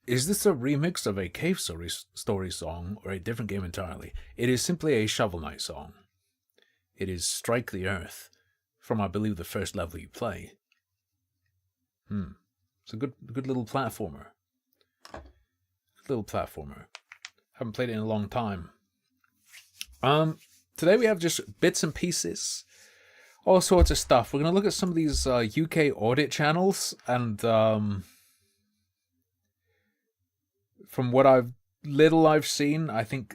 Is this a remix of a Cave Story song or a different game entirely? It is simply a Shovel Knight song. It is Strike the Earth from, I believe, the first level you play. It's a good little platformer. Haven't played it in a long time. Today we have just bits and pieces, all sorts of stuff. We're gonna look at some of these UK audit channels, and from what I've seen, I think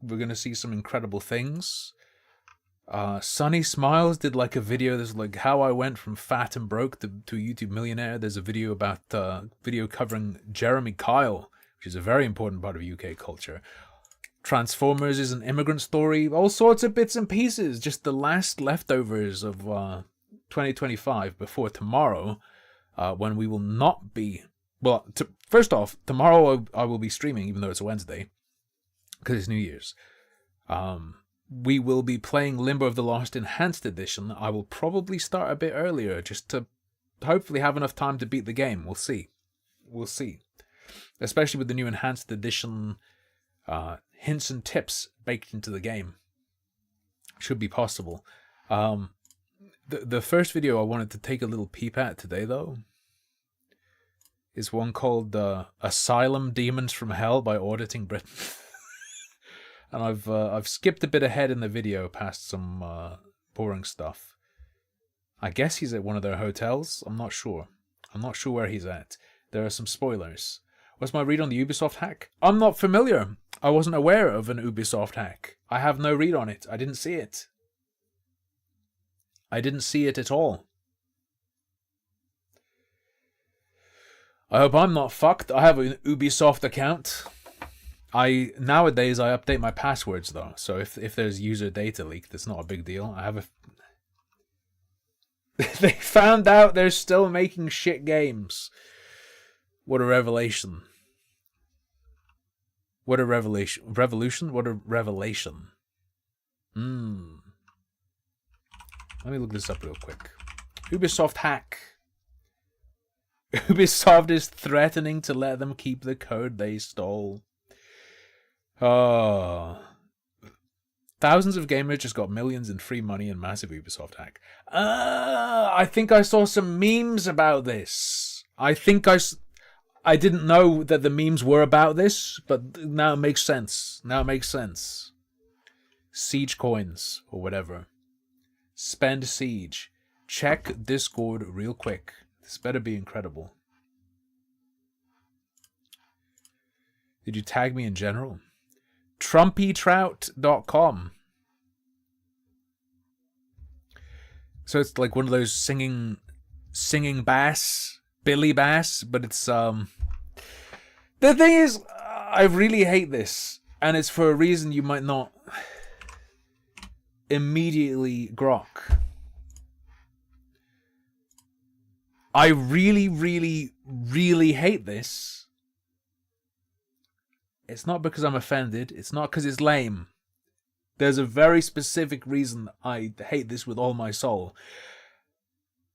we're gonna see some incredible things. Sunny Smiles did like a video. There's like how I went from fat and broke to a YouTube millionaire. There's a video about video covering Jeremy Kyle, which is a very important part of UK culture. Transformers is an immigrant story. All sorts of bits and pieces. Just the last leftovers of 2025 before tomorrow, when we will not be. Well, first off, tomorrow I will be streaming, even though it's a Wednesday, because it's New Year's. We will be playing Limbo of the Lost Enhanced Edition. I will probably start a bit earlier, just to hopefully have enough time to beat the game. We'll see. Especially with the new Enhanced Edition hints and tips baked into the game. Should be possible. The first video I wanted to take a little peep at today, though, is one called Asylum Demons from Hell by Auditing Britain. And I've skipped a bit ahead in the video past some boring stuff. I guess he's at one of their hotels. I'm not sure. Where he's at. There are some spoilers. What's my read on the Ubisoft hack? I'm not familiar. I wasn't aware of an Ubisoft hack. I have no read on it. I didn't see it. I didn't see it at all. I hope I'm not fucked. I have an Ubisoft account. Nowadays I update my passwords though, so if there's user data leak, that's not a big deal. They found out they're still making shit games. What a revelation. What a revelation. Revolution? What a revelation. Let me look this up real quick. Ubisoft hack. Ubisoft is threatening to let them keep the code they stole. Oh. Thousands of gamers just got millions in free money and massive Ubisoft hack. I think I saw some memes about this. I didn't know that the memes were about this, but now it makes sense. Siege coins, or whatever. Spend Siege. Check Discord real quick. This better be incredible. Did you tag me in general? Trumpytrout.com. So it's like one of those singing bass, Billy Bass, but it's the thing is, I really hate this, and it's for a reason you might not immediately grok. I really, really, really hate this. It's not because I'm offended. It's not because it's lame. There's a very specific reason I hate this with all my soul.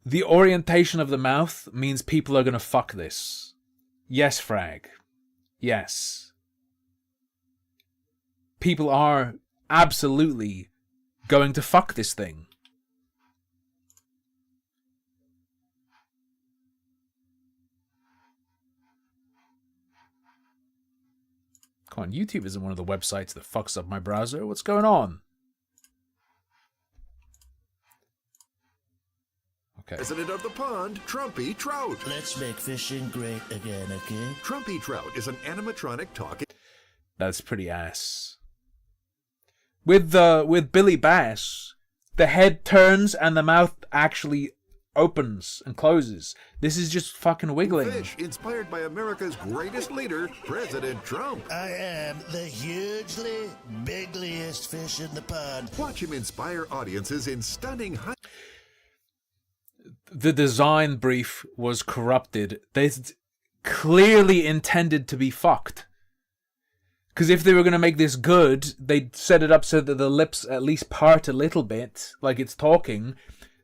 The orientation of the mouth means people are going to fuck this. Yes, Frag. Yes. People are absolutely going to fuck this thing. Come on, YouTube isn't one of the websites that fucks up my browser. What's going on? Okay. President of the pond, Trumpy Trout. Let's make fishing great again, okay? Trumpy Trout is an animatronic talking. That's pretty ass. With Billy Bass, the head turns and the mouth actually opens and closes. This is just fucking wiggling. Fish inspired by America's greatest leader, President Trump. I am the hugely, bigliest fish in the pond. Watch him inspire audiences in stunning The design brief was corrupted. They clearly intended to be fucked. Because if they were going to make this good, they'd set it up so that the lips at least part a little bit, like it's talking.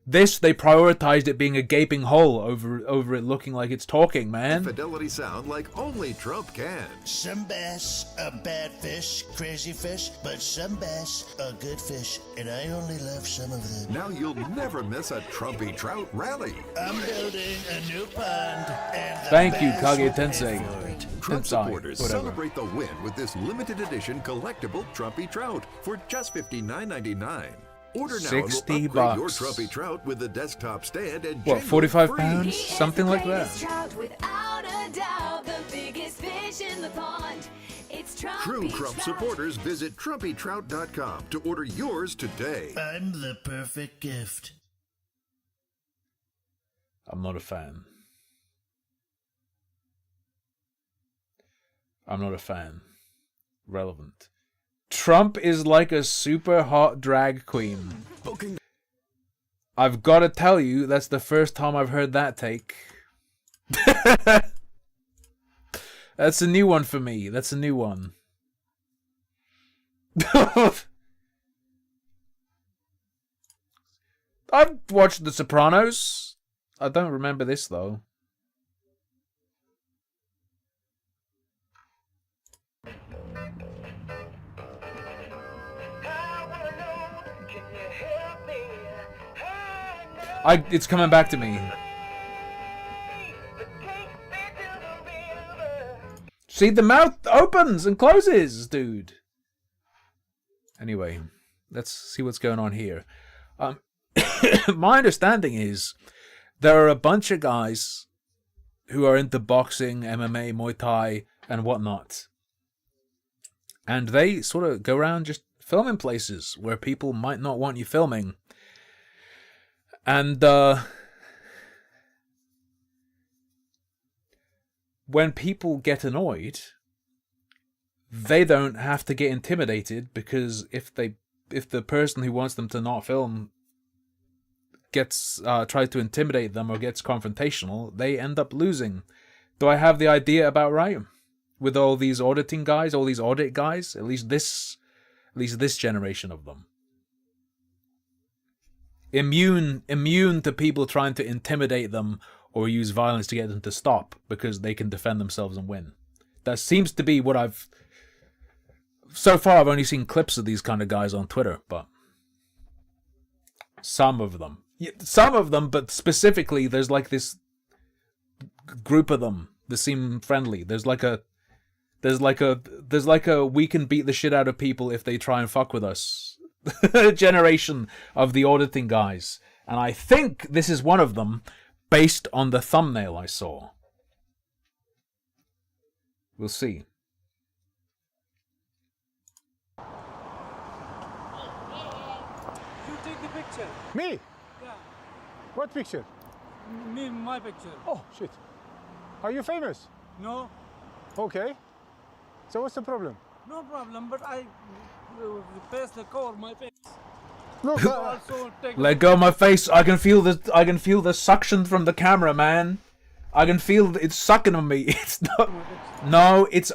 This, they prioritized it being a gaping hole over it looking like it's talking, man. Fidelity sound like only Trump can. Some bass are bad fish, crazy fish, but some bass are good fish, and I only love some of them. Now you'll never miss a Trumpy Trout rally. I'm building a new pond, and the Thank you, bass will Kage pay Tensei. for it. Trump Tensai, supporters whatever. celebrate the win with this limited edition collectible Trumpy Trout for just $59.99. Order now and we'll 60 upgrade your bucks. Trumpy Trout with the desktop stand and What, jingle 45 free. pounds? Something like that. Trout, without a doubt, the biggest fish in the pond. It's Trumpy True Trump Trout. supporters visit TrumpyTrout.com to order yours today. I'm the perfect gift. I'm not a fan. I'm not a fan. Relevant. Trump is like a super hot drag queen. Booking I've got to tell you, that's the first time I've heard that take. That's a new one for me. That's a new one. I've watched The Sopranos. I don't remember this, though. It's coming back to me. See, the mouth opens and closes, dude. Anyway, let's see what's going on here. My understanding is there are a bunch of guys who are into boxing, MMA, Muay Thai, and whatnot. And they sort of go around just filming places where people might not want you filming. And when people get annoyed, they don't have to get intimidated, because if the person who wants them to not film gets tries to intimidate them or gets confrontational, they end up losing. Do I have the idea about right? With all these auditing guys, all these audit guys, at least this generation of them. Immune to people trying to intimidate them or use violence to get them to stop because they can defend themselves and win. That seems to be what I've... So far, I've only seen clips of these kind of guys on Twitter, but... Some of them, but specifically, there's like this group of them that seem friendly. There's like a we can beat the shit out of people if they try and fuck with us generation of the auditing guys. And I think this is one of them based on the thumbnail I saw. We'll see. You take the picture. Me? Yeah. What picture? Me, my picture. Oh, shit. Are you famous? No, Okay. So what's the problem? no problem. But I face the cover my face. Look, Also take. Let go of my face. I can feel the suction from the camera, man. I can feel it's sucking on me. It's not. No, it's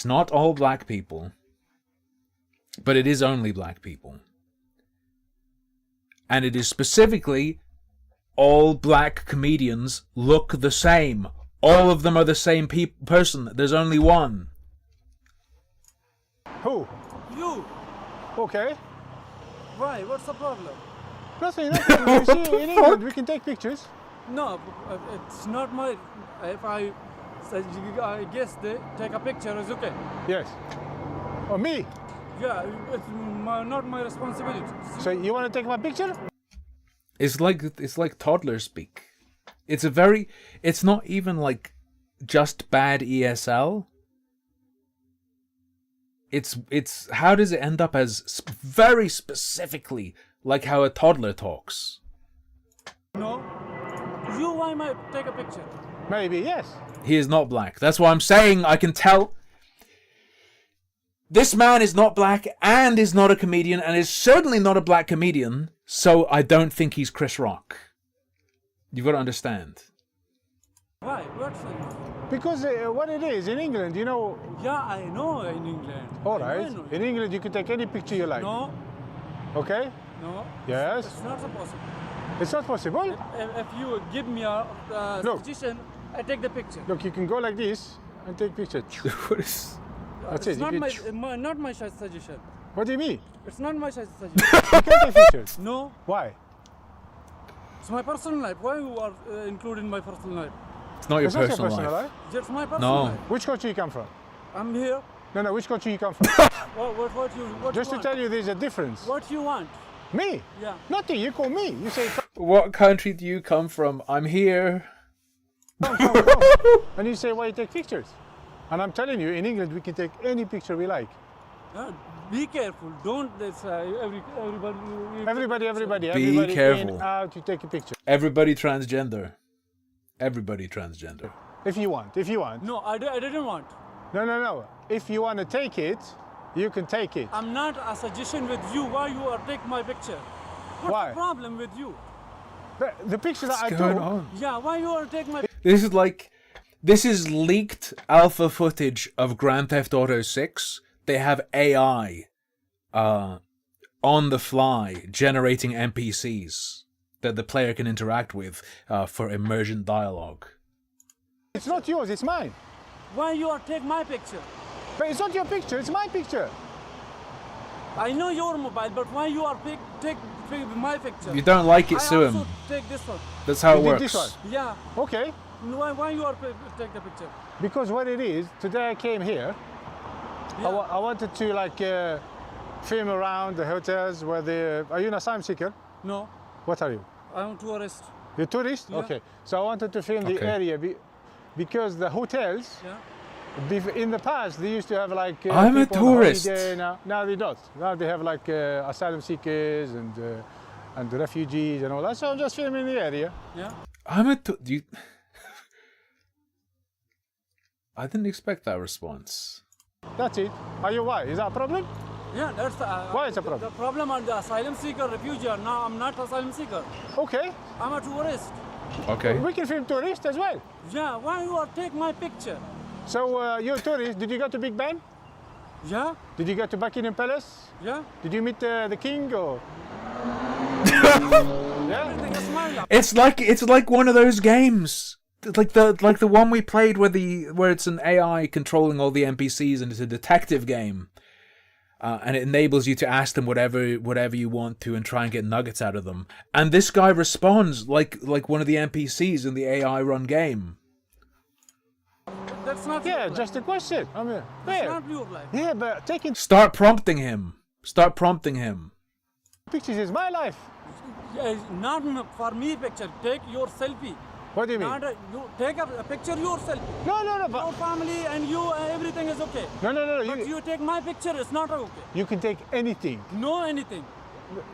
not all black people. But it is only black people. And it is specifically all black comedians look the same. All of them are the same person. There's only one. who? You. Okay. Why? What's the problem? Nothing, nothing. You see, in England, we can take pictures. No, it's not my. If I guess they take a picture is okay. Yes. Oh, me? Yeah, it's not my responsibility. So you want to take my picture? It's like toddler speak. It's not even like just bad ESL. It's how does it end up as very specifically like how a toddler talks? No. You, why might take a picture? Maybe, yes. He is not black. That's why I'm saying I can tell. This man is not black and is not a comedian and is certainly not a black comedian, so I don't think he's Chris Rock. You've got to understand. Why? What's it? Because what it is, in England, you know... Yeah, I know in England. All I right. know. In England, you can take any picture you like. No, Okay? No. Yes. It's not so possible. It's not possible. If you give me a Look. suggestion, I take the picture. Look, you can go like this and take picture. What is? That's It's it. not You my, can- not my suggestion. What do you mean? It's not my suggestion. You can take pictures. No, Why? it's my personal life. Why you are including my personal life? It's not your It's not your personal personal life. life. Just my personal No. life. Which country you come from? I'm here. No, which country you come from? What Just you to want? tell you there's a difference. What you want? Me? Yeah. Nothing, you call me. You say What country do you come from? I'm here. come. And you say why you take pictures. And I'm telling you, in England we can take any picture we like. Be careful. Don't this everybody. Everybody careful. in, out, you take a picture. Everybody transgender. Everybody transgender. If you want. No, I didn't want. No. If you want to take it, you can take it. I'm not a suggestion with you. Why you are take my picture? What's Why? the problem with you? The picture that I What's going took, on? Yeah, why you are take my? This is leaked alpha footage of Grand Theft Auto 6. They have AI on the fly generating NPCs that the player can interact with for emergent dialogue. it's not yours, it's mine. Why you are take my picture? But it's not your picture, it's my picture. I know your mobile, but why you are take my picture? If you don't like it, I sue also him. take this one. That's how it You did works. this one. Yeah. Okay, Why you are take the picture? because what it is, today I came here, Yeah. I wanted to film around the hotels where are you an asylum seeker? No, What are you? I'm tourist. You're a tourist? Yeah. Okay, so I wanted to film the Okay. area because the hotels, Yeah. in the past they used to have I'm a people on tourist. holiday. Now they don't. Now they have asylum seekers and refugees and all that. So I'm just filming the area. Yeah. I didn't expect that response. That's it. Are you why? Is that a problem? Yeah, that's the. Why is the problem? The problem on the asylum seeker, refugee. Now I'm not asylum seeker. Okay, I'm a tourist. Okay. we can film tourists as well. Yeah. Why you are take my picture? So you're a tourist. Did you go to Big Ben? Yeah. Did you go to Buckingham Palace? Yeah. Did you meet the king or? Yeah. Everything is my life. It's like one of those games. Like the one we played where it's an AI controlling all the NPCs and it's a detective game. And it enables you to ask them whatever you want to and try and get nuggets out of them. And this guy responds like one of the NPCs in the AI run game. That's not. Yeah, your just a life. question. I mean, That's fair. not your life. Yeah, but taking Start prompting him. pictures is my life. Yeah, not for me picture. Take your selfie. What do you mean? Not you take a picture yourself. No, but Your family and you, everything is okay. no. But you take my picture, it's not okay. You can take anything. No anything.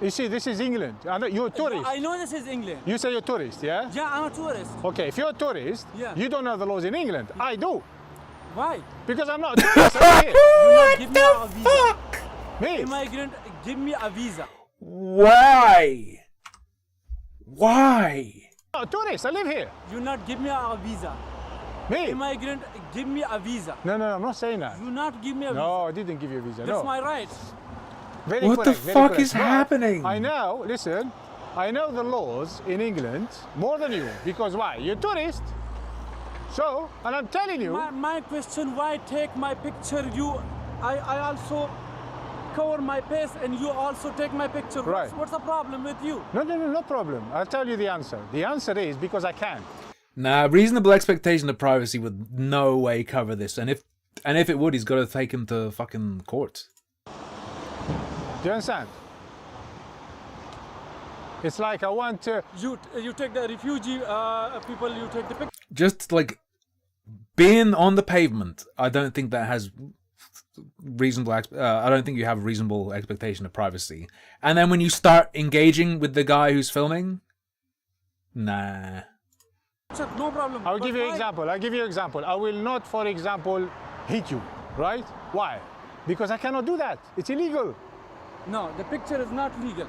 You see, this is England. I know you're a tourist. I know this is England. You say you're a tourist, yeah? Yeah, I'm a tourist. Okay, if you're a tourist, Yeah. you don't know the laws in England. I do. Why? Because I'm not a tourist. I'm here. Do not give me a visa. Me? Immigrant, give me a visa. Why? I'm not a tourist. I live here. You not give me a visa. Me? Immigrant, give me a visa. No, I'm not saying that. You not give me a visa. No, I didn't give you a visa. That's No. my right. Very What the correct, very fuck correct. is But happening? I know, listen, I know the laws in England more than you. Because why? You're a tourist. So, and I'm telling you, My question, why take my picture? I also cover my face and you also take my picture. Right. What's the problem with you? no problem. I'll tell you the answer. The answer is because I can. Nah, reasonable expectation of privacy would no way cover this. And if it would, he's got to take him to fucking court. Do you understand? It's like I want to. You take the refugee people, you take the picture. Just like being on the pavement, I don't think that has reasonable. I don't think you have a reasonable expectation of privacy. And then when you start engaging with the guy who's filming, nah. No problem. I'll But give you an why? example. I'll give you an example. I will not, for example, hit you, right? Why? Because I cannot do that. It's illegal. No, the picture is not legal.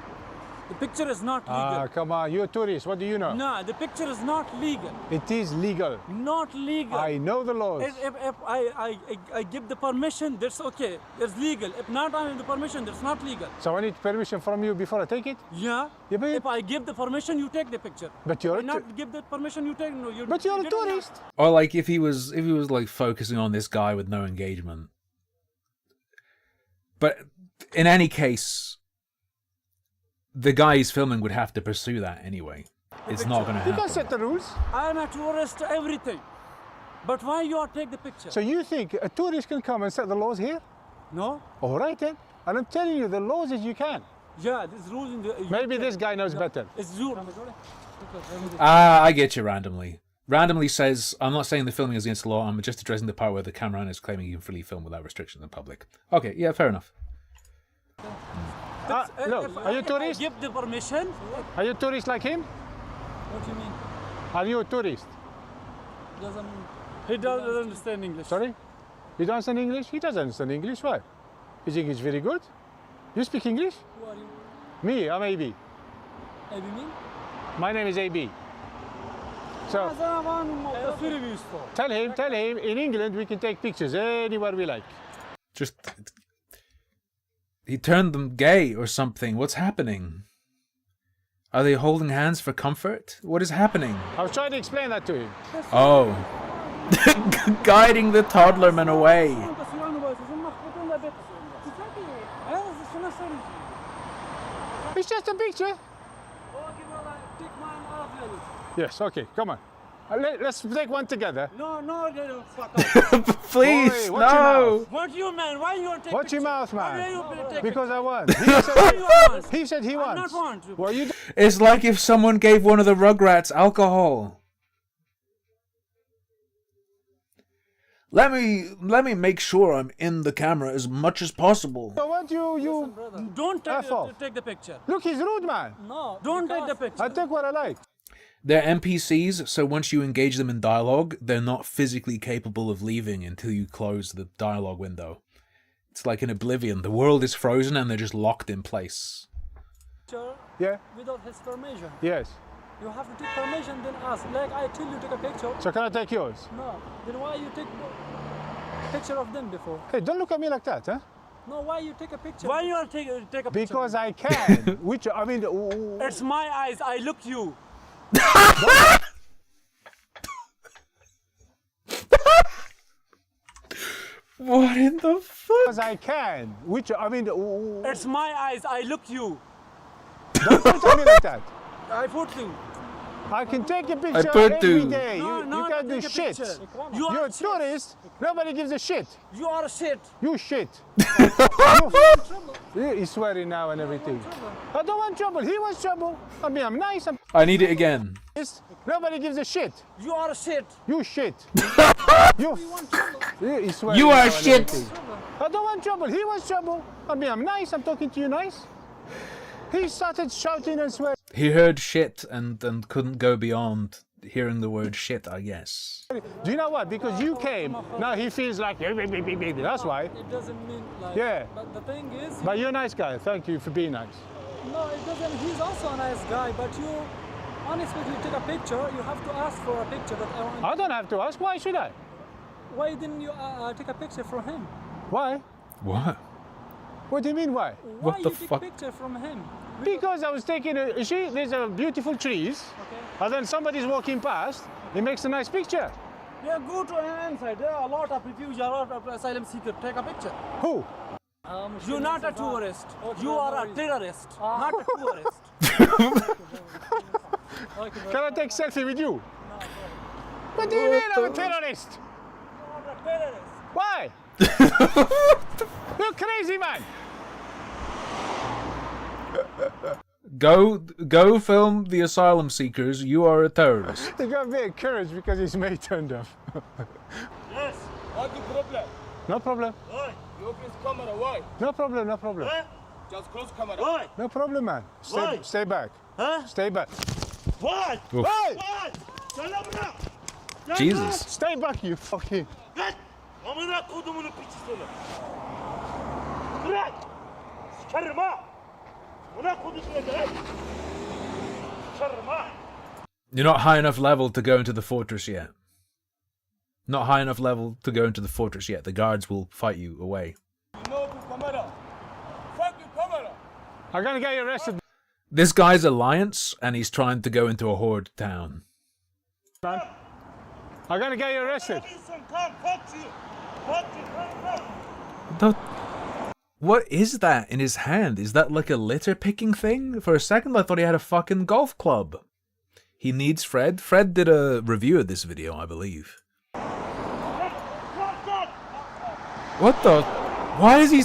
The picture is not legal. Ah, come on, you're a tourist. What do you know? No, the picture is not legal. It is legal. Not legal. I know the laws. If I give the permission, that's okay. It's legal. If not, I have the permission, that's not legal. So I need permission from you before I take it? Yeah. Yeah, but- If I give the permission, you take the picture. But you're If a not give the permission, you take no. But you're a you didn't tourist. Or like if he was like focusing on this guy with no engagement. But in any case, the guy he's filming would have to pursue that anyway. It's not going to You happen. can set the rules. I am a tourist, everything. But why you are take the picture? So you think a tourist can come and set the laws here? No. All right then. And I'm telling you, the laws is you can. Yeah, this rules in the. Maybe this guy knows better. It's rule. Ah, I get you randomly. Randomly says, I'm not saying the filming is against the law, I'm just addressing the part where the cameraman is claiming he can freely film without restriction in public. Okay, yeah, fair enough. Look, are you a If I tourist? give the permission. Are you a tourist like him? What do you mean? Are you a tourist? He doesn't understand English. Sorry? You don't understand English? He doesn't understand English. Why? His English is very good. You speak English? Who are you? Me, I'm AB. Maybe me? My name is AB. So tell him, in England we can take pictures anywhere we like. Just... He turned them gay or something. What's happening? Are they holding hands for comfort? What is happening? I was trying to explain that to him. Oh. Guiding the toddler man away. It's just a picture. Yes, okay, come on. Let's take one together. No, fuck off. Please, Boy, watch your no. mouth. What you, man? Why you take Watch your picture? mouth, Why man. you take Because I want. Why you want? He said he I wants. not want. Well, you It's like if someone gave one of the Rugrats alcohol. Let me make sure I'm in the camera as much as possible. don't want you. Don't F off. take the picture. Look, he's rude, man. No. Don't take the picture. I take what I like. They're NPCs, so once you engage them in dialogue, they're not physically capable of leaving until you close the dialogue window. It's like in Oblivion. The world is frozen and they're just locked in place. Picture Yeah. without his permission. Yes. You have to take permission, then ask. Like I tell you, take a picture. So can I take yours? No. Then why you take picture of them before? Hey, don't look at me like that, huh? No, why you take a picture? Why you take a picture? Because I can. Which I mean. It's my eyes. I look you. What in the fuck? Because I can. Which I mean. It's my eyes. I look you. Don't look at me like that. I put you. I can take a picture put every you. day. No, You no, can't do take a shit. picture. You're are a tourist. Nobody gives a shit. You are a shit. You shit. He's swearing now and everything. I don't want trouble. He wants trouble. I mean, I'm nice. I'm I need it again. nice. Nobody gives a shit. You are a shit. You shit. You. He's swearing You now are and shit. everything. I don't want trouble. He wants trouble. I mean, I'm nice. I'm talking to you nice. He started shouting and swearing. He heard shit and couldn't go beyond hearing the word shit, I guess. Do you know what? Because you came, now he feels like, that's why. It doesn't mean like. Yeah. But the thing is, But you're a nice guy. Thank you for being nice. no, it doesn't. He's also a nice guy, but you, honestly, you take a picture. You have to ask for a picture. That I want. I don't have to ask. Why should I? Why didn't you take a picture from him? Why? What? What do you mean why? What Why the you take fuck? a picture from him? Because I was taking a, see, there's a beautiful trees, Okay. and then somebody's walking past, he makes a nice picture. Yeah, go to inside. There are a lot of refugees, a lot of asylum seekers. Take a picture. Who? You're not a tourist. You are a terrorist, not a tourist. Can I take selfie with you? What do you mean I'm a terrorist? You're a terrorist. Why? You're crazy, man. Go film the asylum seekers. You are a terrorist. He got very courage because his mate turned up. Yes. What's the problem? No problem. Why? You open his camera. Why? No problem, no problem. Huh? Just close camera. Why? No problem, man. Why? Stay back. Huh? Stay back. What? Oof. Hey! What? Salamra. Jesus. Stay back, you fucking. Git. Amına kodumunun piçi seni. Bırak. Sikerim ha. You're not high enough level to go into the fortress yet. Not high enough level to go into the fortress yet. The guards will fight you away. I'm gonna get you arrested, This guy's alliance, and he's trying to go into a horde town. man. I'm gonna get you arrested. What is that in his hand? Is that like a litter picking thing? For a second I thought he had a fucking golf club. He needs Fred. Fred did a review of this video, I believe. What the? Why is he?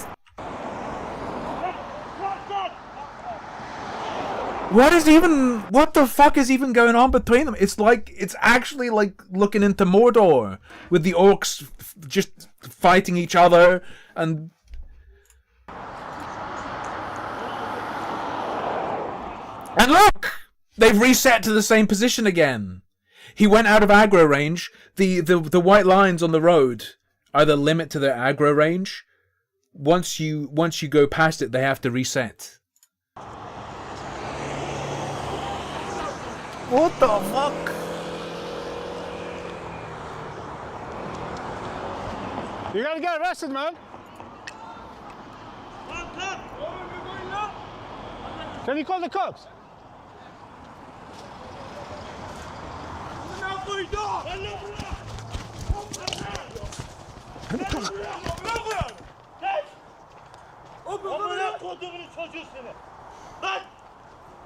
What the fuck is even going on between them? It's like, it's actually like looking into Mordor with the orcs just fighting each other and... And look! They've reset to the same position again. He went out of aggro range. The white lines on the road are the limit to their aggro range. Once you go past it, they have to reset. What the fuck? You gotta get arrested, man. Can you call the cops?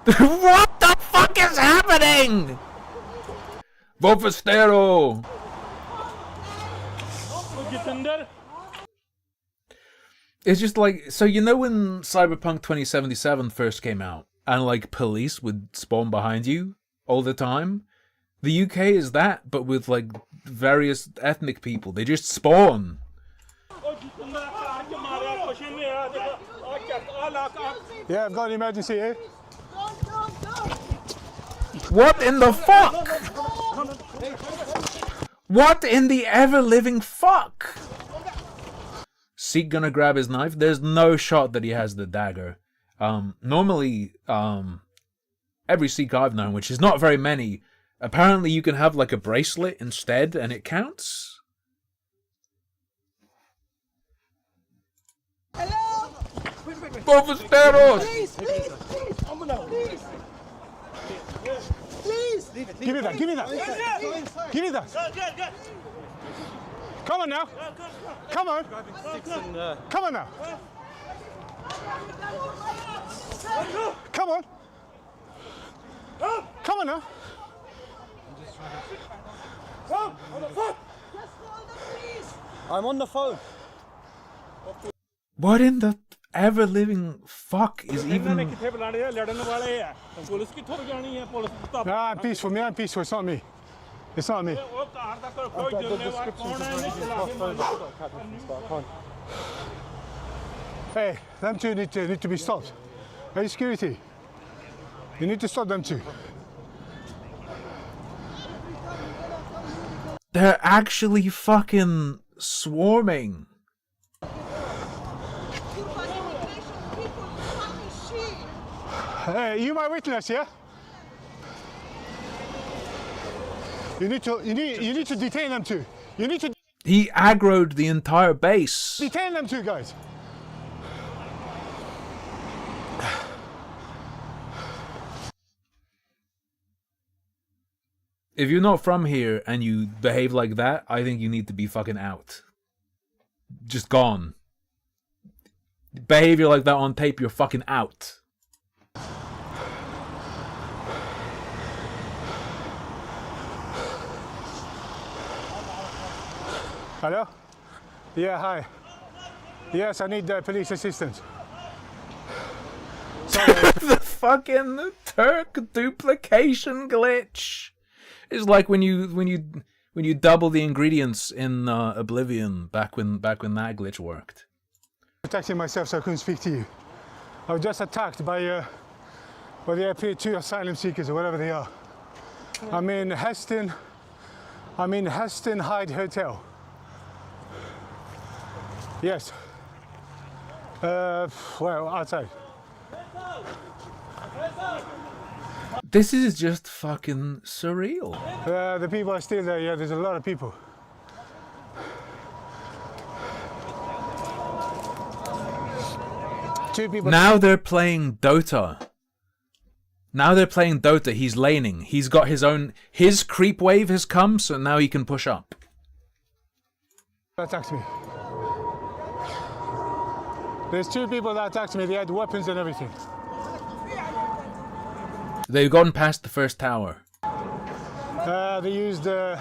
What the fuck is happening? Vote for Stero. It's just like, so you know when Cyberpunk 2077 first came out and like police would spawn behind you all the time? The UK is that, but with like various ethnic people. They just spawn. Yeah, I've got an emergency here. What in the fuck? What in the ever-living fuck? Seek gonna grab his knife. There's no shot that he has the dagger. Normally, every Seek I've known, which is not very many, apparently you can have like a bracelet instead and it counts. Hello? Bovasteros! Please, please, please. Please. Please. Give me that, give me that. Give me that. Come on now. Come on. Come on now. Come on. Come on now. I'm on the phone. What in the ever-living fuck is even... Nah, I'm peaceful, me, I'm peaceful. It's not me. It's not me. Hey, them two need to be stopped. Hey, security. You need to stop them two. They're actually fucking swarming. Hey, you my witness, yeah? You need to detain them two. You need to He aggroed the entire base. detain them two guys. If you're not from here and you behave like that, I think you need to be fucking out. Just gone. Behavior like that on tape, you're fucking out. Hello? Yeah, hi. Yes, I need police assistance. Sorry. The fucking Turk duplication glitch is like when you double the ingredients in Oblivion back when that glitch worked. Protecting myself so I couldn't speak to you. I was just attacked by the two asylum seekers or whatever they are. I'm in Heston Hyde Hotel. Yes. Well, outside. This is just fucking surreal. The people are still there, yeah, there's a lot of people. Two people. Now they're playing Dota. Now they're playing Dota. He's laning. He's got his own. His creep wave has come, so now he can push up. Attacked me. There's two people that attacked me. They had weapons and everything. They've gone past the first tower. They used the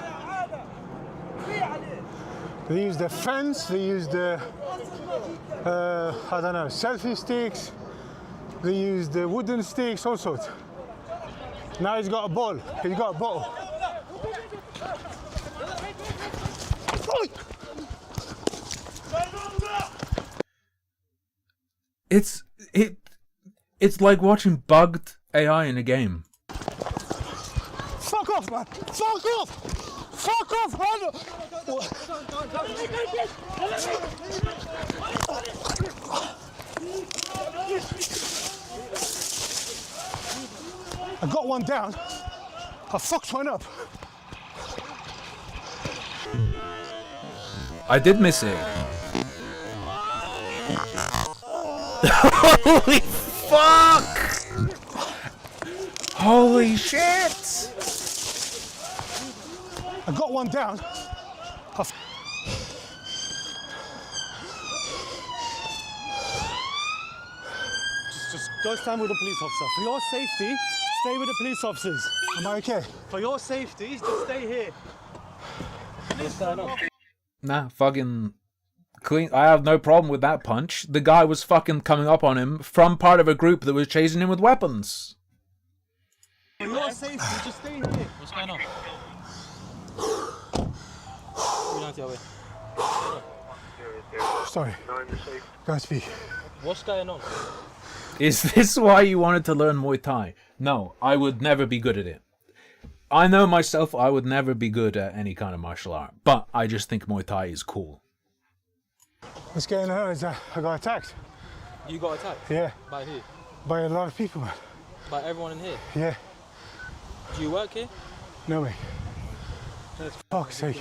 fence. They used the I don't know, selfie sticks. They used the wooden sticks, all sorts. Now he's got a ball. He's got a bottle. It's like watching bugged AI in a game. Fuck off, man! Fuck off! Fuck off, man! I got one down. I fucked one up. I did miss it. Holy fuck! Holy shit! I got one down. Just go stand with the police officer. For your safety, stay with the police officers. Am I okay? For your safety, just stay here. What's going on? Nah, fucking clean. I have no problem with that punch. The guy was fucking coming up on him from part of a group that was chasing him with weapons. For your safety, just stay here. What's going on? Sorry. Can't speak. What's going on? Is this why you wanted to learn Muay Thai? No, I would never be good at it. I know myself, I would never be good at any kind of martial art, but I just think Muay Thai is cool. What's going on is I got attacked. You got attacked? Yeah. By who? By a lot of people, man. By everyone in here? Yeah. Do you work here? No way. Fuck's sake.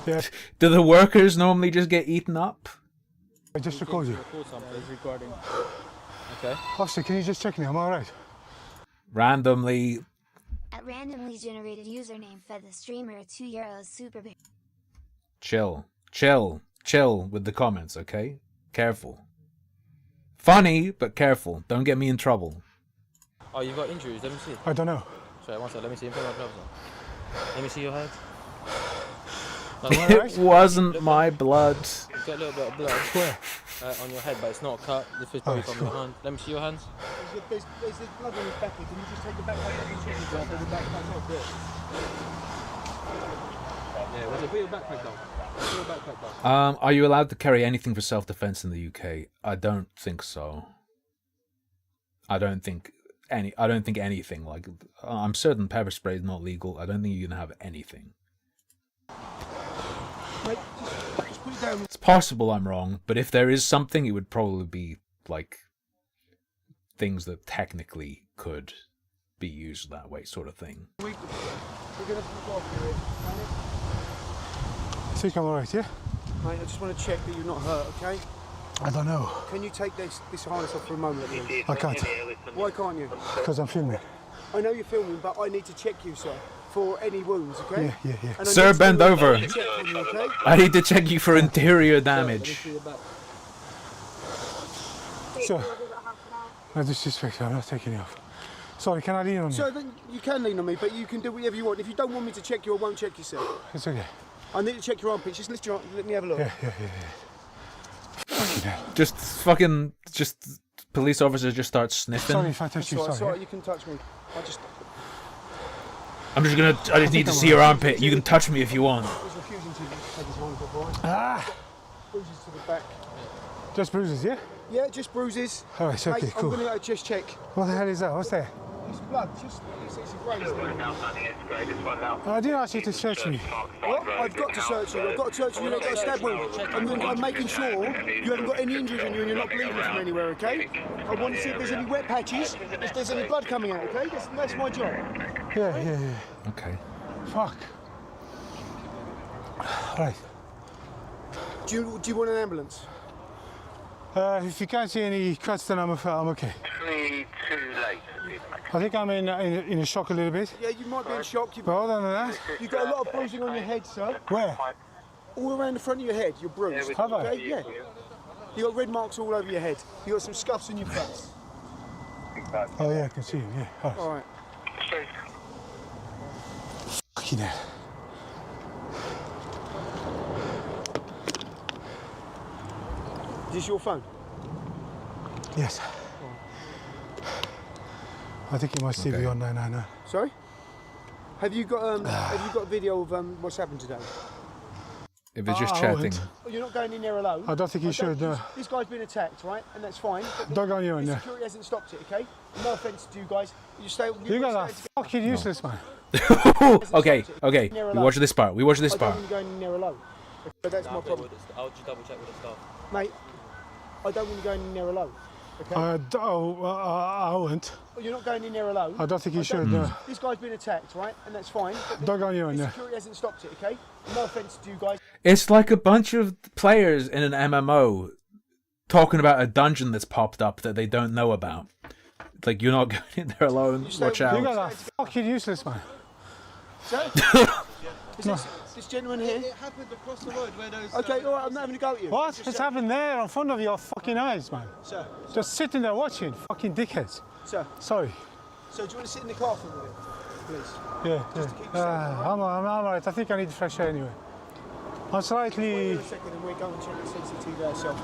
Yeah. Do the workers normally just get eaten up? I just record you. Recording. Okay. Officer, can you just check me? I'm alright. Randomly. At randomly generated username fed the streamer a €2 super big. Chill with the comments, okay? Careful. Funny, but careful. Don't get me in trouble. Oh, you've got injuries. Let me see. I don't know. Sorry, one second. Let me see. Put my gloves on. Let me see your head. It wasn't my blood. You've got a little bit of blood. Where? On your head, but it's not cut. This is probably from your hand. Let me see your hands. There's blood on his back. Can you just take the backpack and check his blood on the backpack off? Yeah, put your backpack down. Put your backpack down. Are you allowed to carry anything for self-defense in the UK? I don't think so. I don't think anything. Like, I'm certain pepper spray is not legal. I don't think you can have anything. Mate, just put it down. It's possible I'm wrong, but if there is something, it would probably be like things that technically could be used that way, sort of thing. We're gonna go off here. I think I'm alright, yeah? Mate, I just want to check that you're not hurt, okay? I don't know. Can you take this harness off for a moment, please? I can't. Why can't you? Because I'm filming. I know you're filming, but I need to check you, sir, for any wounds, okay? Yeah. And I Sir, need to bend do a over. check on you, okay? I need to check you for interior damage. Sir, no disrespect, I'm not taking it off. Sorry, can I lean on you? So then you can lean on me, but you can do whatever you want. If you don't want me to check you, I won't check you, sir. It's okay. I need to check your armpits. Just lift your arm. Let me have a look. Yeah. Fucking hell. Just police officers just start sniffing. Sorry if I touch you, Sorry, sorry. you can touch me. I I just need to see your armpit. You can touch me if you want. was refusing to take his arm off, boy. Ah! Bruises to the back. Just bruises, yeah? Yeah, just bruises. Alright, it's okay, Mate, cool. I'm going to just check. What the hell is that? What's that? It's blood. Just it's a graze there. I didn't ask you to search me. What? I've got to search you. I've got to search you. You've got a stab wound. I'm making sure you haven't got any injuries on you and you're not bleeding from anywhere, okay? I want to see if there's any wet patches, if there's any blood coming out, okay? That's my job. Yeah. Okay. Fuck. Right. Do you want an ambulance? If you can't see any cuts, then I'm okay. 3 too late. I think I'm in a shock a little bit. Yeah, you might be in shock. But other than that, You've got a lot of bruising on your head, sir. where? All around the front of your head, you're bruised. Have I? Okay, yeah. You got red marks all over your head. You got some scuffs on your face. Oh yeah, I can see him. Yeah. Oh, All right. fucking hell. Is this your phone? Yes. I think it must still be on 999. Sorry? Have you got a video of what's happened today? If it's just I chatting. won't. Oh, you're not going in there alone. I don't think you should. No. This guy's been attacked, right? And that's fine. But Don't go on you in the there. security hasn't stopped it, okay? No offence to you guys. You stay. You guys are fucking useless, man. Okay. We watch this part. I don't want you going in there alone. But that's my problem. I'll just double check with the staff. Mate, I don't want you going in there alone. Okay? I won't. You're not going in there alone. I don't think you should. No. This guy's been attacked, right? And that's fine. But Don't go on you in the there. security hasn't stopped it, okay? No offence to you guys. It's like a bunch of players in an MMO talking about a dungeon that's popped up that they don't know about. It's like, you're not going in there alone. Watch You out. guys are fucking useless, man. Sir? Is this gentleman here? It happened across the road where those. Okay, all right, I'm not having a go at you. What? It's happened there in front of your fucking eyes, man. Sir, Just sitting there watching, fucking dickheads. sir, Sorry. so do you want to sit in the car for a minute, please? Yeah. I'm alright. I think I need fresh air anyway. I'm Wait slightly. a second and we're going to check the CCTV ourselves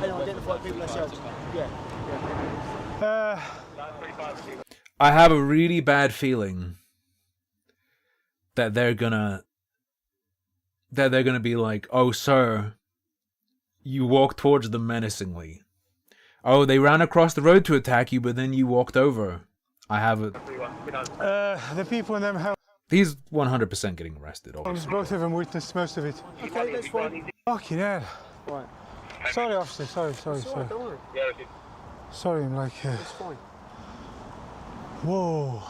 and identify people ourselves. Yeah. I have a really bad feeling that they're gonna be like, oh, sir, you walked towards them menacingly. Oh, they ran across the road to attack you, but then you walked over. I have a... The people in them homes, He's 100% getting arrested, obviously. both of them witnessed most of it. Okay, that's fine. Fucking hell. Right. Sorry, officer. Sorry. It's all right, don't worry. Sorry, I'm like. It's fine. Whoa.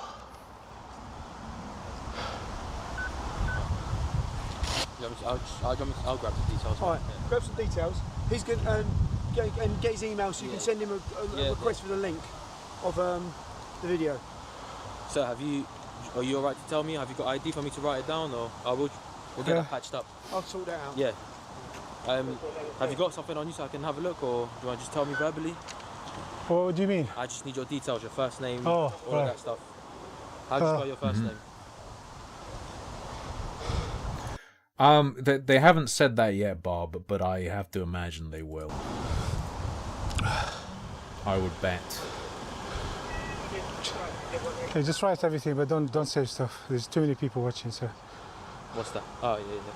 I'll grab the details. All right, grab some details. He's going to get his email so you can send him a request for the link of the video. So are you alright to tell me? Have you got ID for me to write it down, or we'll get that patched up? I'll sort that out. Yeah. Have you got something on you so I can have a look, or do you want to just tell me verbally? What do you mean? I just need your details, your first name, Oh, all right. of that stuff. How do you spell your first name? They haven't said that yet, Bob, but I have to imagine they will. I would bet. Okay, just write everything, but don't save stuff. There's too many people watching, so. What's that? Oh, yeah.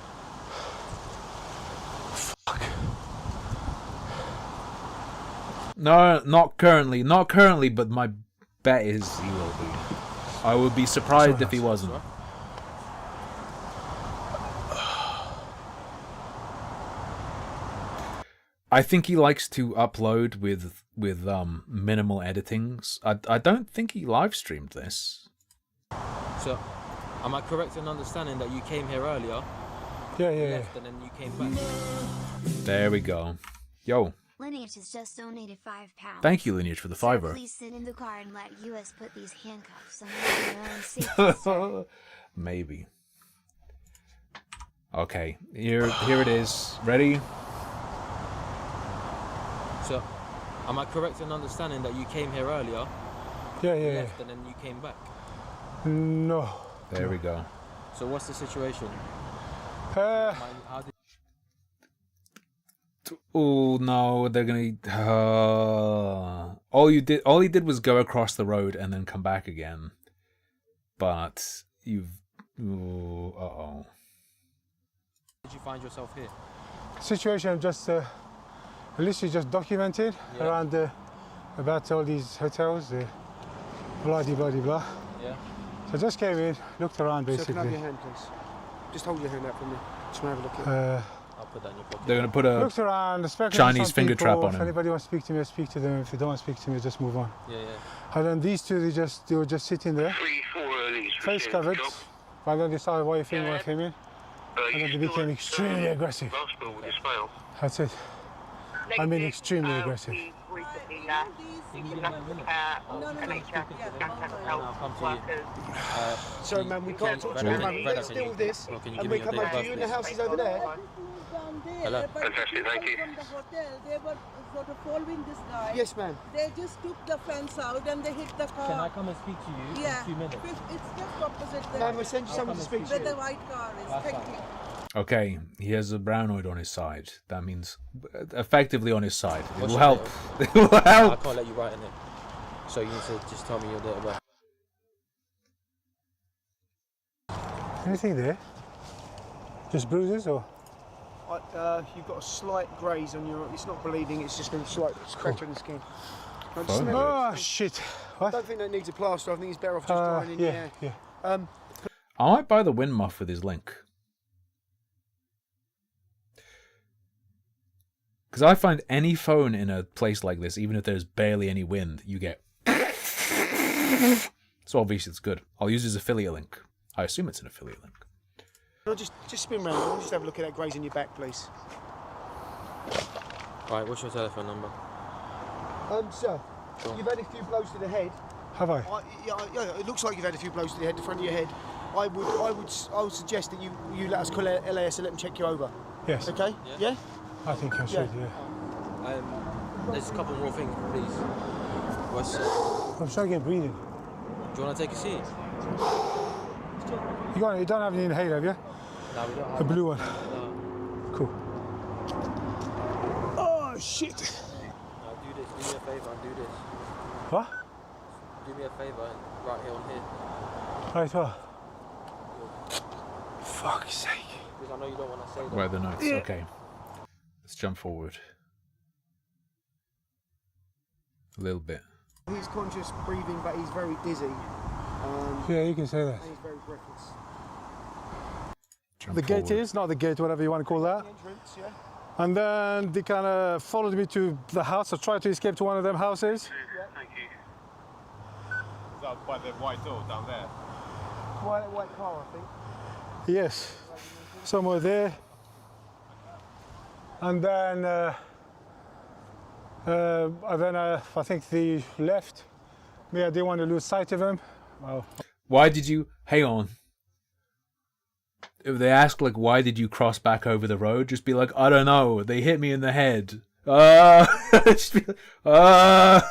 No, not currently. Not currently, but my bet is he will be. I would be surprised if he wasn't. I think he likes to upload with minimal editings. I don't think he live streamed this. So, am I correct in understanding that you came here earlier, Yeah. left, and then you came back? There we go. Yo, Lineage has just donated £5. thank you, Lineage, for the Sir, $5. please sit in the car and let US put these handcuffs on your own safety, sir. Maybe. Okay, here it is. Ready? So, am I correct in understanding that you came here earlier, Yeah. left, and then you came back? No. There we go. So, what's the situation? Uh, How did Oh no, they're gonna. All he did was go across the road and then come back again. But you've. Uh-oh. did you find yourself here? situation I'm just literally just documented around about all these hotels. blah de blah de blah. Yeah. So I just came in, looked around So can I have basically. your hand, please? Just hold your hand out for me. Just want to have a look at it. I'll put that in your pocket. They're gonna put a Looked around, spoken to Chinese some finger people. trap on If him. anybody wants to speak to me, I speak to them. If they don't want to speak to me, just move on. Yeah, yeah. And then these two, they were just sitting there, 3-4 early. face covered. And then they started waving when I came in. And then they became extremely aggressive. Basketball with this fail. That's it. I mean extremely aggressive. Recently left. I'll come to you. Sorry, man, we can't talk to you. Man. Let's deal with this. Well, can you And give we me come your back date to you of in the birth, houses over there. Hello. Fantastic, thank you. From the hotel, they were sort of following this guy. Yes, ma'am. They just took the fence out and they hit the car. Can I come and speak to you Yeah. in 2 minutes? It's just opposite the, Ma'am, we'll send you someone to speak to where the you. white car is. That's Thank fine. you. Okay, he has a brownoid on his side. That means effectively on his side. It What's will your help. date It will I help. can't let you write in it. So you need to just tell me your date of birth. Anything there? Just bruises or? You've got a slight graze on your. It's not bleeding. It's just a slight scratch on the skin. No, just smell Oh it. shit! I What? don't think that needs a plaster. I think it's better off just drying in the Yeah, air. yeah. I might buy the wind muff with his link. Because I find any phone in a place like this, even if there's barely any wind, you get. So obviously it's good. I'll use his affiliate link. I assume it's an affiliate link. No, just spin round. We'll just have a look at that graze in your back, please. Right, what's your telephone number? Sir, you've had a few blows to the head. Have I? Yeah, it looks like you've had a few blows to the head, the front of your head. I would suggest that you let us call LAS and let them check you over. Yes. Okay? Yeah? I think I should. Yeah. There's a couple more things, please. What's, do I'm struggling breathing. you want to take a seat? You don't have any inhaler, have you? No, we don't A have blue one. No. Cool. Oh shit! No, do this. Do me a favour and do this. What? Do me a favour and right here on here. Right, what? Fuck's sake. Because I know you don't want to say that. Where are the notes? Okay. Let's jump forward. A little bit. He's conscious breathing, but he's very dizzy. Yeah, you can say that. And he's very breathless. Jump The gate forward. is, not the gate, whatever you want to call that. The entrance, yeah? And then they kind of followed me to the house. I tried to escape to one of them houses. Thank you. Is that by the white door down there? White car, I think. Yes, somewhere there. And then, I think they left. Me, I didn't want to lose sight of him. Well, Why did you... Hang on. If they ask, like, why did you cross back over the road? Just be like, I don't know. They hit me in the head. Just be like,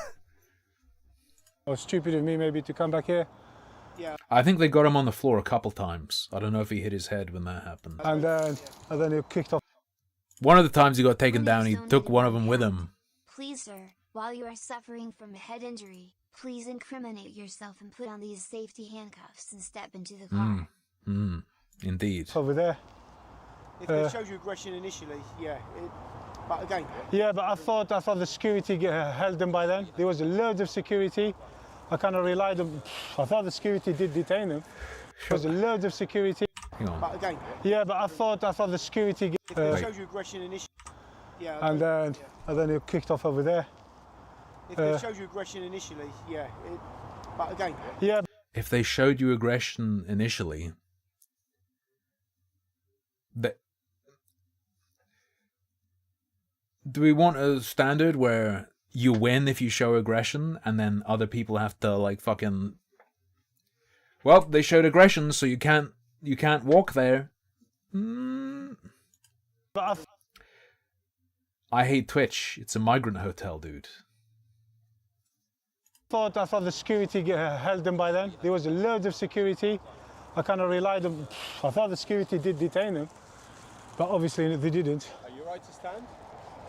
it was stupid of me maybe to come back here. Yeah. I think they got him on the floor a couple times. I don't know if he hit his head when that happened. And then he kicked off. One of the times he got taken down, he took one of them with him. Please, sir, while you are suffering from a head injury, please incriminate yourself and put on these safety handcuffs and step into the car. Indeed. Over there. If they showed you aggression initially, yeah. But again, Yeah, but I thought the security held them by then. There was loads of security. I kind of relied on. I thought the security did detain them. There was loads of security. Hang on. but again, Yeah, but I thought the security. if they showed you aggression initially, yeah. And then he kicked off over there. If they showed you aggression initially, yeah. But again, Yeah. If they showed you aggression initially, do we want a standard where you win if you show aggression and then other people have to like fucking... Well, they showed aggression, so you can't walk there. But I hate Twitch. It's a migrant hotel, dude. I thought the security held them by then. There was loads of security. I kind of relied on. I thought the security did detain them, but obviously they didn't. Are you right to stand?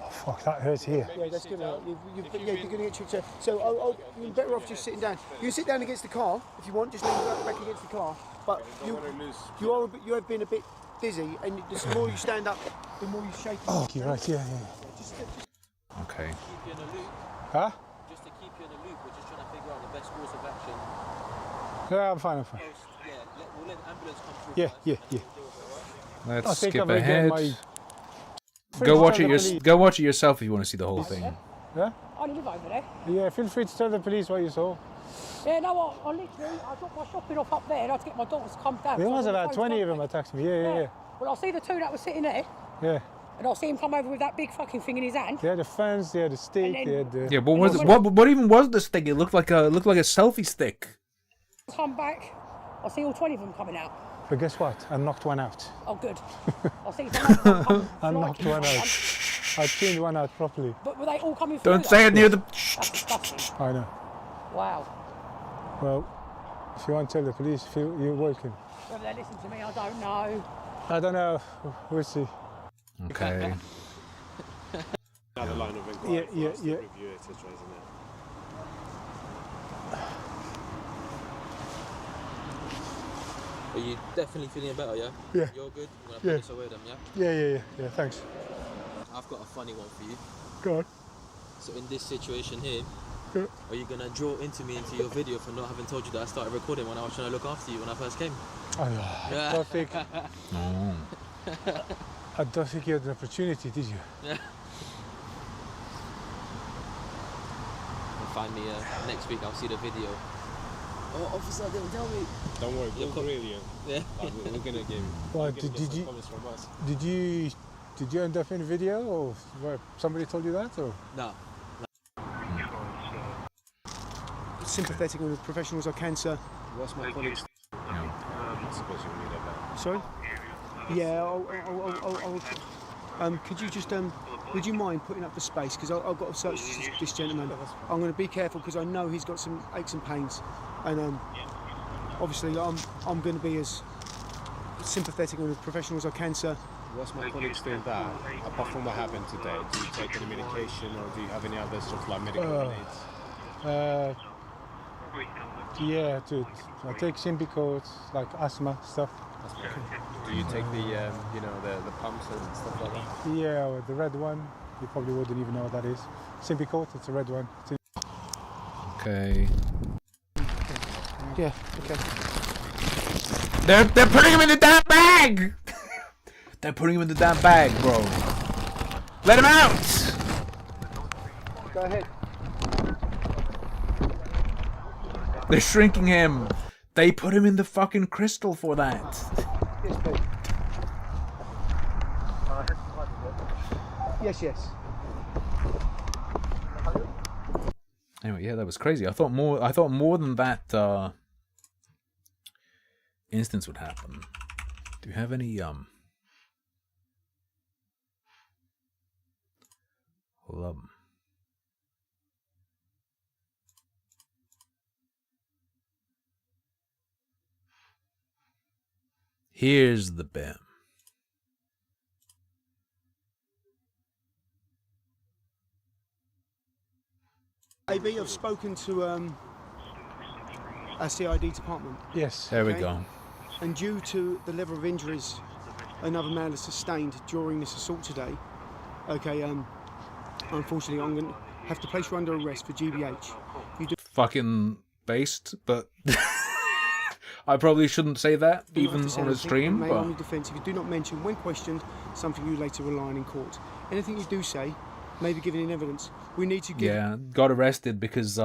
Oh, fuck, that hurts here. yeah, that's good. You're going to get checked. So you're better off just sitting down. You can sit down against the car if you want, just lean back against the car. But you have been a bit dizzy, and the more you stand up, the more you shake. Oh, you're right. Yeah. Okay. Keep you in a loop. Huh? Just to keep you in a loop, we're just trying to figure out the the best course of action. Yeah, I'm fine. Yeah, we'll let the ambulance come through. Yeah, first, yeah, and then yeah. we'll deal with it, alright? Let's I think skip I'm gonna get ahead. my Go watch it. police. Go watch it yourself if you want to see the whole thing. Yeah? I live over there. Yeah, feel free to tell the police what you saw. Yeah, no, I literally, I dropped my shopping off up there and I had to get my daughters to come down. There so was I about the phone's 20 of gone. them attacking me. Yeah. Well, I see the two that were sitting there, Yeah. and I see him come over with that big fucking thing in his hand. They had the fence, they had the stick, then- they had the... Yeah, what was it? What even was the stick? It looked like a selfie stick. Come back, I see all 20 of them coming out. But guess what? I knocked one out. Oh, good. I see some of them I knocked one out. I cleaned one out properly. But were they all coming through? Don't say it near the. That's disgusting. I know. Wow. Well, if you want to tell the police, you're welcome. Whether they listen to me, I don't know. I don't know. We'll see. Okay. Another line of inquiry Yeah, for us to yeah. review, etc., isn't it? Are you definitely feeling better, yeah? Yeah. You're good? I'm gonna Yeah. put this away then, yeah? Yeah, thanks. I've got a funny one for you. Go on. So in this situation here, Yeah. are you gonna draw into your video for not having told you that I started recording when I was trying to look after you when I first came? I don't think... Oh. I don't think you had an opportunity, did you? Find me next week, I'll see the video. Oh, officer, didn't tell me. Don't worry, we'll grill you. Yeah. Like, we're gonna give. Well, we're gonna get did some you- comments from us. Did you end up in video, or what, somebody told you that, or? No. Sympathetic with professionals I can, sir. What's my colleague's? I suppose you need a bit. Sorry? Yeah, could you just, would you mind putting up the space? Because I've got to search this gentleman. I'm going to be careful because I know he's got some aches and pains. And obviously I'm going to be as sympathetic with professionals I can, sir. What's my colleague's doing that? Apart from what happened today, do you take any medication or do you have any other sort of like medical needs? Yeah, dude. I take Symbicort, like asthma stuff. Do you take the, the pumps and stuff like that? Yeah, or the red one. You probably wouldn't even know what that is. Symbicort, it's a red one. Okay. Yeah, okay. They're putting him in the damn bag. They're putting him in the damn bag, bro. Let him out. Go ahead. They're shrinking him. They put him in the fucking crystal for that. Yes, please. Yes. Anyway, yeah, that was crazy. I thought more than that instance would happen. Do you have any hold up. Here's the BIM. AB, I've spoken to our CID department. Yes. There we Okay. go. And due to the level of injuries another man has sustained during this assault today, okay, unfortunately I'm going to have to place you under arrest for GBH. You do Fucking based, but I probably shouldn't say that not even have to say on a anything stream. and may But only defence if you do not mention when questioned something you later rely on in court. Anything you do say may be given in evidence. We need to give yeah, got arrested because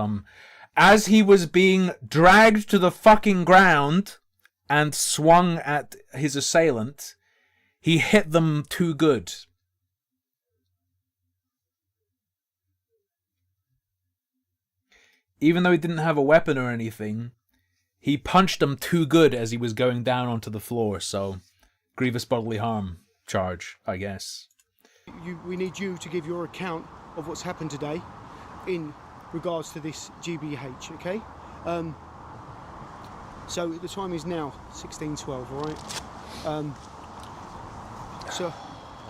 as he was being dragged to the fucking ground and swung at his assailant, he hit them too good. Even though he didn't have a weapon or anything, he punched him too good as he was going down onto the floor. So, grievous bodily harm charge, I guess. we need you to give your account of what's happened today in regards to this GBH, okay? So the time is now 16:12, all right? So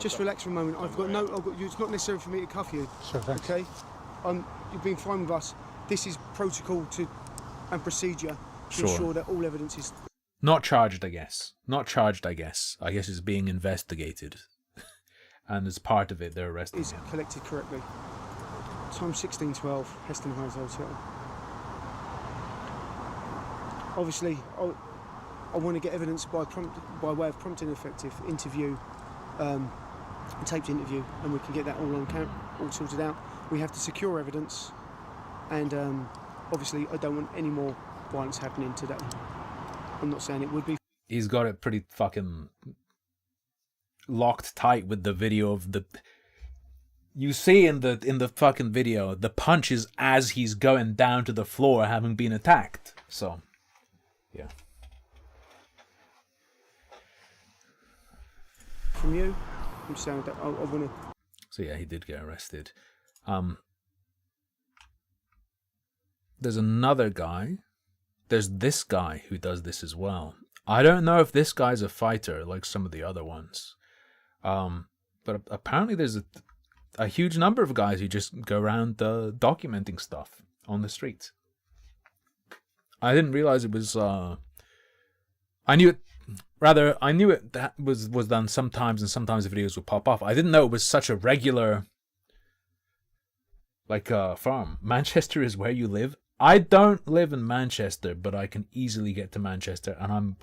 just relax for a moment. It's not necessary for me to cuff you, Sure, thanks. okay? You've been fine with us. This is protocol and procedure to Sure. ensure that all evidence is Not charged, I guess. Not charged, I guess. I guess it's being investigated. And as part of it, they're arresting him. collected correctly. Time 16:12, Heston Heights Hotel. obviously, I want to get evidence by way of prompt and effective interview, a taped interview, and we can get that all on camp, all sorted out. We have to secure evidence, and obviously, I don't want any more violence happening today. I'm not saying it would be. He's got it pretty fucking locked tight with the video of the. You see in the fucking video, the punch is as he's going down to the floor, having been attacked. So, yeah. From you, I'm saying that I want to. So yeah, he did get arrested. There's another guy. There's this guy who does this as well. I don't know if this guy's a fighter like some of the other ones. But apparently there's a huge number of guys who just go around documenting stuff on the street. I didn't realize it was. I knew it that was done sometimes, and sometimes the videos would pop off. I didn't know it was such a regular, like, farm. Manchester is where you live. I don't live in Manchester, but I can easily get to Manchester, and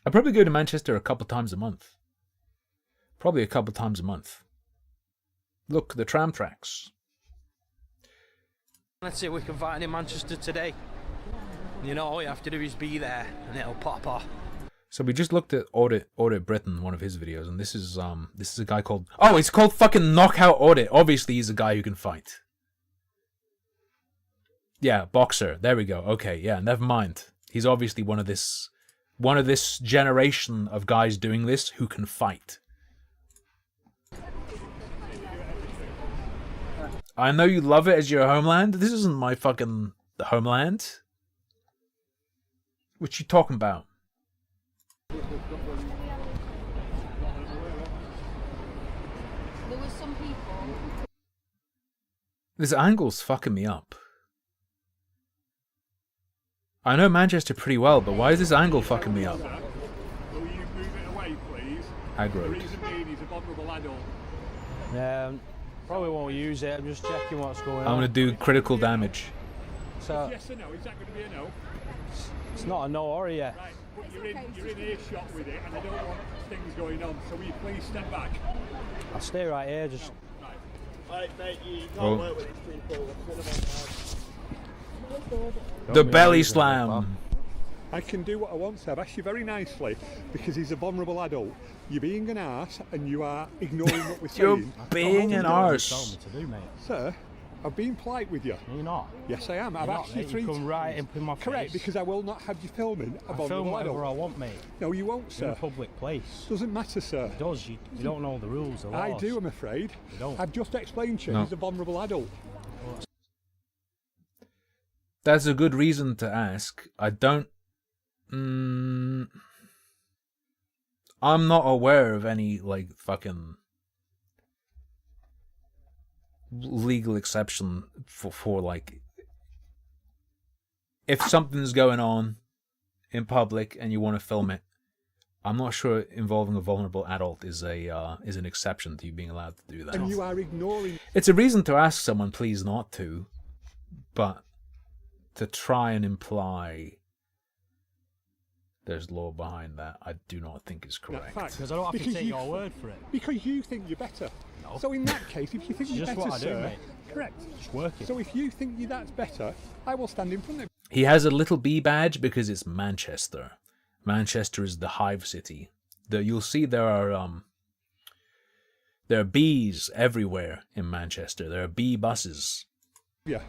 I probably go to Manchester a couple times a month. Probably a couple times a month. Look, the tram tracks. Let's see if we can find in Manchester today. You know, all you have to do is be there, and it'll pop off. So we just looked at Audit Britain, one of his videos, and this is a guy called... Oh, it's called fucking Knockout Audit. Obviously, he's a guy who can fight. Yeah, boxer. There we go. Okay, yeah, never mind. He's obviously one of this generation of guys doing this who can fight. I know you love it as your homeland. This isn't my fucking homeland. What you talking about? There was some people. This angle's fucking me up. I know Manchester pretty well, but why is this angle fucking me up? Will you move it away, please? Aggroed. The reason being, he's a vulnerable adult. Probably won't use it. I'm just checking what's going on. I'm gonna do critical damage. So Yes or no? Is that going to be a no? it's not a no or a yes. Right, but you're in earshot with it, and I don't want things going on. So will you please step back? I'll stay right here. Just. Right, mate, you can't Oh. work with these people. The belly slam. I can do what I want, sir. I've asked you very nicely because he's a vulnerable adult. You're being an arse and you are ignoring what we're You're saying. being an arse. Sir, I've been polite with you. You're not. Yes, I am. I've You're asked not, you mate. three You come right up in my Correct, face. because I will not have you filming a I vulnerable film whatever adult. I want, mate. No, you won't, sir. In a public place. Doesn't matter, sir. It does. You don't know the rules, the I laws. do, I'm afraid. You don't. I've just explained to you No. he's a vulnerable adult. That's a good reason to ask. I don't... I'm not aware of any, like, fucking legal exception for like, if something's going on in public and you want to film it. I'm not sure involving a vulnerable adult is an exception to you being allowed to do that. And you are ignoring... It's a reason to ask someone, please not to, but to try and imply there's law behind that, I do not think is correct. Because I don't have to take your word for it. Because you think you're better. No. So in that case, if you think It's you're just better, what I do, sir, mate. correct. Just working. So if you think that's better, I will stand in front of you. He has a little B badge because it's Manchester. Manchester is the hive city. You'll see there are bees everywhere in Manchester. There are bee buses. Yeah.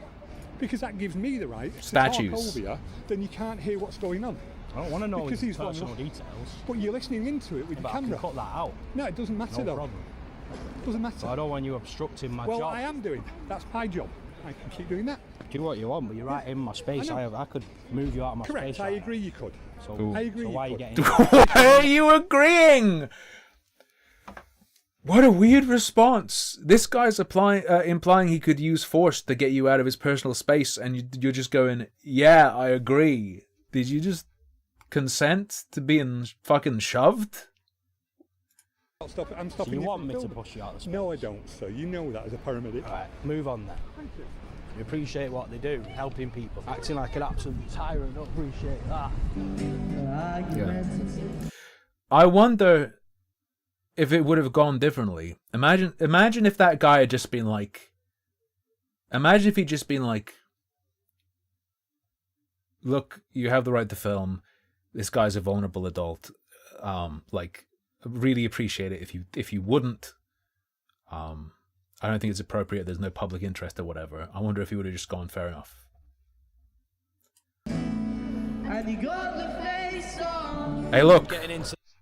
Because that gives me the right Statues. to talk over you, then you can't hear what's going on. I don't want to know Because his he's personal vulnerable. details. But you're listening into it with But your I can camera. cut that out. No, it doesn't matter No though. problem. Doesn't matter. So I don't want you obstructing my well, job. I am doing. That's my job. I can keep doing that. Do what you want, but you're right in my space. I know. I could move you out of my Correct. space. I right agree you could. So, I agree so you why are you could. getting... Why are you agreeing? What a weird response. This guy's implying he could use force to get you out of his personal space, and you're just going, yeah, I agree. Did you just consent to being fucking shoved? I'm stopping So you you want from me to filming. push you out of the space? No, I don't, sir. You know that as a paramedic. Alright, move on then. Thank you. We appreciate what they do, helping people. Acting like an absolute tyrant, don't appreciate that. Yeah. I wonder if it would have gone differently. Imagine if that guy had just been like, imagine if he'd just been like, look, you have the right to film. This guy's a vulnerable adult. Like, really appreciate it if you wouldn't. I don't think it's appropriate. There's no public interest or whatever. I wonder if he would have just gone, fair enough. Hey, look.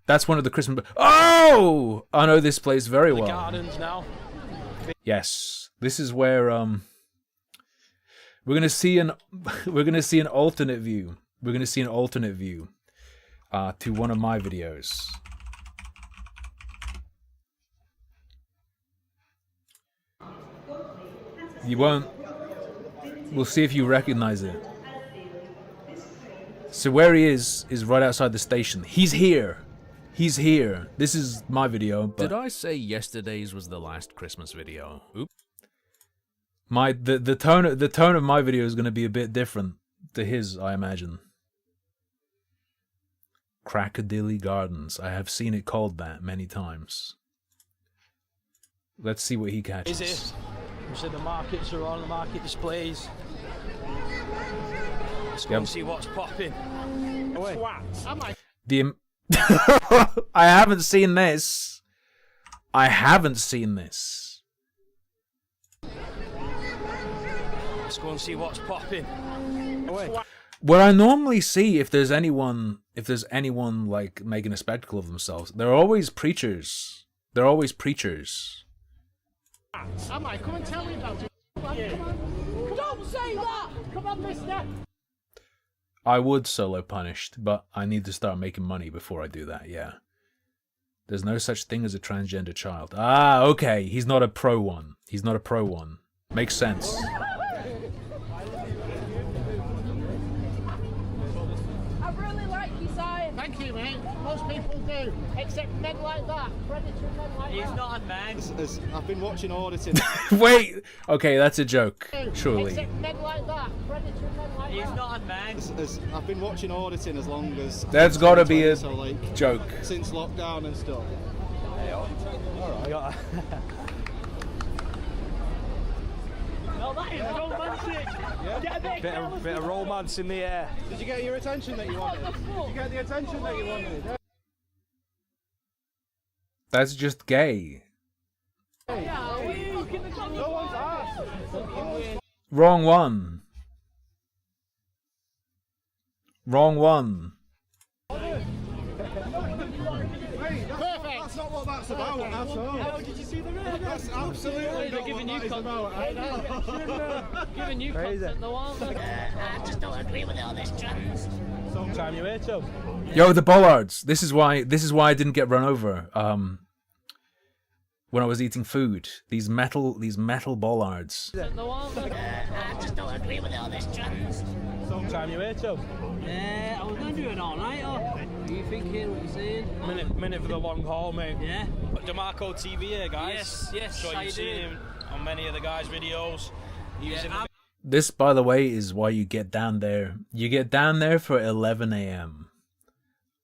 That's one of the Christmas... Oh! I know this place very well. The gardens now. Yes. This is where we're going to see an alternate view. We're going to see an alternate view to one of my videos. You won't. We'll see if you recognize it. So where he is right outside the station. He's here. He's here. This is my video. But did I say yesterday's was the last Christmas video? Oops. The tone of my video is going to be a bit different to his, I imagine. Crackadilly Gardens. I have seen it called that many times. Let's see what he catches. Is it? We said the markets are on, the market displays. Let's go and see what's popping. I haven't seen this. I haven't seen this. Let's go and see what's popping. What I normally see if there's anyone like making a spectacle of themselves, they're always preachers. They're always preachers. Am I? Come and tell me about it. Come on. Don't say that! Come on, mister! I would solo Punished, but I need to start making money before I do that, yeah. There's no such thing as a transgender child. Ah, okay. He's not a pro one. He's not a pro one. Makes sense. I really like your sign. Thank you, mate. Most people do. Except men like that. Predatory men like that. He's not a man. I've been watching auditing. Wait! Okay, that's a joke. Surely. Except men like that. Predatory men like that. He's not a man. I've been watching auditing as long as... That's gotta be a so, like, joke. Since lockdown and stuff. Alright, No, that is romantic. Get a bit of romance in the air. Did you get your attention that you wanted? Did you get the attention that you wanted? That's just gay. No one's asked. Wrong one. Wrong one. Perfect. That's not what that's about at all. How did you see the red? That's absolutely not giving what you that is about. I know. Giving you content, though, aren't they? I just don't agree with all this trans. Sometime you wait till. Yo, the bollards. This is why I didn't get run over. When I was eating food, these metal bollards. I just don't agree with all this trans. Sometime you wait till. I was going to do an all-nighter. Are you thinking what you're saying? Minute for the long haul, mate. Yeah. DeMarco TV here, guys. Yes. Sure you've seen him on many of the guys' videos. This, by the way, is why you get down there. You get down there for 11 a.m.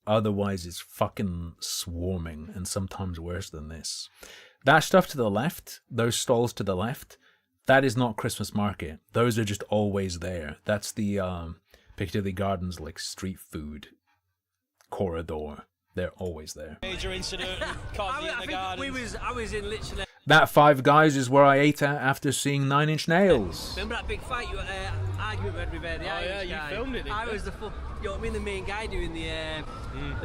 Otherwise, it's fucking swarming, and sometimes worse than this. That stuff to the left, those stalls to the left, that is not Christmas market. Those are just always there. That's the Piccadilly Gardens, like, street food corridor. They're always there. Major incident, coffee in the gardens. I was in literally... That Five Guys is where I ate at after seeing Nine Inch Nails. Remember that big fight you argument we had with the Irish you guy? filmed it, didn't I you? was the main guy doing the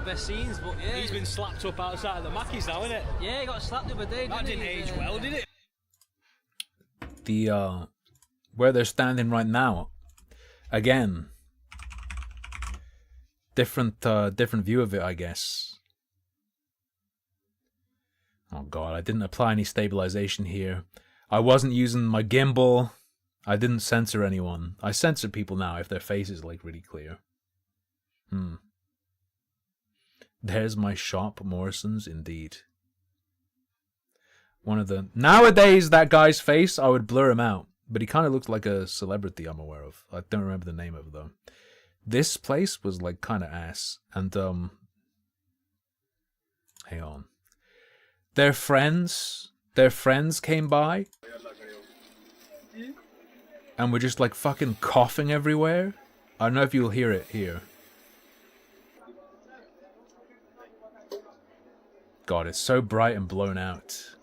best scenes, but yeah. He's been slapped up outside of the Mackies now, isn't it? Yeah, he got slapped the other day, That didn't age well, did it? The where they're standing right now, again, different view of it, I guess. Oh god, I didn't apply any stabilization here. I wasn't using my gimbal. I didn't censor anyone. I censor people now if their face is like really clear. There's my shop, Morrison's, indeed. One of the... Nowadays, that guy's face, I would blur him out. but he kind of looks like a celebrity I'm aware of. I don't remember the name of it though. This place was like kind of ass, and hang on. Their friends came by and were just like fucking coughing everywhere. I don't know if you'll hear it here. God, it's so bright and blown out.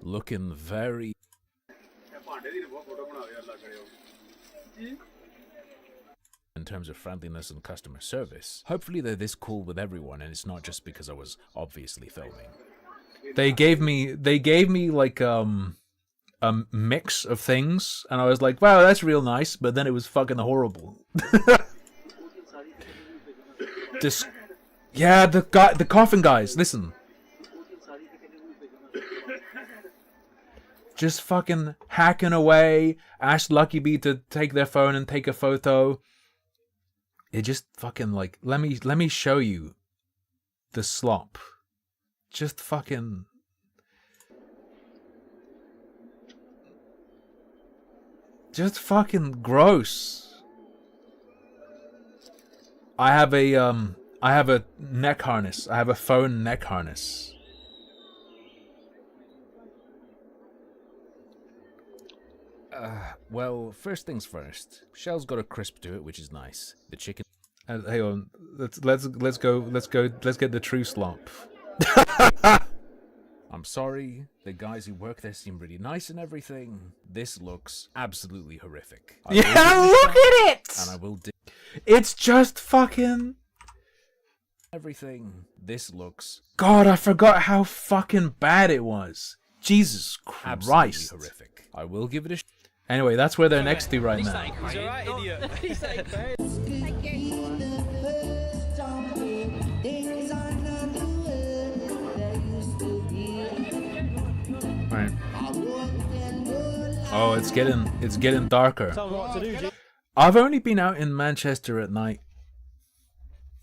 Looking very... in terms of friendliness and customer service. Hopefully they're this cool with everyone and it's not just because I was obviously filming. They gave me like a mix of things and I was like, wow, that's real nice, but then it was fucking horrible. Yeah, the coffin guys, listen. Just fucking hacking away, asked Lucky Bee to take their phone and take a photo. It just fucking like, let me show you the slop. Just fucking... just fucking gross. I have a neck harness. I have a phone neck harness. Well, first things first. Shell's got a crisp to it, which is nice. The chicken. Hang on. Let's get the true slop. I'm sorry. The guys who work there seem really nice and everything. This looks absolutely horrific. Yeah, look at it. And I will. It's just fucking everything. This looks. God, I forgot how fucking bad it was. Jesus Christ. Absolutely horrific. I will give it a. Anyway, that's where they're next to right now. He's alright, idiot. He's like crazy. Right. Oh, it's getting darker. Tell me what to do, G. I've only been out in Manchester at night.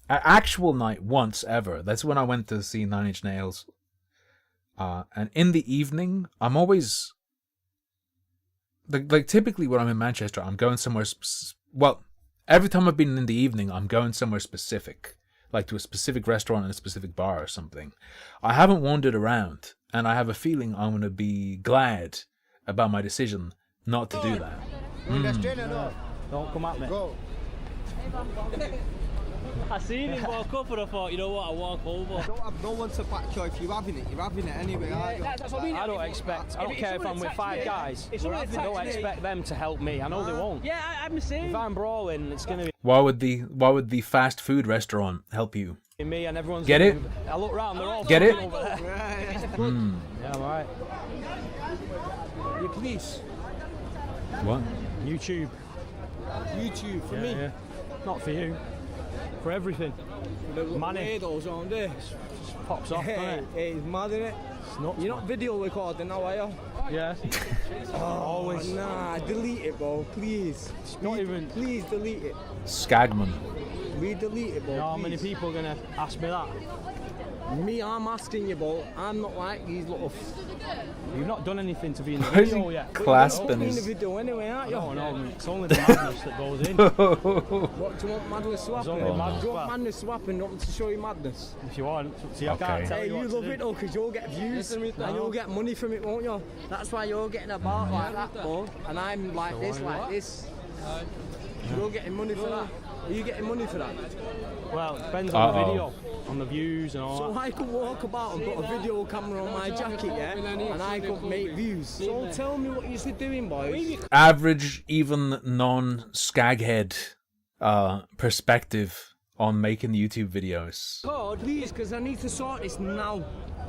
At actual night once ever. That's when I went to see Nine Inch Nails. And in the evening, I'm always... Like typically when I'm in Manchester, I'm going somewhere... well, every time I've been in the evening, I'm going somewhere specific. Like to a specific restaurant and a specific bar or something. I haven't wandered around. And I have a feeling I'm going to be glad about my decision not to do that. Don't come at me. Go. I seen him walk up and I thought, you know what, I'll walk over. I don't have no one to back you. If you're having it anyway, aren't you? That's what I mean. I don't care if I'm with 5 guys. I don't expect them to help me. I know they won't. Yeah, I'm the same. If I'm brawling, it's going to be... Why would the fast food restaurant help you? Me and everyone's... Get it? I look round, they're all... Get it? Over there. Yeah, right. You police. What? YouTube for me. Yeah. Not for you. For everything. Money. Those on there. Just pops off, doesn't it? It's mad, isn't it? It's nuts. You're not video recording now, are you? Yeah. Always. Nah, delete it, bro. Please. Please delete it. Skagman. We delete it, bro. You know how many people are gonna ask me that? Me, I'm asking you, bro. I'm not like these little. You've not done anything to be in the video yet. Clasping in the video anyway, aren't you? No, it's only the madness that goes in. What do you want madness to happen? Do you want madness to happen? Do you want me to show you madness? If you want. See, I can't tell you what to do. It though, because you'll get views and you'll get money from it, won't you? That's why you're getting about like that, bro. And I'm like this, like this. You're getting money for that. Are you getting money for that? Well, it depends on the video, on the views and all so that. I could walk about and put a video camera on my jacket, yeah? And I could make views. So tell me what you're doing, boys. Average, even non-skaghead perspective on making YouTube videos. God, please, because I need to sort this now.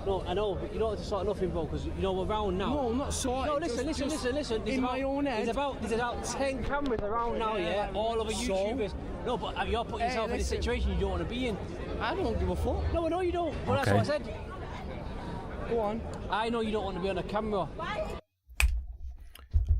No, I know, but you don't have to sort nothing, bro, because you know we're around now. No, I'm not sorting. No, listen. In my own head. There's about 10 cameras around now, yeah? All over YouTubers. No, but you're putting yourself in a situation you don't want to be in. I don't give a fuck. No, I know you don't. Well, that's what I said. Go on. I know you don't want to be on a camera.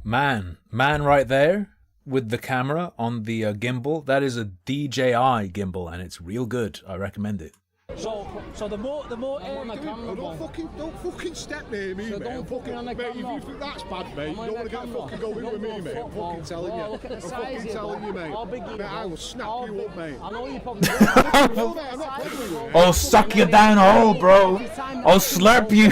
Man right there with the camera on the gimbal. That is a DJI gimbal, and it's real good. I recommend it. So So the more air on the camera. Don't fucking step near me, So mate. don't fucking on the mate, camera. if you think that's bad, mate, I'm you on don't want the to get a camera. fucking go in Look with me, at mate. I'm football. fucking telling you. Oh, look at the I'm size fucking here, telling bro. you, mate. How big you Mate, I are. will snap How you big- up, mate. I know you probably No, mate, I'm not playing with you. I'll suck you down whole, bro. I'll slurp you.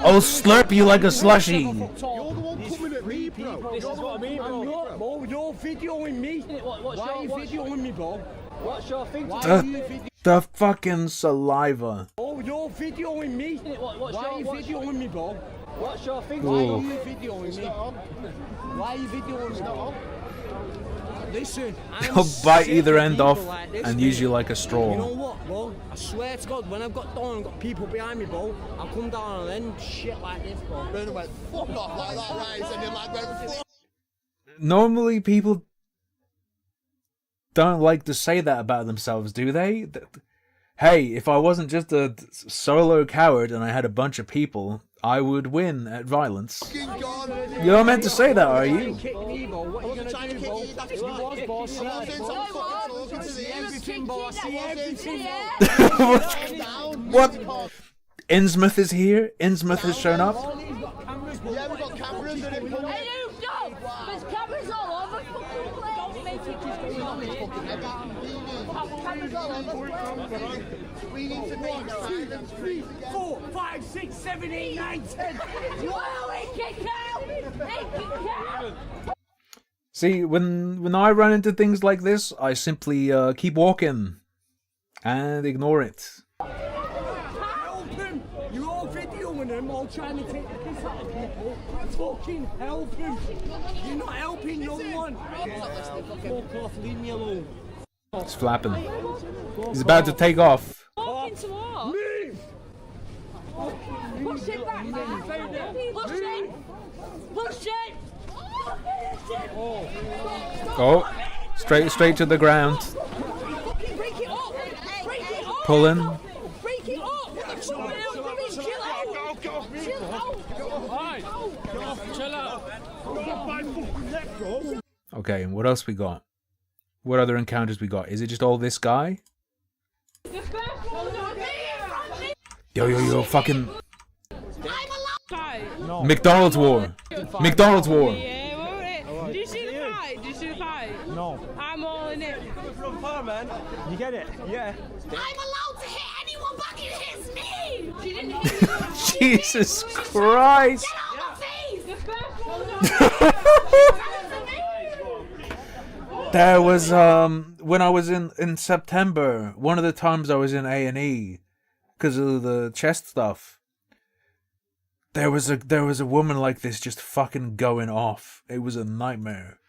I'll slurp you like a slushie. You're the one coming at me, bro. This is what I mean, bro. You're videoing me. Why are you videoing me, bro? What's your thing? Why are you The fucking saliva. Oh, you're videoing me. Why are you videoing me, bro? What's your thing? Why Ooh. are you videoing me? Why are you videoing me, bro? Listen, I'm He'll bite sick either of end people off like this, and mate. use you like a You know straw. what, bro? I swear to God, when I've got done and got people behind me, bro, I'll come down and then shit like this, bro. Then went, fuck off like that, right? And then like, went, fuck. Normally people don't like to say that about themselves, do they? Hey, if I wasn't just a solo coward and I had a bunch of people, I would win at violence. You're not meant to say that, are you? Kick me, bro. What are you gonna do, bro? It was, bro. See everything, bro. I see everything, bro. What? Innsmouth is here? Innsmouth has shown up? Yeah, we got cameras and everything. Hey, you, no! There's cameras all over the fucking place! Don't make it just cameras all over the place! We need to make 1, 2, 3, 4, 5, 6, 7, 8, 9, 10. Whoa, it can count! It can count! See, when I run into things like this, I simply keep walking and ignore it. Help him! You're all videoing him, all trying to take the piss out of people. Fucking help him! You're not helping no one! Fuck off, leave me alone. It's flapping. He's about to take off. Walking to what? Move! Push it back, man! Push it! Push it! Oh, straight to the ground. Break it up! Break it up! Pulling. Break it up! Someone else, chill out! Chill out! Okay, and what else we got? What other encounters we got? Is it just all this guy? Yo, fucking McDonald's war. McDonald's war. Did you see the fight? Did you see the fight? No. I'm all in it. From far, man. You get it? Yeah. I'm allowed to hit anyone back who hits me! She didn't hit me! Jesus Christ. Get out of my face! There was when I was in September, one of the times I was in A&E because of the chest stuff. There was a woman like this just fucking going off. It was a nightmare.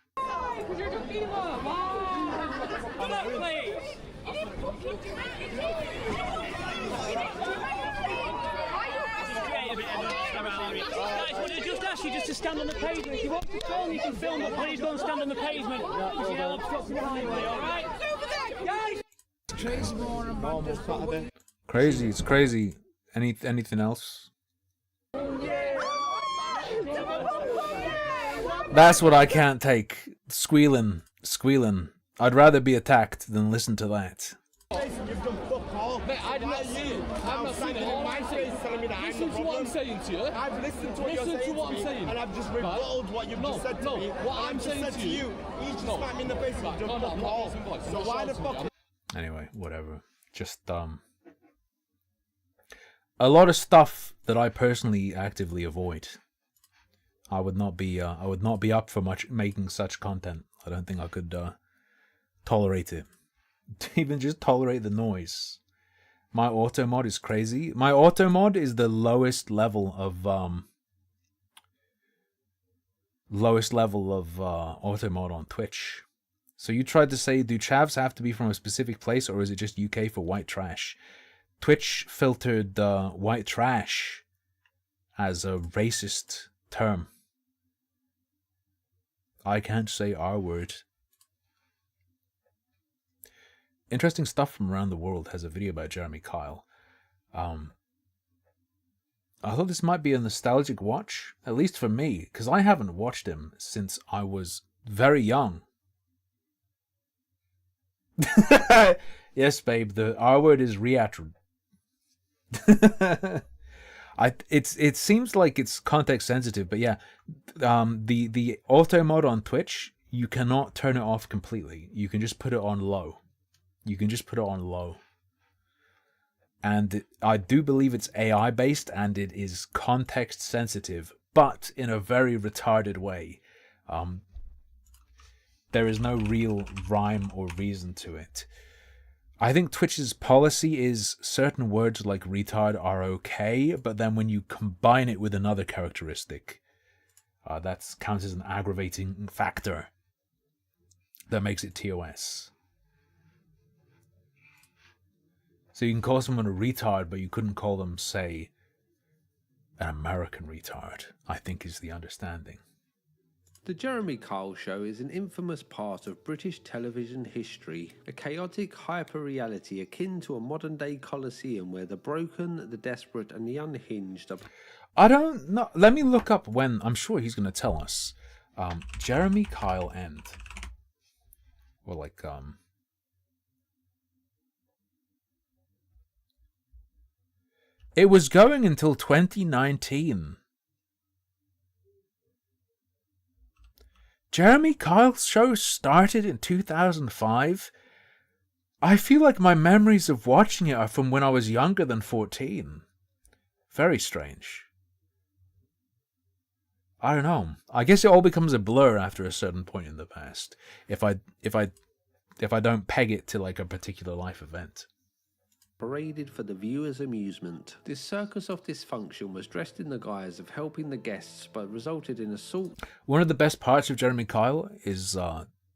Just ask you just to stand on the pavement. If you want to film, you can film, but please don't stand on the pavement. Because you'll obstruct the highway, alright? Guys! Crazy, it's crazy. Anything else? That's what I can't take. Squealing. I'd rather be attacked than listen to that. Mate, I did not see it. I've not seen it. Listen to what I'm saying to you. I've listened to what you're saying to what I'm saying. and I've just rebutted what you've just said to me. What I'm saying to you. He's just smacked me in the face and just fuck off. So why the fuck? Anyway, whatever. Just a lot of stuff that I personally actively avoid. I would not be up for making such content. I don't think I could tolerate it. Even just tolerate the noise. My auto mod is crazy. My auto mod is the lowest level of auto mod on Twitch. So you tried to say, do chavs have to be from a specific place, or is it just UK for white trash? Twitch filtered white trash as a racist term. I can't say R word. Interesting Stuff from Around the World has a video about Jeremy Kyle. I thought this might be a nostalgic watch, at least for me, because I haven't watched him since I was very young. Yes, babe, the R word is reattrib. It seems like it's context sensitive, but yeah, the auto mode on Twitch, you cannot turn it off completely. You can just put it on low. And I do believe it's AI based and it is context sensitive, but in a very retarded way. There is no real rhyme or reason to it. I think Twitch's policy is certain words like retard are okay, but then when you combine it with another characteristic, that counts as an aggravating factor that makes it TOS. So you can call someone a retard, but you couldn't call them, say, an American retard, I think is the understanding. The Jeremy Kyle Show is an infamous part of British television history, a chaotic hyper-reality akin to a modern-day Colosseum where the broken, the desperate and the unhinged are... I don't know. Let me look up when. I'm sure he's going to tell us. Jeremy Kyle end. Or like, It was going until 2019. Jeremy Kyle's show started in 2005. I feel like my memories of watching it are from when I was younger than 14. Very strange. I don't know. I guess it all becomes a blur after a certain point in the past. If I don't peg it to like a particular life event. Paraded for the viewer's amusement. This circus of dysfunction was dressed in the guise of helping the guests, but resulted in assault. One of the best parts of Jeremy Kyle is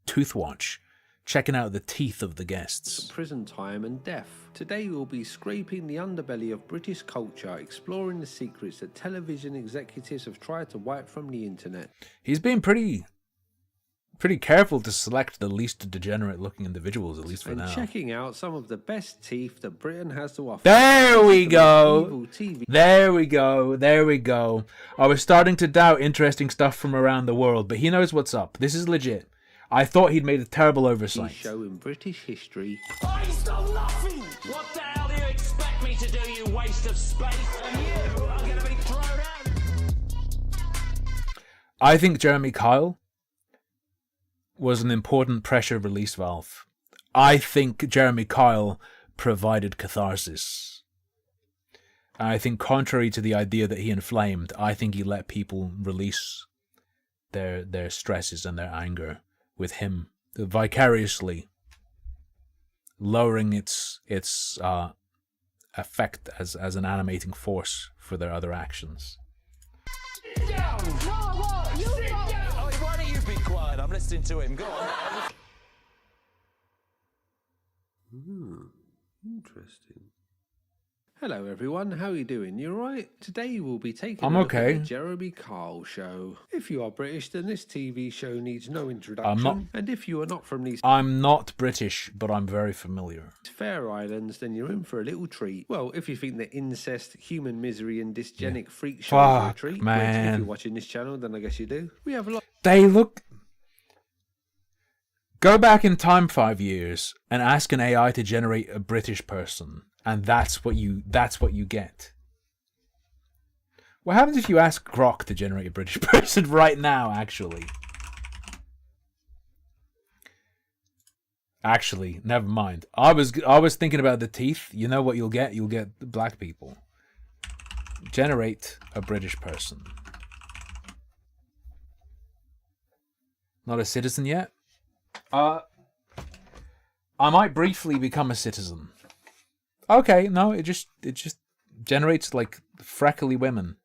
Toothwatch, checking out the teeth of the guests. Prison time and death. Today we'll be scraping the underbelly of British culture, exploring the secrets that television executives have tried to wipe from the internet. He's been pretty careful to select the least degenerate looking individuals, at least for now. Checking out some of the best teeth that Britain has to offer. There we go. There we go. There we go. I was starting to doubt interesting stuff from around the world, but he knows what's up. This is legit. I thought he'd made a terrible oversight. Show in British history. I stole nothing! What the hell do you expect me to do, you waste of space? And you are going to be thrown out! I think Jeremy Kyle was an important pressure release valve. I think Jeremy Kyle provided catharsis. And I think contrary to the idea that he inflamed, I think he let people release their stresses and their anger with him vicariously, lowering its effect as an animating force for their other actions. Why don't you be quiet? I'm listening to him. Go on. Interesting. Hello everyone, how are you doing? You alright? Today we'll be taking I'm a look okay. at the Jeremy Kyle Show. If you are British, then this TV show needs no introduction. And if you are not from these I'm not British, but I'm very familiar. fair islands, then you're in for a little treat. Well, if you think that incest, human misery and dysgenic freak shows are a Fuck, treat, man. which if you're watching this channel, then I guess you do. We have a lot. They look... Go back in time 5 years and ask an AI to generate a British person, and that's what you get. What happens if you ask Grok to generate a British person right now, actually? Actually, never mind. I was thinking about the teeth. You know what you'll get? You'll get black people. Generate a British person. Not a citizen yet? I might briefly become a citizen. Okay, no, it just generates like freckly women.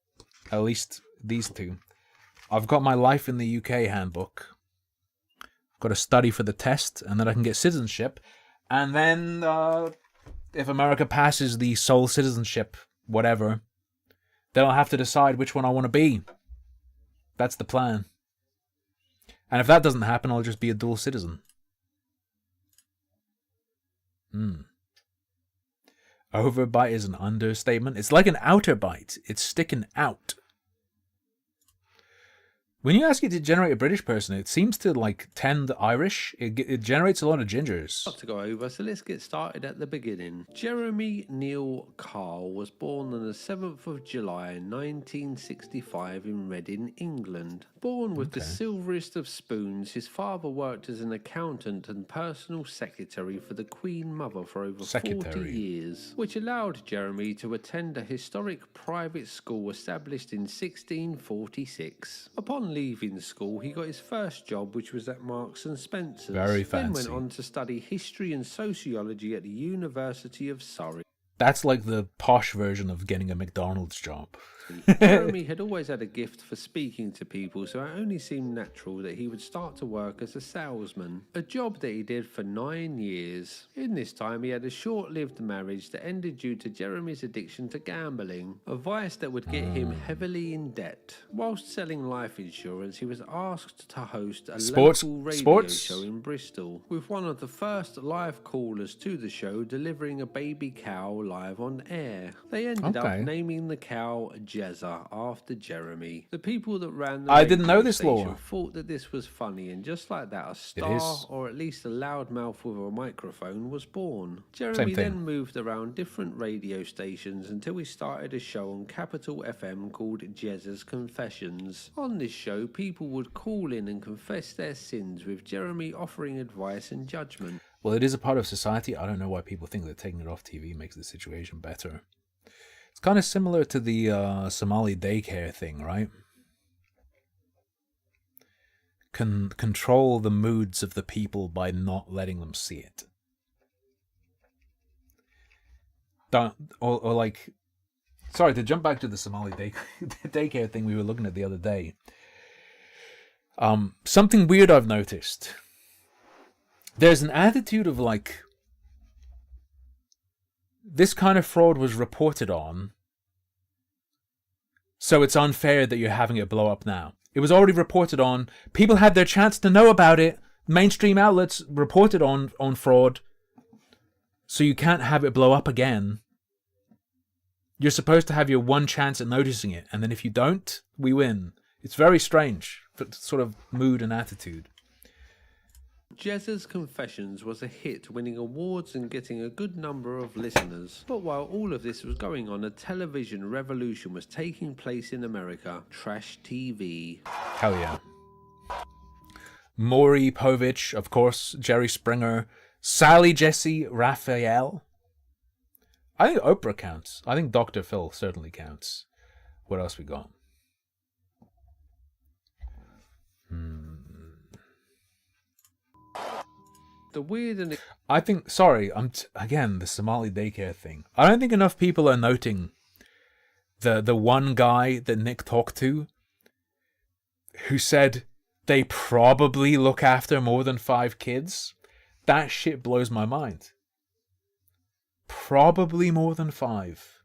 At least these two. I've got my Life in the UK handbook. I've got to study for the test, and then I can get citizenship. And then, if America passes the sole citizenship, whatever, then I'll have to decide which one I want to be. That's the plan. And if that doesn't happen, I'll just be a dual citizen. Overbite is an understatement. It's like an outer bite. It's sticking out. When you ask it to generate a British person, it seems to like tend Irish. It generates a lot of gingers. Lot to go over, so let's get started at the beginning. Jeremy Neil Carl was born on the 7th of July 1965 in Reading, England. Born with the silverest of spoons, his father worked as an accountant and personal secretary for the Queen Mother for over 40 years, which allowed Jeremy to attend a historic private school established in 1646. Upon leaving school, he got his first job, which was at Marks and Spencer's. Very Then fancy. went on to study history and sociology at the University of Surrey. That's like the posh version of getting a McDonald's job. Jeremy had always had a gift for speaking to people, so it only seemed natural that he would start to work as a salesman, a job that he did for 9 years. In this time, he had a short-lived marriage that ended due to Jeremy's addiction to gambling, a vice that would get him heavily in debt. Whilst selling life insurance, he was asked to host a local radio show in Bristol, with one of the first live callers to the show delivering a baby cow live on air. They ended up naming the cow Jezza after Jeremy. The people that ran the I didn't know radio this station lore. thought that this was funny, and just like that, a star, is. or at least a loudmouth with a microphone, was born. Same Jeremy thing. then moved around different radio stations until he started a show on Capital FM called Jezza's Confessions. On this show, people would call in and confess their sins, with Jeremy offering advice and judgment. Well, it is a part of society. I don't know why people think that taking it off TV makes the situation better. It's kind of similar to the Somali daycare thing, right? Control the moods of the people by not letting them see it. Or like, sorry, to jump back to the Somali daycare thing we were looking at the other day. Something weird I've noticed. There's an attitude of like, this kind of fraud was reported on, so it's unfair that you're having it blow up now. It was already reported on. People had their chance to know about it. Mainstream outlets reported on fraud, so you can't have it blow up again. You're supposed to have your one chance at noticing it, and then if you don't, we win. It's very strange, sort of mood and attitude. Jezza's Confessions was a hit, winning awards and getting a good number of listeners. But while all of this was going on, a television revolution was taking place in America. Trash TV. Hell yeah. Maury Povich, of course, Jerry Springer, Sally Jesse Raphael. I think Oprah counts. I think Dr. Phil certainly counts. What else we got? The weird and I think, sorry, again, the Somali daycare thing. I don't think enough people are noting the one guy that Nick talked to who said they probably look after more than 5 kids. That shit blows my mind. Probably more than 5.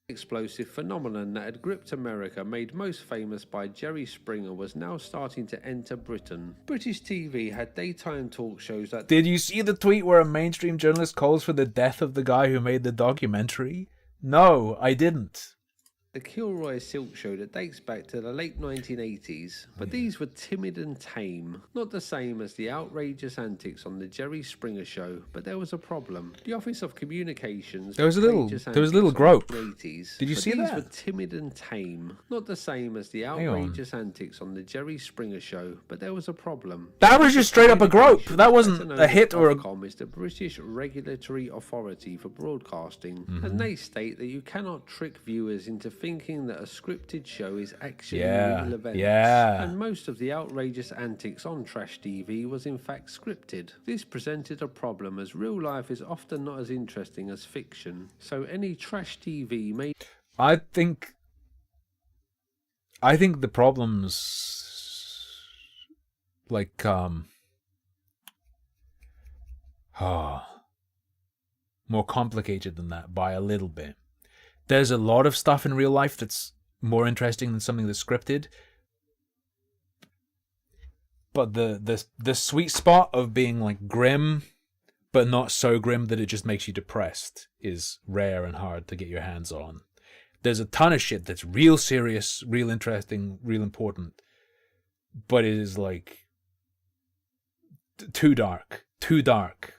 explosive phenomenon that had gripped America, made most famous by Jerry Springer, was now starting to enter Britain. British TV had daytime talk shows that... Did you see the tweet where a mainstream journalist calls for the death of the guy who made the documentary? No, I didn't. The Kilroy Silk Show that dates back to the late 1980s, but these were timid and tame, not the same as the outrageous antics on the Jerry Springer Show, but there was a problem. The Office of Communications... There was a little grope. Did you see that? These were timid and tame, not the same as the outrageous antics on the Jerry Springer Show, but there was a problem. That was just straight up a grope. That wasn't a hit or a... Ofcom is the British Regulatory Authority for Broadcasting, and they state that you cannot trick viewers into thinking that a scripted show is actually real events. And most of the outrageous antics on trash TV was in fact scripted. This presented a problem, as real life is often not as interesting as fiction. So any trash TV made... I think the problem's like more complicated than that by a little bit. There's a lot of stuff in real life that's more interesting than something that's scripted. But the sweet spot of being like grim, but not so grim that it just makes you depressed, is rare and hard to get your hands on. There's a ton of shit that's real serious, real interesting, real important, but it is like too dark. Too dark.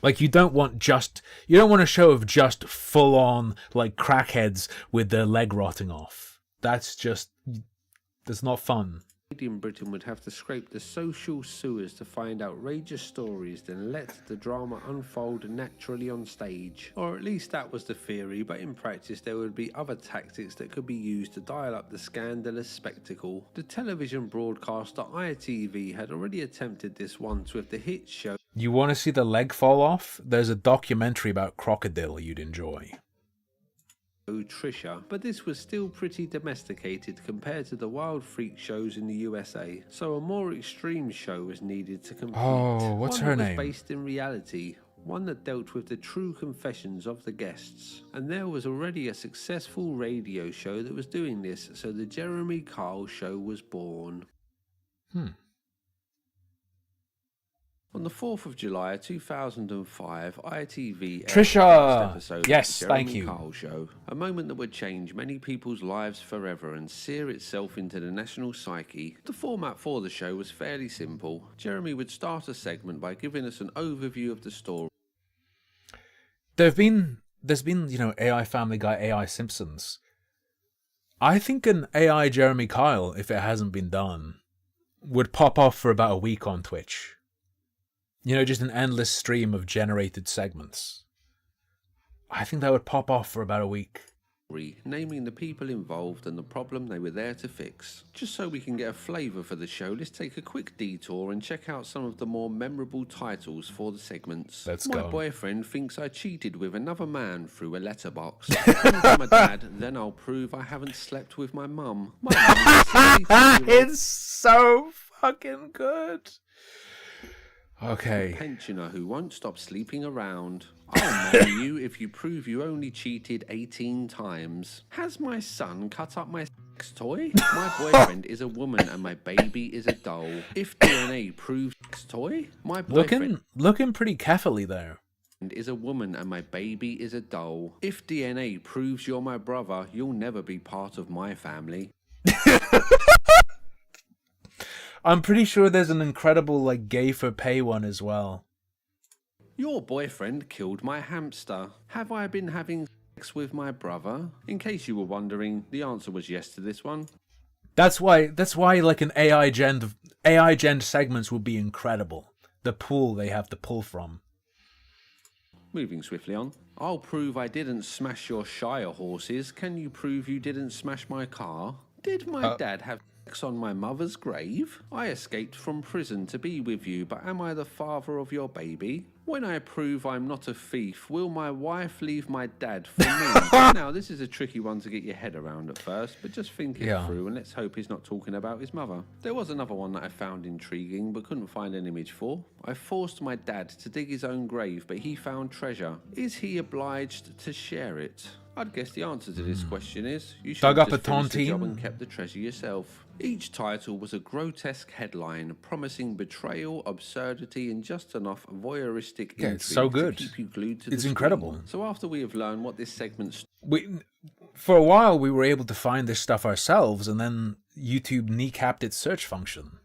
Like you don't want a show of just full on like crackheads with their leg rotting off. That's not fun. In Britain would have to scrape the social sewers to find outrageous stories, then let the drama unfold naturally on stage. Or at least that was the theory, but in practice there would be other tactics that could be used to dial up the scandalous spectacle. The television broadcaster ITV had already attempted this once with the hit show. You want to see the leg fall off? There's a documentary about crocodile you'd enjoy. Trisha, but this was still pretty domesticated compared to the wild freak shows in the USA, so a more extreme show was needed to compete. Oh, what's her name? One that was based in reality, one that dealt with the true confessions of the guests. And there was already a successful radio show that was doing this, so the Jeremy Kyle Show was born. On the 4th of July 2005, ITV aired the first Trisha! episode of Yes, the Jeremy thank you. Kyle Show, a moment that would change many people's lives forever and sear itself into the national psyche. The format for the show was fairly simple. Jeremy would start a segment by giving us an overview of the story. There's been, AI Family Guy, AI Simpsons. I think an AI Jeremy Kyle, if it hasn't been done, would pop off for about a week on Twitch. Just an endless stream of generated segments. I think that would pop off for about a week. Naming the people involved and the problem they were there to fix. Just so we can get a flavour for the show, let's take a quick detour and check out some of the more memorable titles for the segments. Let's My go. boyfriend thinks I cheated with another man through a letterbox. Come from my dad, then I'll prove I haven't slept with my mum. My mum is It's so fucking good. Okay. A pensioner who won't stop sleeping around. I'll marry you if you prove you only cheated 18 times. Has my son cut up my sex toy? My boyfriend is a woman and my baby is a doll. If DNA proves sex toy, my boyfriend Looking pretty carefully there. is a woman and my baby is a doll. If DNA proves you're my brother, you'll never be part of my family. I'm pretty sure there's an incredible gay for pay one as well. Your boyfriend killed my hamster. Have I been having sex with my brother? In case you were wondering, the answer was yes to this one. That's why an AI gen segments would be incredible. The pool they have to pull from. Moving swiftly on. I'll prove I didn't smash your Shire horses. Can you prove you didn't smash my car? Did my dad have sex on my mother's grave? I escaped from prison to be with you, but am I the father of your baby? When I prove I'm not a thief, will my wife leave my dad for me? Now, this is a tricky one to get your head around at first, but just think it through and let's hope he's not talking about his mother. There was another one that I found intriguing but couldn't find an image for. I forced my dad to dig his own grave, but he found treasure. Is he obliged to share it? I'd guess the answer to this question is you should Dug have up just a finished the job tontine. and kept the treasure yourself. Each title was a grotesque headline promising betrayal, absurdity, and just enough voyeuristic Yeah, intrigue it's so good. to keep you glued to It's the incredible. screen. So after we have learned what this segment For a while, we were able to find this stuff ourselves, and then YouTube kneecapped its search function.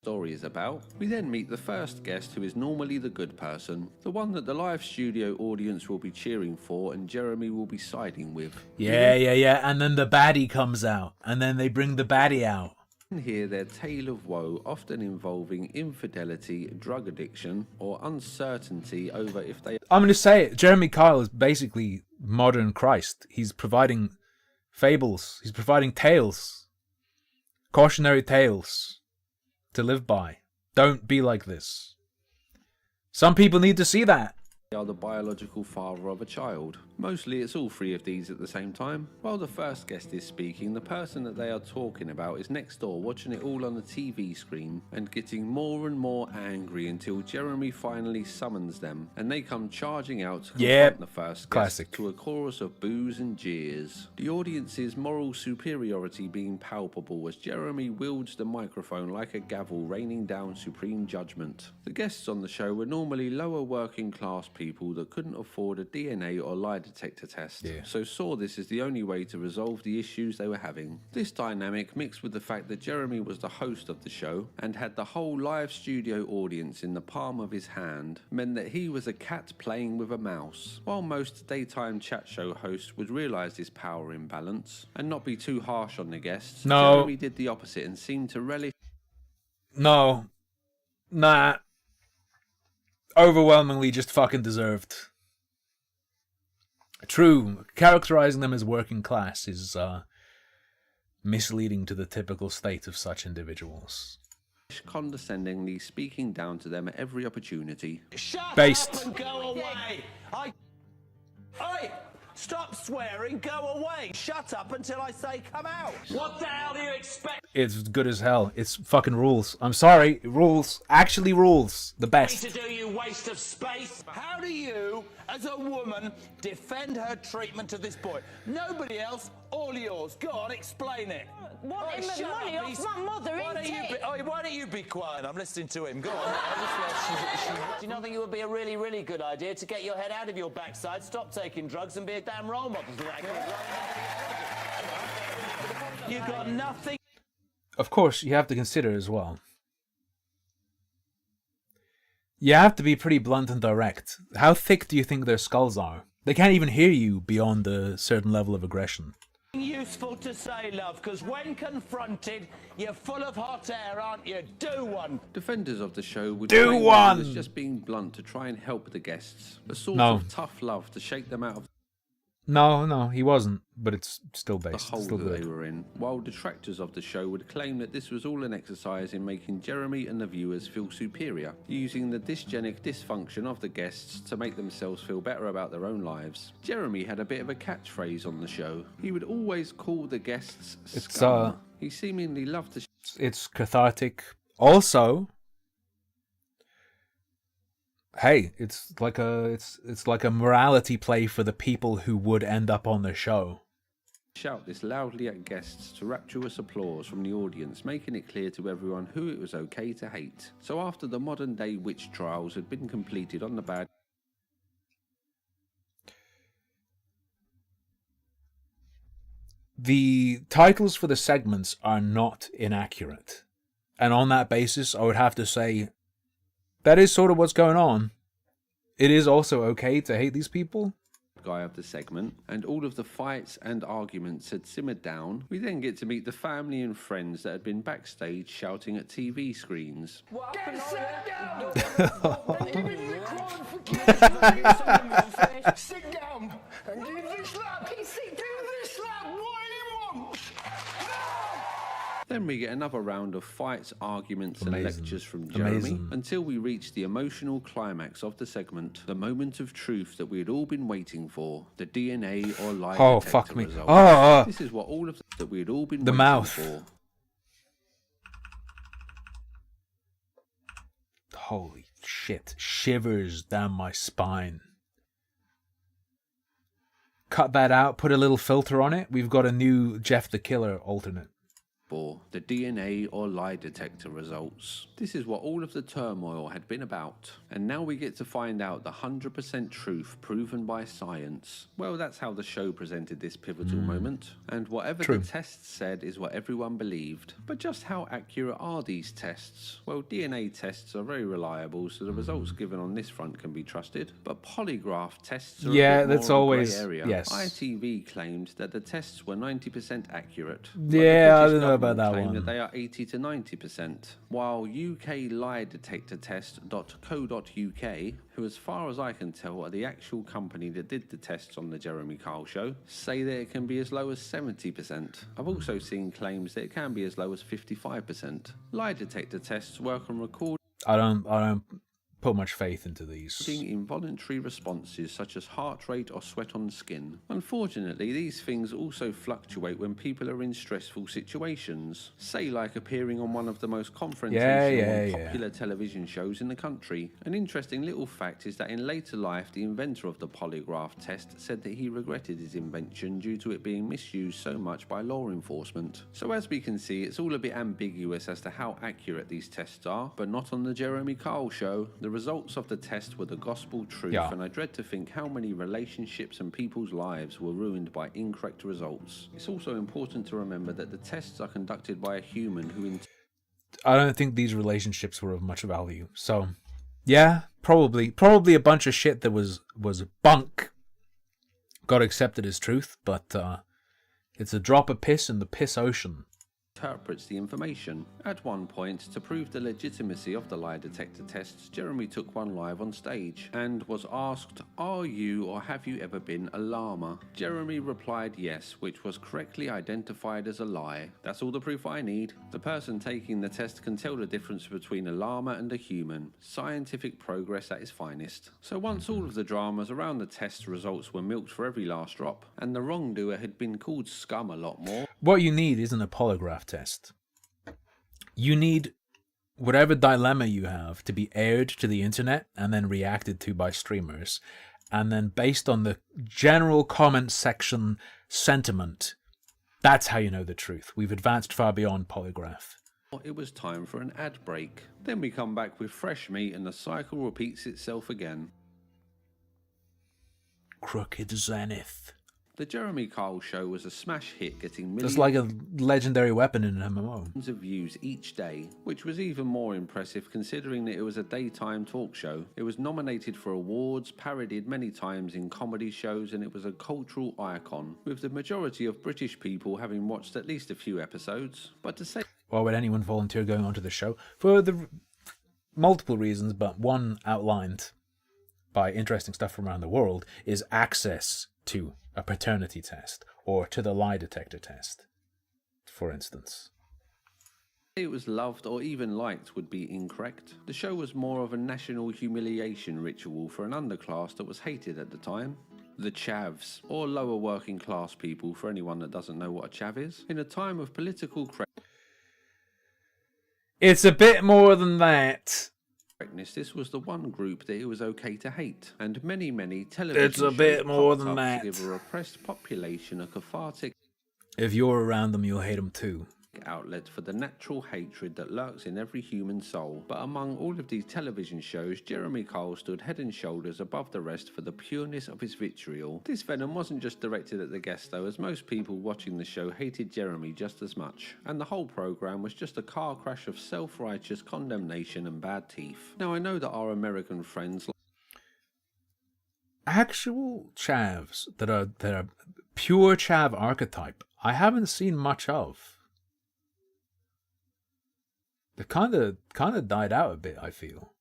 story is about, we then meet the first guest who is normally the good person, the one that the live studio audience will be cheering for and Jeremy will be siding with. Yeah. And then the baddie comes out, and then they bring the baddie out. And hear their tale of woe, often involving infidelity, drug addiction, or uncertainty over if they I'm going to say it. Jeremy Kyle is basically modern Christ. He's providing fables. He's providing tales. Cautionary tales to live by. Don't be like this. Some people need to see that. are the biological father of a child. Mostly it's all three of these at the same time. While the first guest is speaking, the person that they are talking about is next door watching it all on the TV screen and getting more and more angry until Jeremy finally summons them and they come charging out to confront the first guest to a chorus of boos and jeers. The audience's moral superiority being palpable as Jeremy wields the microphone like a gavel raining down supreme judgment. The guests on the show were normally lower working class people that couldn't afford a DNA or lie detector test, so saw this as the only way to resolve the issues they were having. This dynamic, mixed with the fact that Jeremy was the host of the show and had the whole live studio audience in the palm of his hand, meant that he was a cat playing with a mouse. While most daytime chat show hosts would realise this power imbalance and not be too harsh on the guests, Jeremy did the opposite and seemed to relish. No. Nah. Overwhelmingly just fucking deserved. True, characterizing them as working class is misleading to the typical state of such individuals. Condescendingly speaking down to them at every opportunity. Shut Based. up and go away! Oi! Stop swearing, go away! Shut up until I say come out! What the hell do you expect It's good as hell. It's fucking rules. I'm sorry, rules. Actually rules. The me best. to do, you waste of space? How do you, as a woman, defend her treatment of this boy? Nobody else, all yours. Go on, explain it. Want him shut money up, off he's- my mother, why don't ain't you it? why don't you be quiet? I'm listening to him. Go on. Do you not think it would be a really, really good idea to get your head out of your backside, stop taking drugs, and be a damn role model to that kid? You got nothing. Of course, you have to consider as well. You have to be pretty blunt and direct. How thick do you think their skulls are? They can't even hear you beyond a certain level of aggression. Useful to say, love, because when confronted, you're full of hot air, aren't you? Do one. Defenders of the show would Do claim one! it was just being blunt to try and help the guests, a sort No. of tough love to shake them out of No, he wasn't. But it's still the based. hole Still that good. they were in, while detractors of the show would claim that this was all an exercise in making Jeremy and the viewers feel superior, using the dysgenic dysfunction of the guests to make themselves feel better about their own lives. Jeremy had a bit of a catchphrase on the show. He would always call the guests It's, scum. He seemingly loved to It's cathartic. Also, hey, it's like a morality play for the people who would end up on the show. shout this loudly at guests to rapturous applause from the audience, making it clear to everyone who it was okay to hate. So after the modern day witch trials had been completed on the bad The titles for the segments are not inaccurate. And on that basis, I would have to say that is sort of what's going on. It is also okay to hate these people. guy of the segment, and all of the fights and arguments had simmered down. We then get to meet the family and friends that had been backstage shouting at TV screens. Sit down and give this lad. Do this lad what he wants. Then we get another round of fights, arguments, and Amazing. lectures from Jeremy, Amazing. until we reach the emotional climax of the segment, the moment of truth that we had all been waiting for, the DNA or lie Oh, detector fuck me. results. Oh. This is what all of that we had all been The waiting mouth. for. Holy shit. Shivers down my spine. Cut that out, put a little filter on it. We've got a new Jeff the Killer alternate. For the DNA or lie detector results. This is what all of the turmoil had been about. And now we get to find out the 100% truth proven by science. Well, that's how the show presented this pivotal moment. And whatever True. the tests said is what everyone believed. But just how accurate are these tests? Well, DNA tests are very reliable, so the results given on this front can be trusted. But polygraph tests are Yeah, a bit that's more of a always- grey area. yes. ITV claimed that the tests were 90% accurate. But Yeah, the I British don't know about government that claim one. that they are 80 to 90%, while UK lie detector test.co.uk, who as far as I can tell are the actual company that did the tests on the Jeremy Kyle show, say that it can be as low as 70%. I've also seen claims that it can be as low as 55%. Lie detector tests work on recording I don't put much faith into these. involuntary responses such as heart rate or sweat on skin. Unfortunately, these things also fluctuate when people are in stressful situations, say like appearing on one of the most confrontational and popular television shows in the country. An interesting little fact is that in later life, the inventor of the polygraph test said that he regretted his invention due to it being misused so much by law enforcement. So as we can see, it's all a bit ambiguous as to how accurate these tests are, but not on the Jeremy Kyle show. The The results of the test were the gospel truth, Yeah. and I dread to think how many relationships and people's lives were ruined by incorrect results. It's also important to remember that the tests are conducted by a human who I don't think these relationships were of much value. So, yeah, probably a bunch of shit that was bunk got accepted as truth, but it's a drop of piss in the piss ocean. interprets the information. At one point, to prove the legitimacy of the lie detector tests, Jeremy took one live on stage and was asked, "Are you or have you ever been a llama?" Jeremy replied yes, which was correctly identified as a lie. That's all the proof I need. The person taking the test can tell the difference between a llama and a human. Scientific progress at its finest. So once all of the dramas around the test results were milked for every last drop, and the wrongdoer had been called scum a lot more, What you need isn't a polygraph test. You need whatever dilemma you have to be aired to the internet and then reacted to by streamers. And then based on the general comment section sentiment, that's how you know the truth. We've advanced far beyond polygraph. it was time for an ad break. Then we come back with fresh meat and the cycle repeats itself again. Crooked Zenith. The Jeremy Kyle Show was a smash hit, getting millions That's like a legendary weapon in an MMO. of views each day, which was even more impressive considering that it was a daytime talk show. It was nominated for awards, parodied many times in comedy shows, and it was a cultural icon, with the majority of British people having watched at least a few episodes. But to say Why would anyone volunteer going onto the show? For the multiple reasons, but one outlined by interesting stuff from around the world is access to a paternity test or to the lie detector test, for instance. it was loved or even liked would be incorrect. The show was more of a national humiliation ritual for an underclass that was hated at the time. The chavs, or lower working class people for anyone that doesn't know what a chav is. In a time of political It's a bit more than that. correctness, this was the one group that it was okay to hate, and many television It's a shows bit more popped than up that. to give a repressed population a cathartic If you're around them, you'll hate them too. outlet for the natural hatred that lurks in every human soul. But among all of these television shows, Jeremy Kyle stood head and shoulders above the rest for the pureness of his vitriol. This venom wasn't just directed at the guests though, as most people watching the show hated Jeremy just as much, and the whole programme was just a car crash of self-righteous condemnation and bad teeth. Now I know that our American friends Actual chavs that are pure chav archetype, I haven't seen much of. They kind of died out a bit, I feel.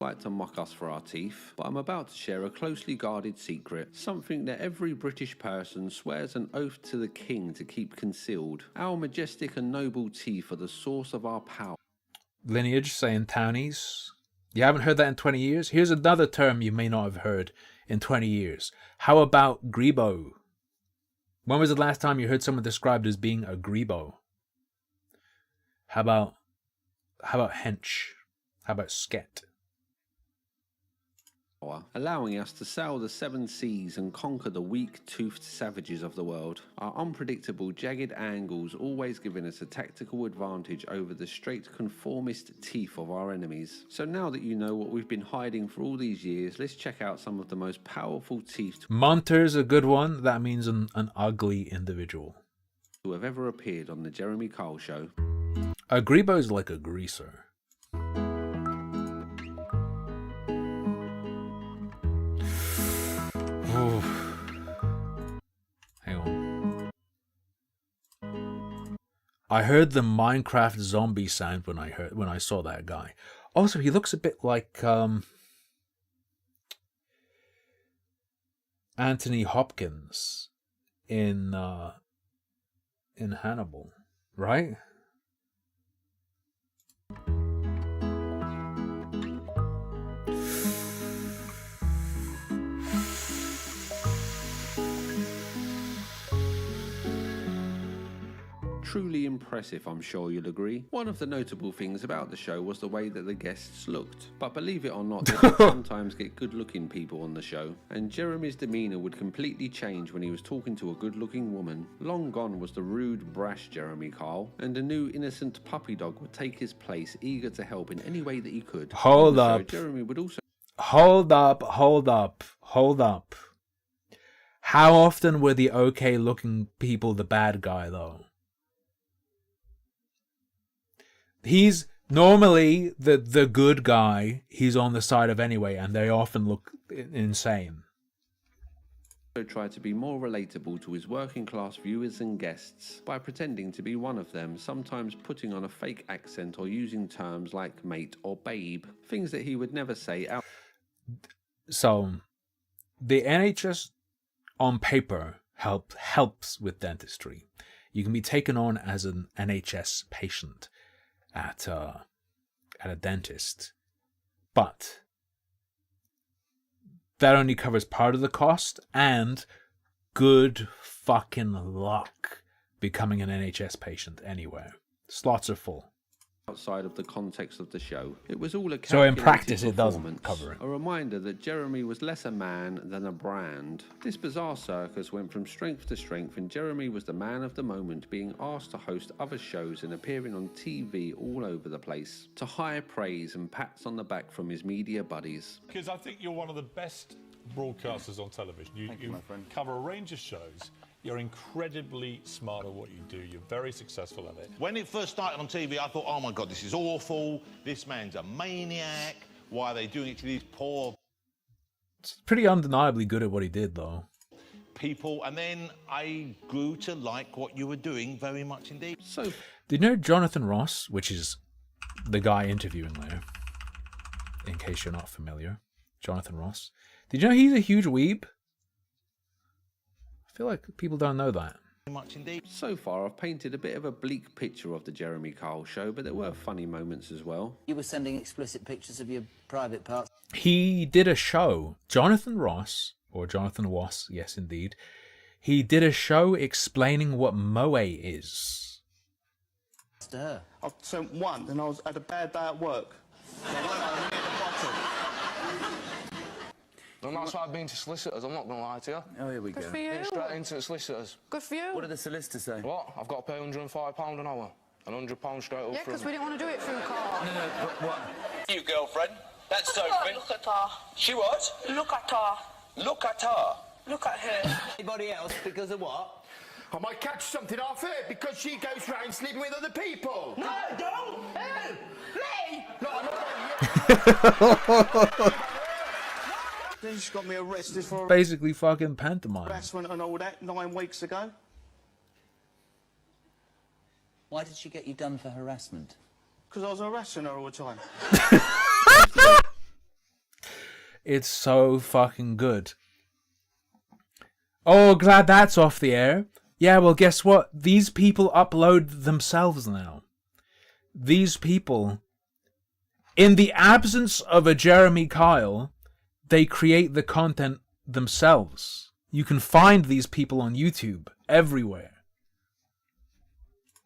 like to mock us for our teeth, but I'm about to share a closely guarded secret, something that every British person swears an oath to the king to keep concealed. Our majestic and noble teeth are the source of our power. Lineage saying townies. You haven't heard that in 20 years? Here's another term you may not have heard in 20 years. How about grebo? When was the last time you heard someone described as being a grebo? How about hench? How about sket? Allowing us to sail the seven seas and conquer the weak-toothed savages of the world. Our unpredictable, jagged angles always giving us a tactical advantage over the straight conformist teeth of our enemies. So now that you know what we've been hiding for all these years, let's check out some of the most powerful teeth Munter's a good one. That means an ugly individual. to have ever appeared on the Jeremy Kyle Show. A grebo's like a greaser. Oof. Hang on. I heard the Minecraft zombie sound when I saw that guy. Also, he looks a bit like Anthony Hopkins in Hannibal, right? Truly impressive, I'm sure you'll agree. One of the notable things about the show was the way that the guests looked. But believe it or not, they did sometimes get good-looking people on the show, and Jeremy's demeanour would completely change when he was talking to a good-looking woman. Long gone was the rude, brash Jeremy Kyle, and a new innocent puppy dog would take his place, eager to help in any way that he could. Hold Also, up. Jeremy would also... Hold up. How often were the okay-looking people the bad guy, though? He's normally the good guy. He's on the side of anyway, and they often look insane. Tried to be more relatable to his working class viewers and guests by pretending to be one of them, sometimes putting on a fake accent or using terms like mate or babe, things that he would never say out. So, the NHS on paper helps with dentistry. You can be taken on as an NHS patient at a dentist, but that only covers part of the cost, and good fucking luck becoming an NHS patient anywhere. Slots are full. Outside of the context of the show, it was all a So in calculated practice, it doesn't performance, cover it. A reminder that Jeremy was less a man than a brand. This bizarre circus went from strength to strength, and Jeremy was the man of the moment, being asked to host other shows and appearing on TV all over the place, to high praise and pats on the back from his media buddies. Because I think you're one of the best broadcasters on television. You cover a range of shows. You're incredibly smart at what you do. You're very successful at it. When it first started on TV, I thought, oh my God, this is awful. This man's a maniac. Why are they doing it to these poor It's pretty undeniably good at what he did, though. people? And then I grew to like what you were doing very much indeed. So, Did you know Jonathan Ross, which is the guy interviewing there, in case you're not familiar, Jonathan Ross, did you know he's a huge weeb? I feel like people don't know that. Much indeed. So far, I've painted a bit of a bleak picture of the Jeremy Kyle show, but there were funny moments as well. You were sending explicit pictures of your private parts. He did a show, Jonathan Ross, or Jonathan Ross, yes indeed, he did a show explaining what Moe is. Stir. I sent one, and I had a bad day at work. So I went home and hit the bottom. And that's why I've been to solicitors, I'm not going to lie to you. Oh, here we go. Good for you. Been straight into the solicitors. Good for you. What did the solicitor say? What? I've got to pay £105 an hour. And £100 straight up Yeah, front. because we didn't want to do it through car. No, but what? You girlfriend. That's Sophie. Look at her. She what? Look at her. Look at her. Look at her. Anybody else because of what? I might catch something off her because she goes round sleeping with other people. No, don't. Who? Me? No, I'm not. Then she got me arrested for Basically fucking pantomime. harassment and all that 9 weeks ago. Why did she get you done for harassment? Because I was harassing her all the time. It's so fucking good. Oh, glad that's off the air. Yeah, well, guess what? These people upload themselves now. These people, in the absence of a Jeremy Kyle, they create the content themselves. You can find these people on YouTube everywhere.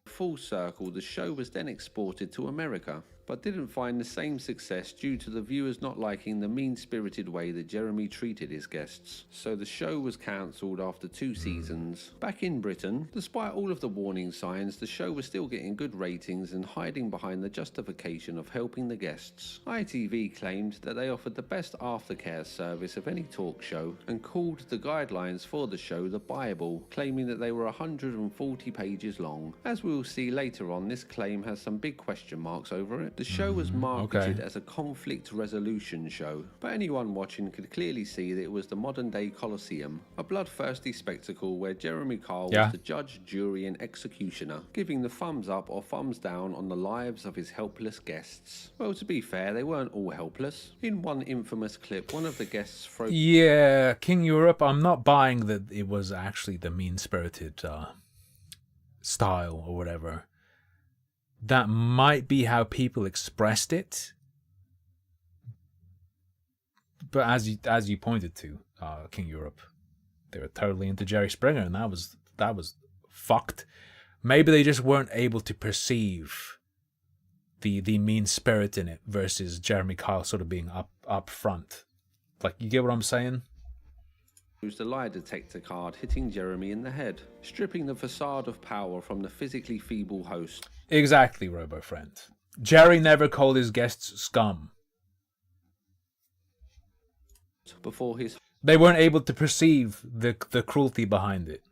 Full circle, the show was then exported to America, but didn't find the same success due to the viewers not liking the mean-spirited way that Jeremy treated his guests. So the show was cancelled after 2 seasons. Back in Britain, despite all of the warning signs, the show was still getting good ratings and hiding behind the justification of helping the guests. ITV claimed that they offered the best aftercare service of any talk show and called the guidelines for the show the Bible, claiming that they were 140 pages long. As we will see later on, this claim has some big question marks over it. The show was marketed as a conflict resolution show, but anyone watching could clearly see that it was the modern-day Colosseum, a bloodthirsty spectacle where Jeremy Kyle was the judge, jury and executioner, giving the thumbs up or thumbs down on the lives of his helpless guests. Well, to be fair, they weren't all helpless. In one infamous clip, one of the guests Yeah, King Europe, I'm not buying that it was actually the mean-spirited style or whatever. That might be how people expressed it, but as you pointed to, King Europe, they were totally into Jerry Springer, and that was fucked. Maybe they just weren't able to perceive the mean spirit in it versus Jeremy Kyle sort of being up front. Like, you get what I'm saying? Used a lie detector card, hitting Jeremy in the head, stripping the facade of power from the physically feeble host. Exactly, RoboFriend. Jerry never called his guests scum. Before his They weren't able to perceive the cruelty behind it.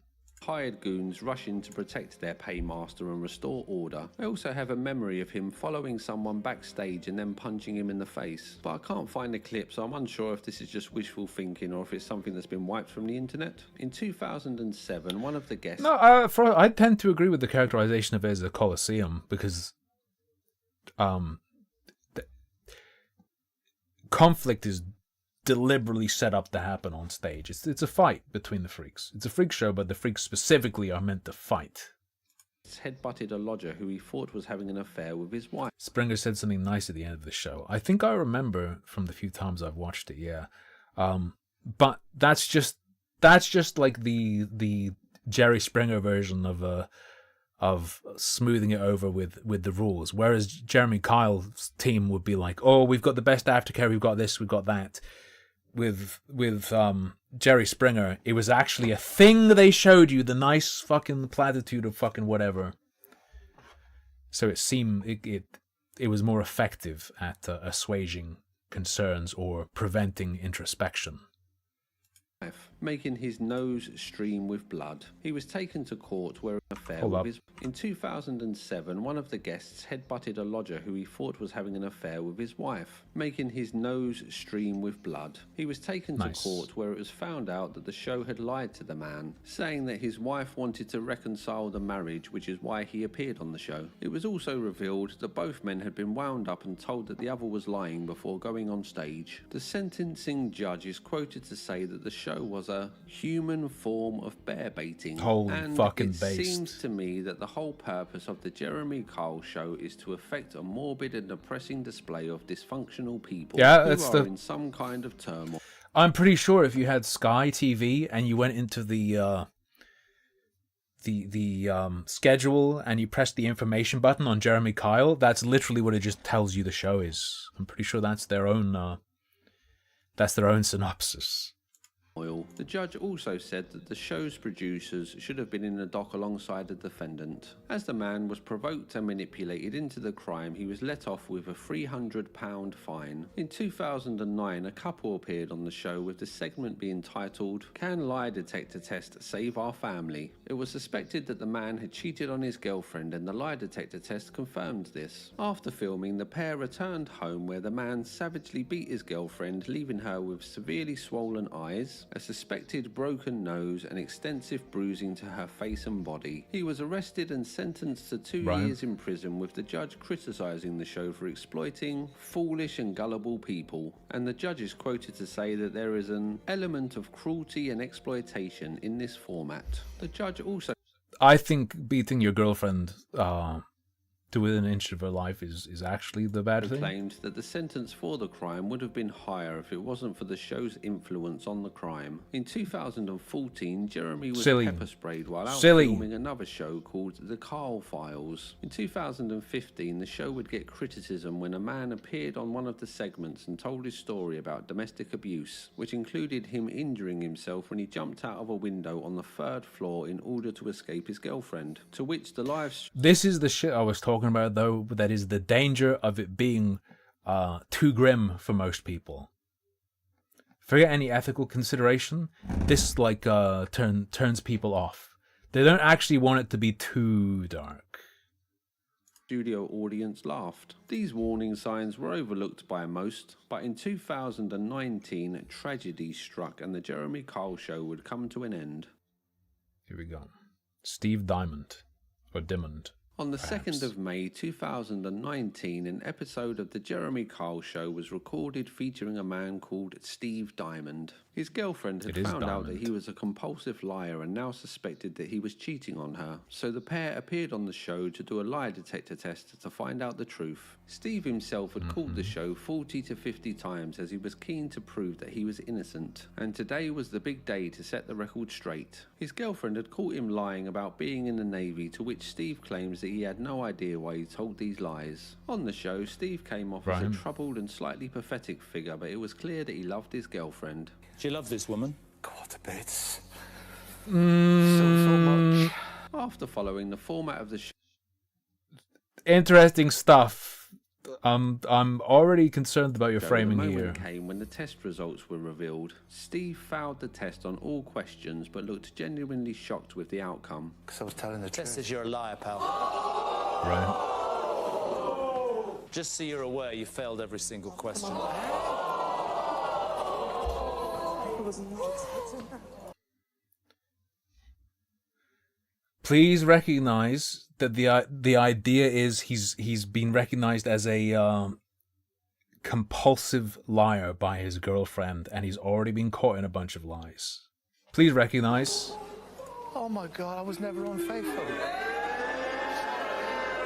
hired goons rush in to protect their paymaster and restore order. I also have a memory of him following someone backstage and then punching him in the face. But I can't find the clip, so I'm unsure if this is just wishful thinking or if it's something that's been wiped from the internet. In 2007, one of the guests... No, I tend to agree with the characterization of it as a Colosseum, because conflict is deliberately set up to happen on stage. It's a fight between the freaks. It's a freak show, but the freaks specifically are meant to fight. Headbutted a lodger who he thought was having an affair with his wife. Springer said something nice at the end of the show. I think I remember from the few times I've watched it, yeah. But that's just like the Jerry Springer version of smoothing it over with the rules. Whereas Jeremy Kyle's team would be like, oh, we've got the best aftercare, we've got this, we've got that. With Jerry Springer, it was actually a thing they showed you, the nice fucking platitude of fucking whatever. So it seemed it was more effective at assuaging concerns or preventing introspection. Making his nose stream with blood. He was taken to court where an affair Hold with up. his... In 2007, one of the guests headbutted a lodger who he thought was having an affair with his wife, making his nose stream with blood. He was taken to court where it was found out that the show had lied to the man, saying that his wife wanted to reconcile the marriage, which is why he appeared on the show. It was also revealed that both men had been wound up and told that the other was lying before going on stage. The sentencing judge is quoted to say that the show was a human form of bear baiting. Holy and fucking it based. seems to me that the whole purpose of the Jeremy Kyle show is to effect a morbid and depressing display of dysfunctional people Yeah, who that's are the... in some kind of turmoil. I'm pretty sure if you had Sky TV and you went into the schedule and you pressed the information button on Jeremy Kyle, that's literally what it just tells you the show is. I'm pretty sure that's their own synopsis. The judge also said that the show's producers should have been in the dock alongside the defendant. As the man was provoked and manipulated into the crime, he was let off with a £300 fine. In 2009, a couple appeared on the show with the segment being titled, "Can Lie Detector Test Save Our Family?" It was suspected that the man had cheated on his girlfriend, and the lie detector test confirmed this. After filming, the pair returned home where the man savagely beat his girlfriend, leaving her with severely swollen eyes, a suspected broken nose, and extensive bruising to her face and body. He was arrested and sentenced to 2 years in prison, with the judge criticising the show for exploiting foolish and gullible people. And the judge is quoted to say that there is an element of cruelty and exploitation in this format. The judge also... I think beating your girlfriend to within an inch of her life is actually the bad thing. Claimed that the sentence for the crime would have been higher if it wasn't for the show's influence on the crime. In 2014, Jeremy was pepper sprayed while out filming another show called The Carl Files. In 2015, the show would get criticism when a man appeared on one of the segments and told his story about domestic abuse, which included him injuring himself when he jumped out of a window on the 3rd floor in order to escape his girlfriend. To which the live... This is the shit I was talking about, though, that is the danger of it being too grim for most people. Forget any ethical consideration. This turns people off. They don't actually want it to be too dark. Studio audience laughed. These warning signs were overlooked by most, but in 2019, tragedy struck and the Jeremy Kyle show would come to an end. Here we go. Steve Diamond, or Diamond. On the 2nd of May 2019, an episode of The Jeremy Kyle Show was recorded featuring a man called Steve Diamond. His girlfriend had It is found out that Diamond. he was a compulsive liar and now suspected that he was cheating on her. So the pair appeared on the show to do a lie detector test to find out the truth. Steve himself had called the show 40 to 50 times as he was keen to prove that he was innocent. And today was the big day to set the record straight. His girlfriend had caught him lying about being in the Navy, to which Steve claims that he had no idea why he told these lies. On the show, Steve came off as a Right. troubled and slightly pathetic figure, but it was clear that he loved his girlfriend. Do you love this woman? God, to bits. So much. After following the format of the show, Interesting stuff. I'm already concerned about your the framing moment here. came when the test results were revealed. Steve failed the test on all questions, but looked genuinely shocked with the outcome. Because I was telling the Test truth. says you're a liar, pal. Right. Just so you're aware, you failed every single question. Please recognize that the idea is he's been recognized as a compulsive liar by his girlfriend, and he's already been caught in a bunch of lies. Please recognize. Oh my God, I was never unfaithful.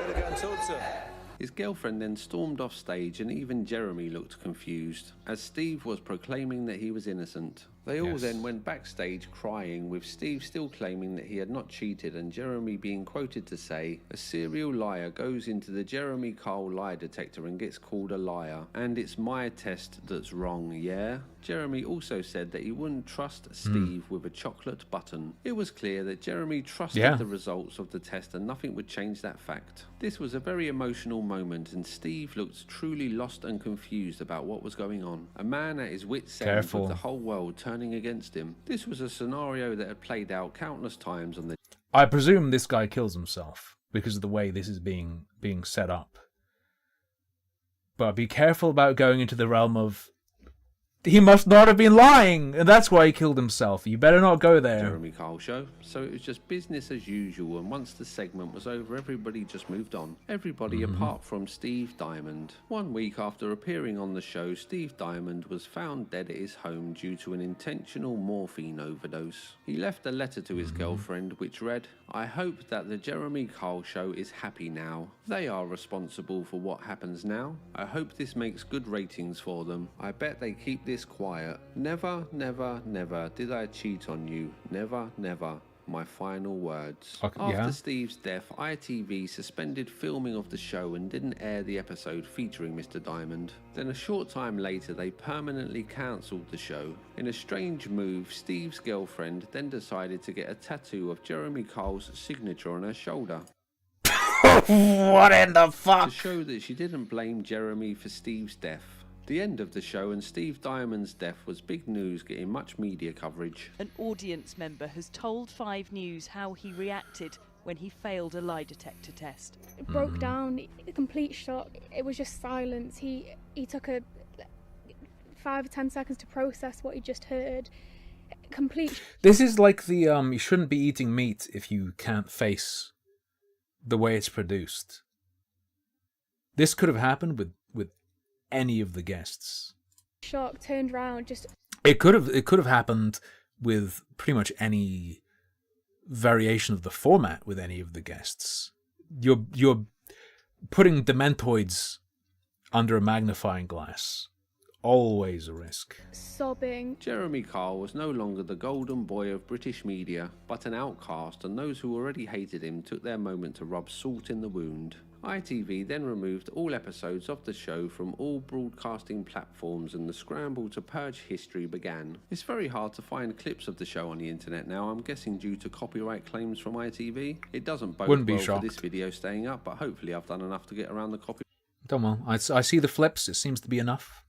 Better go and talk to her. His girlfriend then stormed off stage, and even Jeremy looked confused, as Steve was proclaiming that he was innocent. They all Yes. then went backstage crying, with Steve still claiming that he had not cheated, and Jeremy being quoted to say, "A serial liar goes into the Jeremy Kyle lie detector and gets called a liar, and it's my test that's wrong, yeah?" Jeremy also said that he wouldn't trust Steve with a chocolate button. It was clear that Jeremy trusted Yeah. the results of the test, and nothing would change that fact. This was a very emotional moment, and Steve looked truly lost and confused about what was going on. A man at his wits' end, Careful. with the whole world turning against him. This was a scenario that had played out countless times on the I presume this guy kills himself because of the way this is being set up. But be careful about going into the realm of he must not have been lying, and that's why he killed himself. You better not go there. Jeremy Kyle show. So it was just business as usual, and once the segment was over, everybody just moved on. Everybody apart from Steve Diamond. 1 week after appearing on the show, Steve Diamond was found dead at his home due to an intentional morphine overdose. He left a letter to his girlfriend which read, "I hope that the Jeremy Kyle show is happy now. They are responsible for what happens now. I hope this makes good ratings for them. I bet they keep this quiet. Never, never, never did I cheat on you. Never, never. My final words." Okay, After yeah. Steve's death, ITV suspended filming of the show and didn't air the episode featuring Mr. Diamond. Then a short time later, they permanently cancelled the show. In a strange move, Steve's girlfriend then decided to get a tattoo of Jeremy Kyle's signature on her shoulder. What in the fuck? To show that she didn't blame Jeremy for Steve's death. The end of the show and Steve Diamond's death was big news, getting much media coverage. An audience member has told 5 News how he reacted when he failed a lie detector test. It broke down, complete shock. It was just silence. He took a 5 or 10 seconds to process what he just heard. Complete. This is like the you shouldn't be eating meat if you can't face the way it's produced. This could have happened with any of the guests. Shock, turned around, just. It could have happened with pretty much any variation of the format with any of the guests. You're putting dementoids under a magnifying glass. Always a risk. Sobbing. Jeremy Kyle was no longer the golden boy of British media, but an outcast, and those who already hated him took their moment to rub salt in the wound. ITV then removed all episodes of the show from all broadcasting platforms, and the scramble to purge history began. It's very hard to find clips of the show on the internet now, I'm guessing due to copyright claims from ITV. It doesn't bode Wouldn't be well for shocked. this video staying up, but hopefully I've done enough to get around the Don't know. I see the flips. It seems to be enough.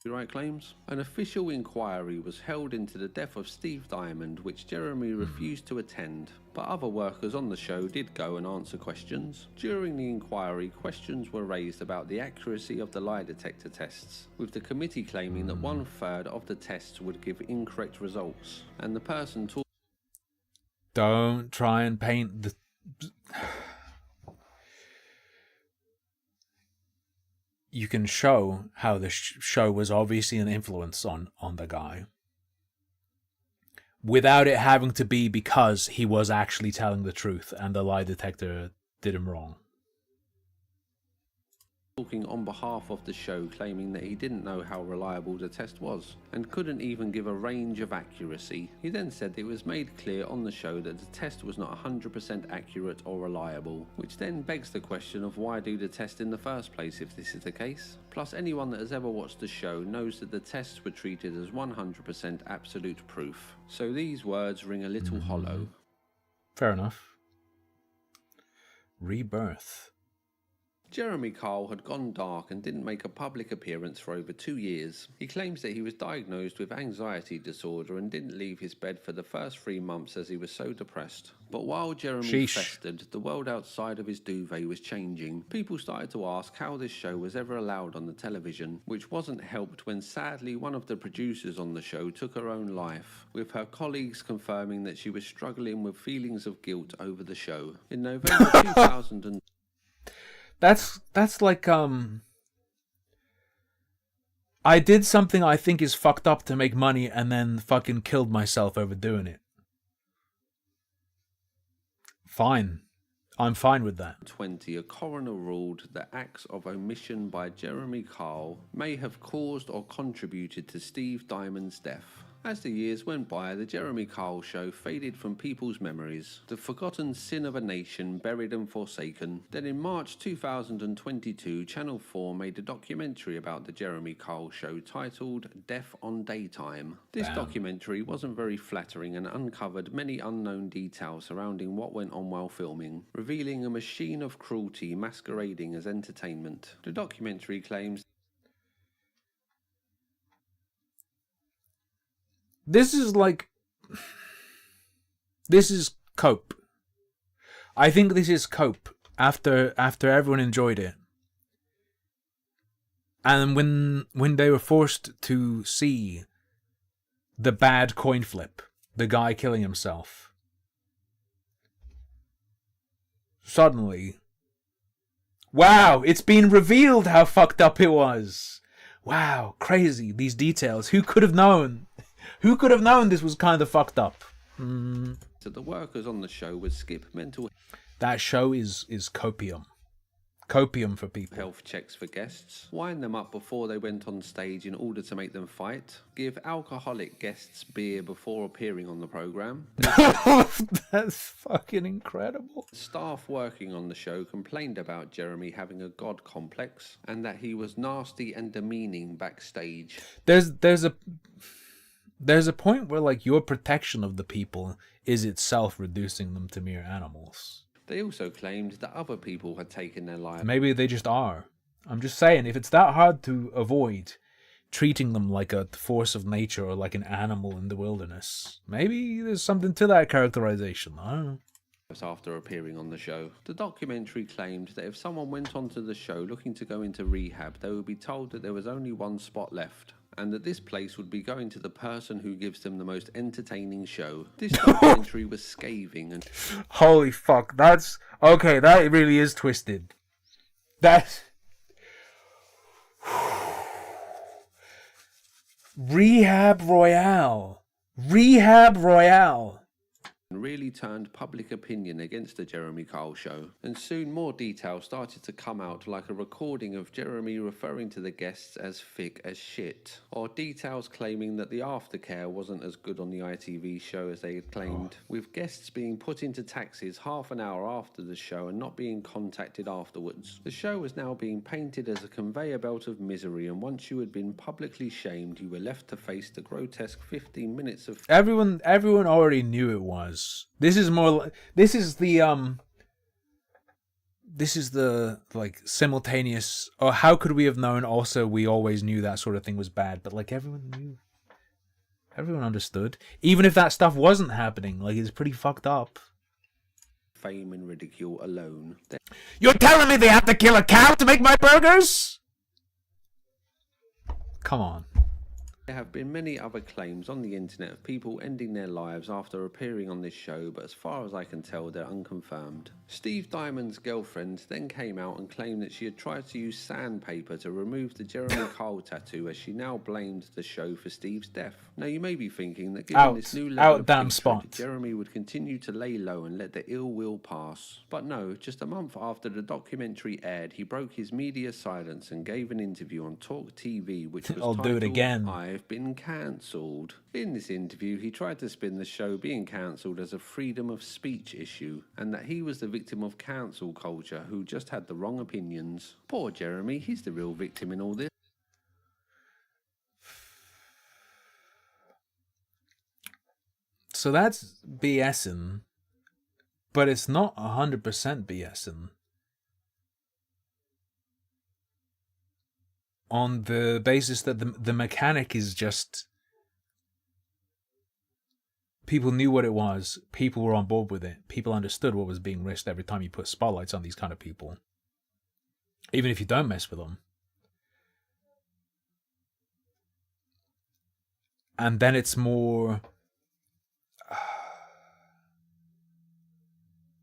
copyright claims. An official inquiry was held into the death of Steve Diamond, which Jeremy refused to attend, but other workers on the show did go and answer questions. During the inquiry, questions were raised about the accuracy of the lie detector tests, with the committee claiming that 1/3 of the tests would give incorrect results, and the person talking. Don't try and paint the... You can show how the show was obviously an influence on the guy. without it having to be because he was actually telling the truth and the lie detector did him wrong. Talking on behalf of the show, claiming that he didn't know how reliable the test was and couldn't even give a range of accuracy. He then said it was made clear on the show that the test was not 100% accurate or reliable, which then begs the question of why do the test in the first place if this is the case. Plus, anyone that has ever watched the show knows that the tests were treated as 100% absolute proof. So these words ring a little hollow. Fair enough. Rebirth. Jeremy Kyle had gone dark and didn't make a public appearance for over 2 years. He claims that he was diagnosed with anxiety disorder and didn't leave his bed for the first 3 months as he was so depressed. But while Jeremy festered, the world outside of his duvet was changing. People started to ask how this show was ever allowed on the television, which wasn't helped when sadly one of the producers on the show took her own life, with her colleagues confirming that she was struggling with feelings of guilt over the show. In November 2000 That's like, I did something I think is fucked up to make money and then fucking killed myself over doing it. Fine. I'm fine with that. 2020, a coroner ruled that acts of omission by Jeremy Kyle may have caused or contributed to Steve Diamond's death. As the years went by, the Jeremy Kyle Show faded from people's memories, the forgotten sin of a nation buried and forsaken. Then in March 2022, Channel 4 made a documentary about the Jeremy Kyle Show titled Death on Daytime. This documentary wasn't very flattering and uncovered many unknown details surrounding what went on while filming, revealing a machine of cruelty masquerading as entertainment. The documentary claims this is cope. I think this is cope after everyone enjoyed it. And when they were forced to see the bad coin flip, the guy killing himself, suddenly, wow, it's been revealed how fucked up it was. Wow, crazy, these details. Who could have known? Who could have known this was kind of fucked up? that the workers on the show would skip mental That show is copium. Copium for people. Health checks for guests, wind them up before they went on stage in order to make them fight, give alcoholic guests beer before appearing on the programme. That's fucking incredible. Staff working on the show complained about Jeremy having a god complex and that he was nasty and demeaning backstage. There's a point where like your protection of the people is itself reducing them to mere animals. They also claimed that other people had taken their lives. Maybe they just are. I'm just saying, if it's that hard to avoid treating them like a force of nature or like an animal in the wilderness, maybe there's something to that characterization. I don't know. After appearing on the show. The documentary claimed that if someone went onto the show looking to go into rehab, they would be told that there was only one spot left, and that this place would be going to the person who gives them the most entertaining show. This documentary was scathing and... Holy fuck, that's... Okay, that really is twisted. That's... Rehab Royale. Rehab Royale. Really turned public opinion against the Jeremy Kyle Show, and soon more details started to come out, like a recording of Jeremy referring to the guests as thick as shit, or details claiming that the aftercare wasn't as good on the ITV show as they had claimed, with guests being put into taxis half an hour after the show and not being contacted afterwards. The show was now being painted as a conveyor belt of misery, and once you had been publicly shamed, you were left to face the grotesque 15 minutes of... Everyone already knew it was. This is more. This is the like simultaneous. Or how could we have known? Also, we always knew that sort of thing was bad. But like everyone knew, everyone understood. Even if that stuff wasn't happening, like it's pretty fucked up. Fame and ridicule alone. You're telling me they have to kill a cow to make my burgers? Come on. There have been many other claims on the internet of people ending their lives after appearing on this show, but as far as I can tell, they're unconfirmed. Steve Diamond's girlfriend then came out and claimed that she had tried to use sandpaper to remove the Jeremy Kyle tattoo, as she now blamed the show for Steve's death. Now you may be thinking that given this new level of damn hatred, spot. Jeremy would continue to lay low and let the ill will pass. But no, just a month after the documentary aired, he broke his media silence and gave an interview on Talk TV, which was I'll do it titled, again. "I've been cancelled." In this interview, he tried to spin the show being cancelled as a freedom of speech issue, and that he was the victim of cancel culture who just had the wrong opinions. Poor Jeremy, he's the real victim in all this. So that's BSing, but it's not 100% BSing. On the basis that the mechanic is just... People knew what it was. People were on board with it. People understood what was being risked every time you put spotlights on these kind of people. Even if you don't mess with them. And then it's more...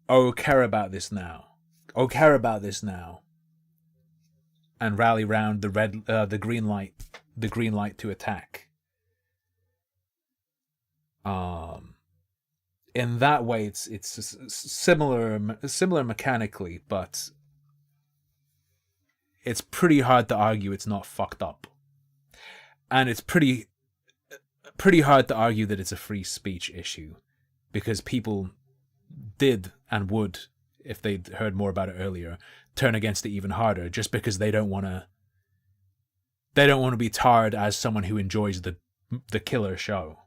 oh, care about this now. Oh, care about this now. And rally round the green light to attack. In that way, it's similar mechanically, but it's pretty hard to argue it's not fucked up, and it's pretty hard to argue that it's a free speech issue, because people did and would, if they'd heard more about it earlier, turn against it even harder, just because they don't want to be tarred as someone who enjoys the killer show.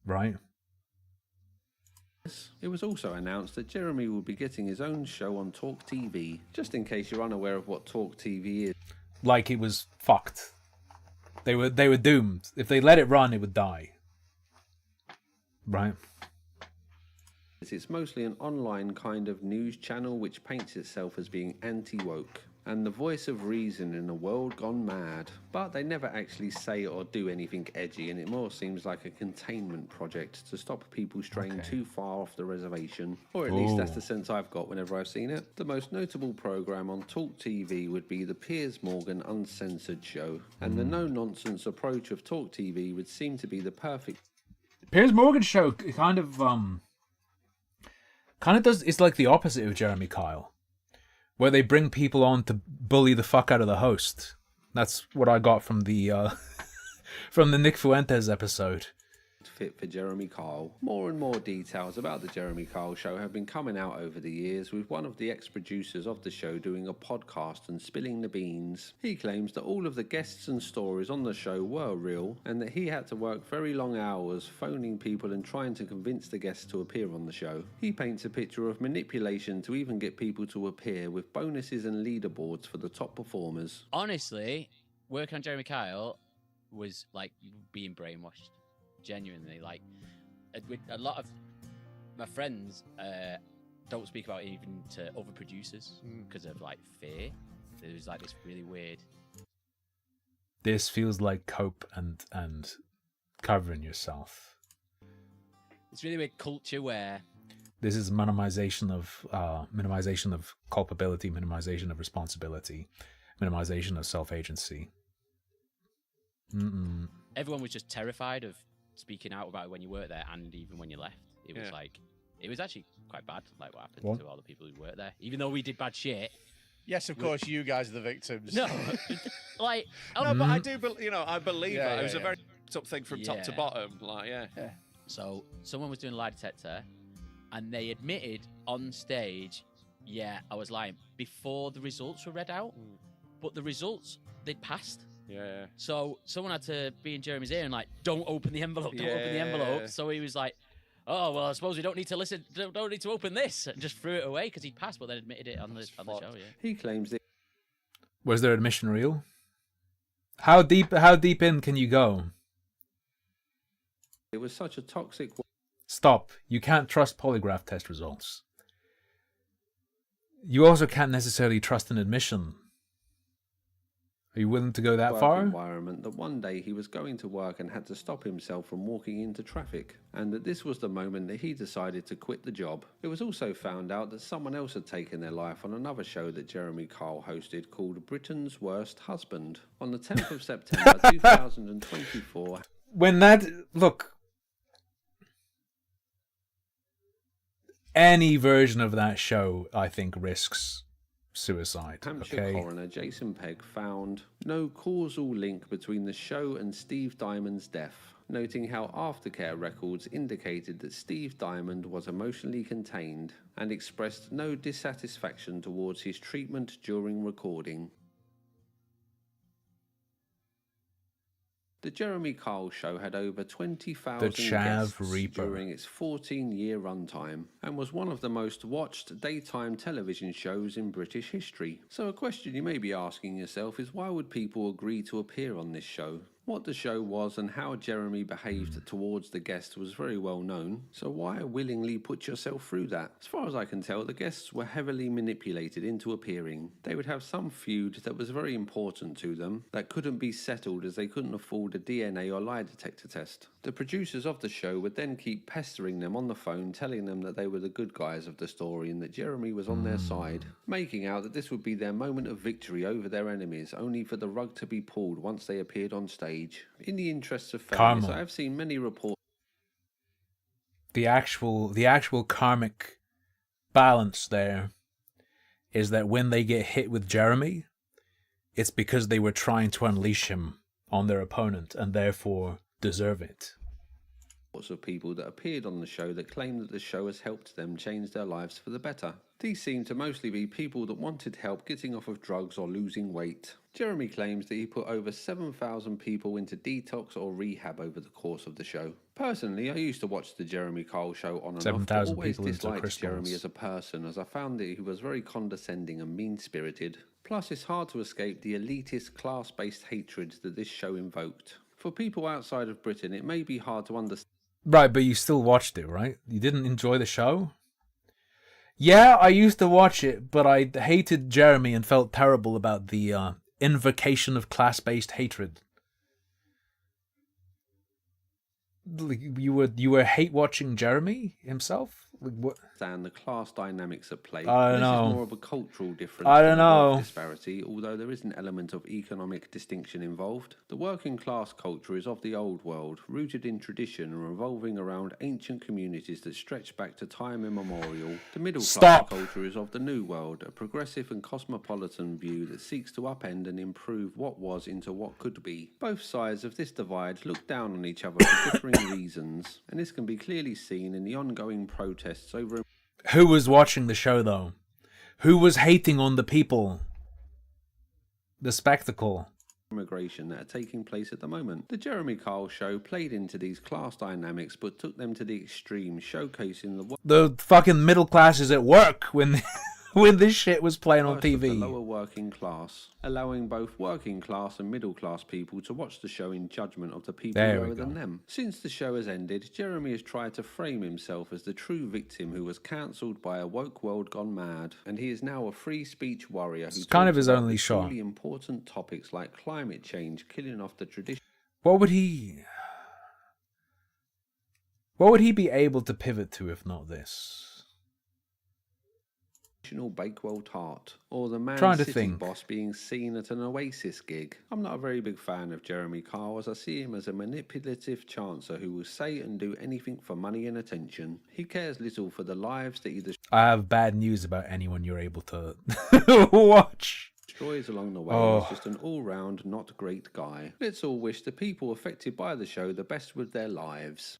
Right? It was also announced that Jeremy will be getting his own show on Talk TV, just in case you're unaware of what Talk TV is. Like it was fucked. They were doomed. If they let it run, it would die. Right? It's mostly an online kind of news channel which paints itself as being anti-woke and the voice of reason in a world gone mad. But they never actually say or do anything edgy, and it more seems like a containment project to stop people straying too far off the reservation. Or at least that's the sense I've got whenever I've seen it. The most notable programme on Talk TV would be the Piers Morgan Uncensored show, and the no-nonsense approach of Talk TV would seem to be the perfect... Piers Morgan show kind of does, it's like the opposite of Jeremy Kyle, where they bring people on to bully the fuck out of the host. That's what I got from the from the Nick Fuentes episode. Fit for Jeremy Kyle. More and more details about the Jeremy Kyle show have been coming out over the years, with one of the ex-producers of the show doing a podcast and spilling the beans. He claims that all of the guests and stories on the show were real, and that he had to work very long hours phoning people and trying to convince the guests to appear on the show. He paints a picture of manipulation to even get people to appear, with bonuses and leaderboards for the top performers. Honestly, working on Jeremy Kyle was like being brainwashed. Genuinely, like a lot of my friends don't speak about it even to other producers because of like fear. There was like this really weird. This feels like cope and covering yourself. It's really weird culture where this is minimization of culpability, minimization of responsibility, minimization of self-agency. Everyone was just terrified of speaking out about it when you worked there, and even when you left. It was like, it was actually quite bad, like what happened to all the people who worked there. Even though we did bad shit. Yes, of course, you guys are the victims. No, like, no, but I do, I believe it. It was a very up thing from top to Yeah. bottom. Like, So someone was doing a lie detector, and they admitted on stage, yeah, I was lying, before the results were read out. But the results, they'd passed. Yeah. So someone had to be in Jeremy's ear and like, don't open the envelope, don't open the envelope. So he was like, oh, well, I suppose we don't need to listen, don't need to open this, and just threw it away because he passed, but then admitted it on the show, yeah. He claims that... Was their admission real? How deep in can you go? It was such a toxic... Stop. You can't trust polygraph test results. You also can't necessarily trust an admission. Are you willing to go that work far? environment that one day he was going to work and had to stop himself from walking into traffic, and that this was the moment that he decided to quit the job. It was also found out that someone else had taken their life on another show that Jeremy Kyle hosted called Britain's Worst Husband. On the 10th of September 2024... When that... Look. Any version of that show, I think, risks suicide. Hampshire coroner Jason Pegg found no causal link between the show and Steve Diamond's death, noting how aftercare records indicated that Steve Diamond was emotionally contained and expressed no dissatisfaction towards his treatment during recording. The Jeremy Kyle Show had over 20,000 guests during its 14-year runtime and was one of the most watched daytime television shows in British history. So a question you may be asking yourself is, why would people agree to appear on this show? What the show was and how Jeremy behaved towards the guests was very well known, so why willingly put yourself through that? As far as I can tell, the guests were heavily manipulated into appearing. They would have some feud that was very important to them that couldn't be settled as they couldn't afford a DNA or lie detector test. The producers of the show would then keep pestering them on the phone, telling them that they were the good guys of the story and that Jeremy was on their side, making out that this would be their moment of victory over their enemies, only for the rug to be pulled once they appeared on stage. In the interests of fairness, I have seen many reports. The actual karmic balance there is that when they get hit with Jeremy, it's because they were trying to unleash him on their opponent and therefore deserve it. Of people that appeared on the show that claim that the show has helped them change their lives for the better. These seem to mostly be people that wanted help getting off of drugs or losing weight. Jeremy claims that he put over 7,000 people into detox or rehab over the course of the show. Personally, I used to watch the Jeremy Kyle Show on and off, but always disliked Jeremy as a person, as I found that he was very condescending and mean-spirited. Plus, it's hard to escape the elitist, class-based hatred that this show invoked. For people outside of Britain, it may be hard to understand. Right, but you still watched it, right? You didn't enjoy the show? Yeah, I used to watch it, but I hated Jeremy and felt terrible about the invocation of class-based hatred. You were hate watching Jeremy himself? Like, what? And the class dynamics at play. I don't know. This is more of a cultural difference. I don't know. Disparity, although there is an element of economic distinction involved. The working class culture is of the old world, rooted in tradition and revolving around ancient communities that stretch back to time immemorial. The middle class culture is of the new world, a progressive and cosmopolitan view that seeks to upend and improve what was into what could be. Both sides of this divide look down on each other for differing reasons, and this can be clearly seen in the ongoing protests over. Who was watching the show, though? Who was hating on the people? The spectacle. Immigration that are taking place at the moment. The Jeremy Kyle Show played into these class dynamics but took them to the extreme, showcasing the fucking middle classes at work when when this shit was playing on TV. The lower working class, allowing both working class and middle class people to watch the show in judgment of the people lower than them. Since the show has ended, Jeremy has tried to frame himself as the true victim who was cancelled by a woke world gone mad, and he is now a free speech warrior who it's kind of his only shot. Really important topics like climate change, killing off the tradition. What would he be able to pivot to if not this? Bakewell tart, or the Man Trying to City think. boss being seen at an Oasis gig. I'm not a very big fan of Jeremy Kyle, as I see him as a manipulative chancer who will say and do anything for money and attention. He cares little for the lives that he I have bad news about anyone you're able to watch. destroys along the way. He's just an all-round not great guy. Let's all wish the people affected by the show the best with their lives,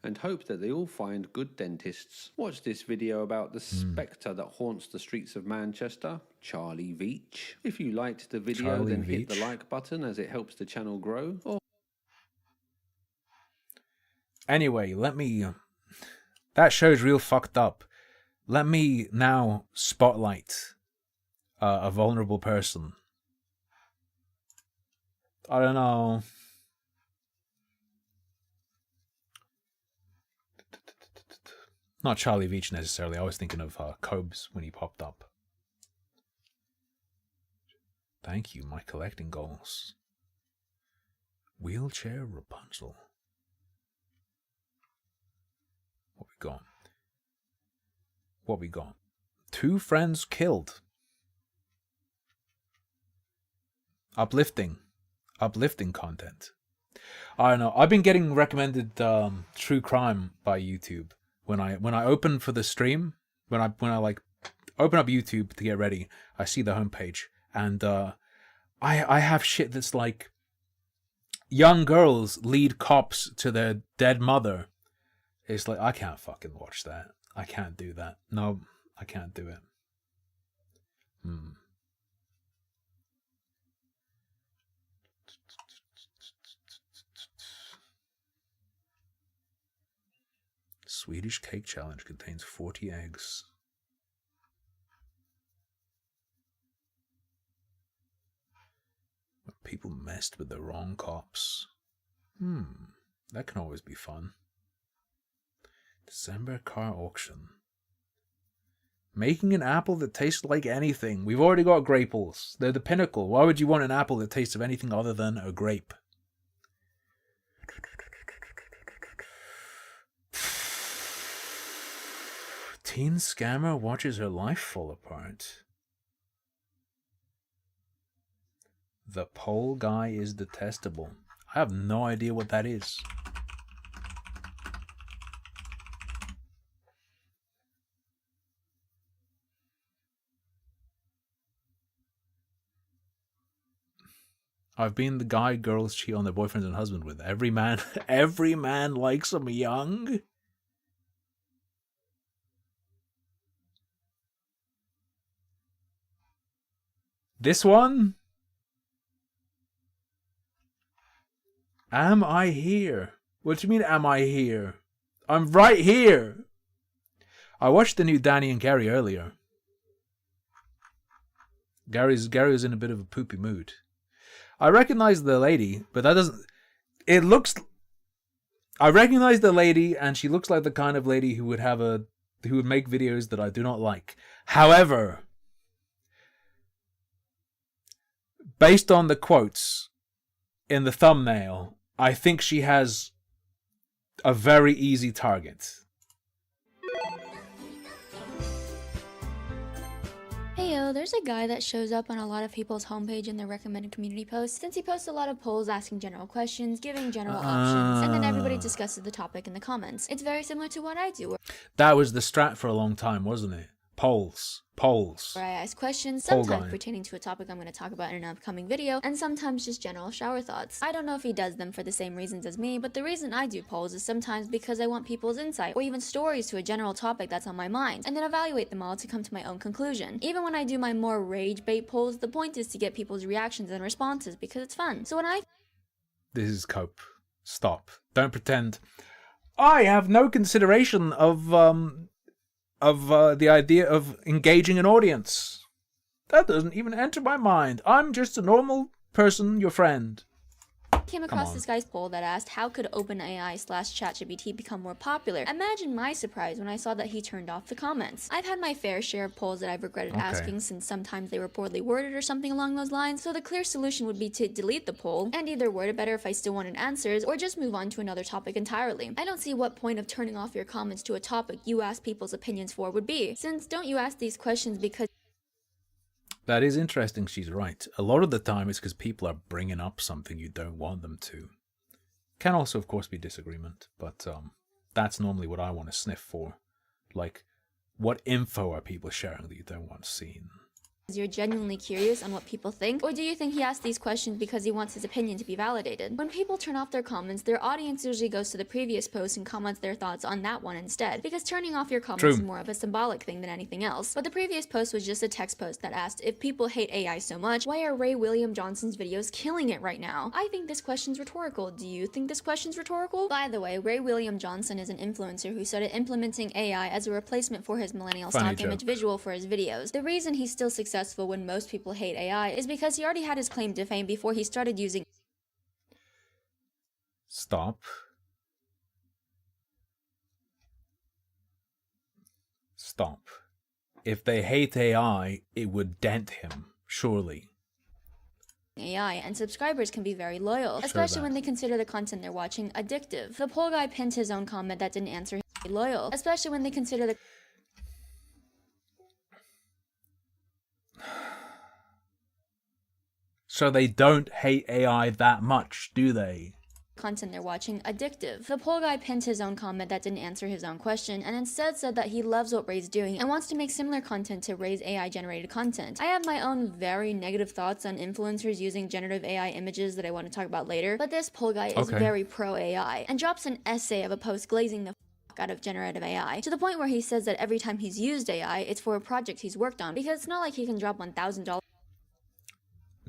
and hope that they all find good dentists. Watch this video about the spectre that haunts the streets of Manchester, Charlie Veach. If you liked the video, then hit the like button as it helps the channel grow. Anyway, that show's real fucked up. Let me now spotlight a vulnerable person. I don't know. Not Charlie Veach necessarily. I was thinking of Cobes when he popped up. Thank you, my collecting goals. Wheelchair Rapunzel. What we got? What we got? 2 friends killed. Uplifting content. I don't know. I've been getting recommended true crime by YouTube when I open for the stream. When I like open up YouTube to get ready, I see the homepage, and I have shit that's like young girls lead cops to their dead mother. It's like, I can't fucking watch that. I can't do that. No, I can't do it. Swedish cake challenge contains 40 eggs. People messed with the wrong cops. That can always be fun. December car auction. Making an apple that tastes like anything. We've already got grapes. They're the pinnacle. Why would you want an apple that tastes of anything other than a grape? Teen scammer watches her life fall apart. The pole guy is detestable. I have no idea what that is. I've been the guy girls cheat on their boyfriends and husband with. Every man likes them young. This one? Am I here? What do you mean, am I here? I'm right here. I watched the new Danny and Gary earlier. Gary was in a bit of a poopy mood. I recognize the lady, but that doesn't... It looks... I recognize the lady, and she looks like the kind of lady who would make videos that I do not like. However, based on the quotes in the thumbnail, I think she has a very easy target. Heyo, there's a guy that shows up on a lot of people's homepage in their recommended community posts, since he posts a lot of polls asking general questions, giving general options, and then everybody discusses the topic in the comments. It's very similar to what I do, That was the strat for a long time, wasn't it? Polls. where I ask questions, Poll sometimes guy. pertaining to a topic I'm going to talk about in an upcoming video, and sometimes just general shower thoughts. I don't know if he does them for the same reasons as me, but the reason I do polls is sometimes because I want people's insight, or even stories to a general topic that's on my mind, and then evaluate them all to come to my own conclusion. Even when I do my more rage bait polls, the point is to get people's reactions and responses because it's fun. So when I... This is cope. Stop. Don't pretend. I have no consideration of the idea of engaging an audience. That doesn't even enter my mind. I'm just a normal person, your friend. came across this guy's poll that asked, how could OpenAI/ChatGPT become more popular? Imagine my surprise when I saw that he turned off the comments. I've had my fair share of polls that I've regretted asking, since sometimes they were poorly worded or something along those lines, so the clear solution would be to delete the poll, and either word it better if I still wanted answers, or just move on to another topic entirely. I don't see what point of turning off your comments to a topic you ask people's opinions for would be, since don't you ask these questions because... That is interesting, she's right. A lot of the time it's because people are bringing up something you don't want them to. Can also, of course, be disagreement, but that's normally what I want to sniff for. Like, what info are people sharing that you don't want seen? you're genuinely curious on what people think, or do you think he asks these questions because he wants his opinion to be validated? When people turn off their comments, their audience usually goes to the previous post and comments their thoughts on that one instead, because turning off your comments is more of a symbolic thing than anything else. But the previous post was just a text post that asked, if people hate AI so much, why are Ray William Johnson's videos killing it right now? I think this question's rhetorical. Do you think this question's rhetorical? By the way, Ray William Johnson is an influencer who started implementing AI as a replacement for his millennial stock image visual for his videos. The reason he's still successful when most people hate AI is because he already had his claim to fame before he started using... Stop. Stop. If they hate AI, it would dent him, surely. AI, and subscribers can be very loyal, especially when they consider the content they're watching addictive. The poll guy pinned his own comment that didn't answer him loyal, especially when they consider the So they don't hate AI that much, do they? content they're watching addictive. The poll guy pinned his own comment that didn't answer his own question, and instead said that he loves what Ray's doing and wants to make similar content to Ray's AI generated content. I have my own very negative thoughts on influencers using generative AI images that I want to talk about later, but this poll guy is very pro AI and drops an essay of a post glazing the out of generative AI, to the point where he says that every time he's used AI, it's for a project he's worked on, because it's not like he can drop $1,000.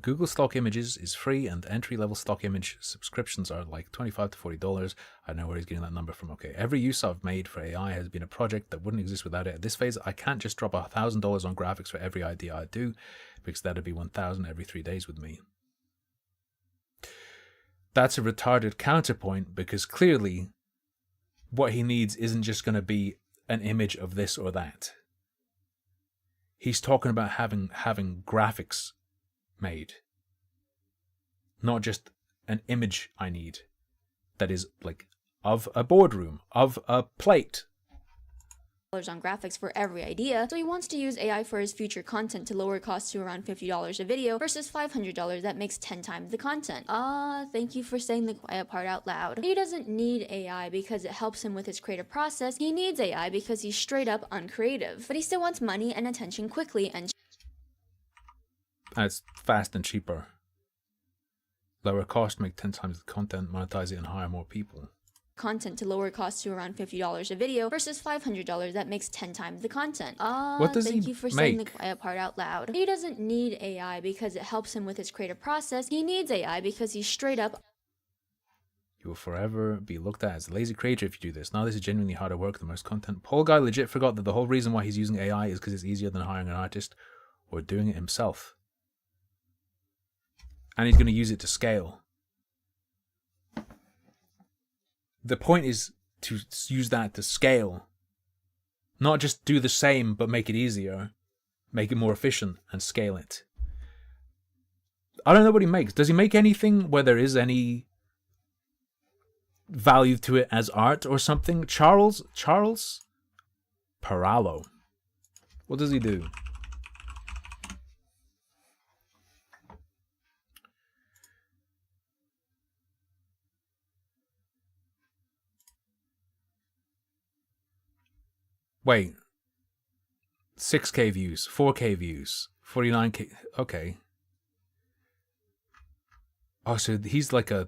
Google stock images is free, and entry-level stock image subscriptions are like $25 to $40. I know where he's getting that number from. Okay, every use I've made for AI has been a project that wouldn't exist without it. At this phase, I can't just drop $1,000 on graphics for every idea I do, because that'd be 1,000 every 3 days with me. That's a retarded counterpoint, because clearly what he needs isn't just going to be an image of this or that. He's talking about having graphics made, not just an image I need that is like of a boardroom, of a plate. On graphics for every idea, so he wants to use AI for his future content to lower costs to around $50 a video versus $500 that makes 10 times the content. Thank you for saying the quiet part out loud. He doesn't need AI because it helps him with his creative process. He needs AI because he's straight up uncreative. But he still wants money and attention quickly and it's fast and cheaper. Lower cost, make 10 times the content, monetize it, and hire more people. Content to lower costs to around $50 a video versus $500 that makes 10 times the content. What does thank he you for saying the make? quiet part out loud. He doesn't need AI because it helps him with his creative process. He needs AI because he's straight up. You will forever be looked at as a lazy creator if you do this. Now this is genuinely harder work than most content. Poll guy legit forgot that the whole reason why he's using AI is because it's easier than hiring an artist or doing it himself. And he's going to use it to scale. The point is to use that to scale. Not just do the same, but make it easier. Make it more efficient and scale it. I don't know what he makes. Does he make anything where there is any value to it as art or something? Charles Paralo. What does he do? Wait, 6K views, 4K views, 49K. Okay. Oh, so he's like an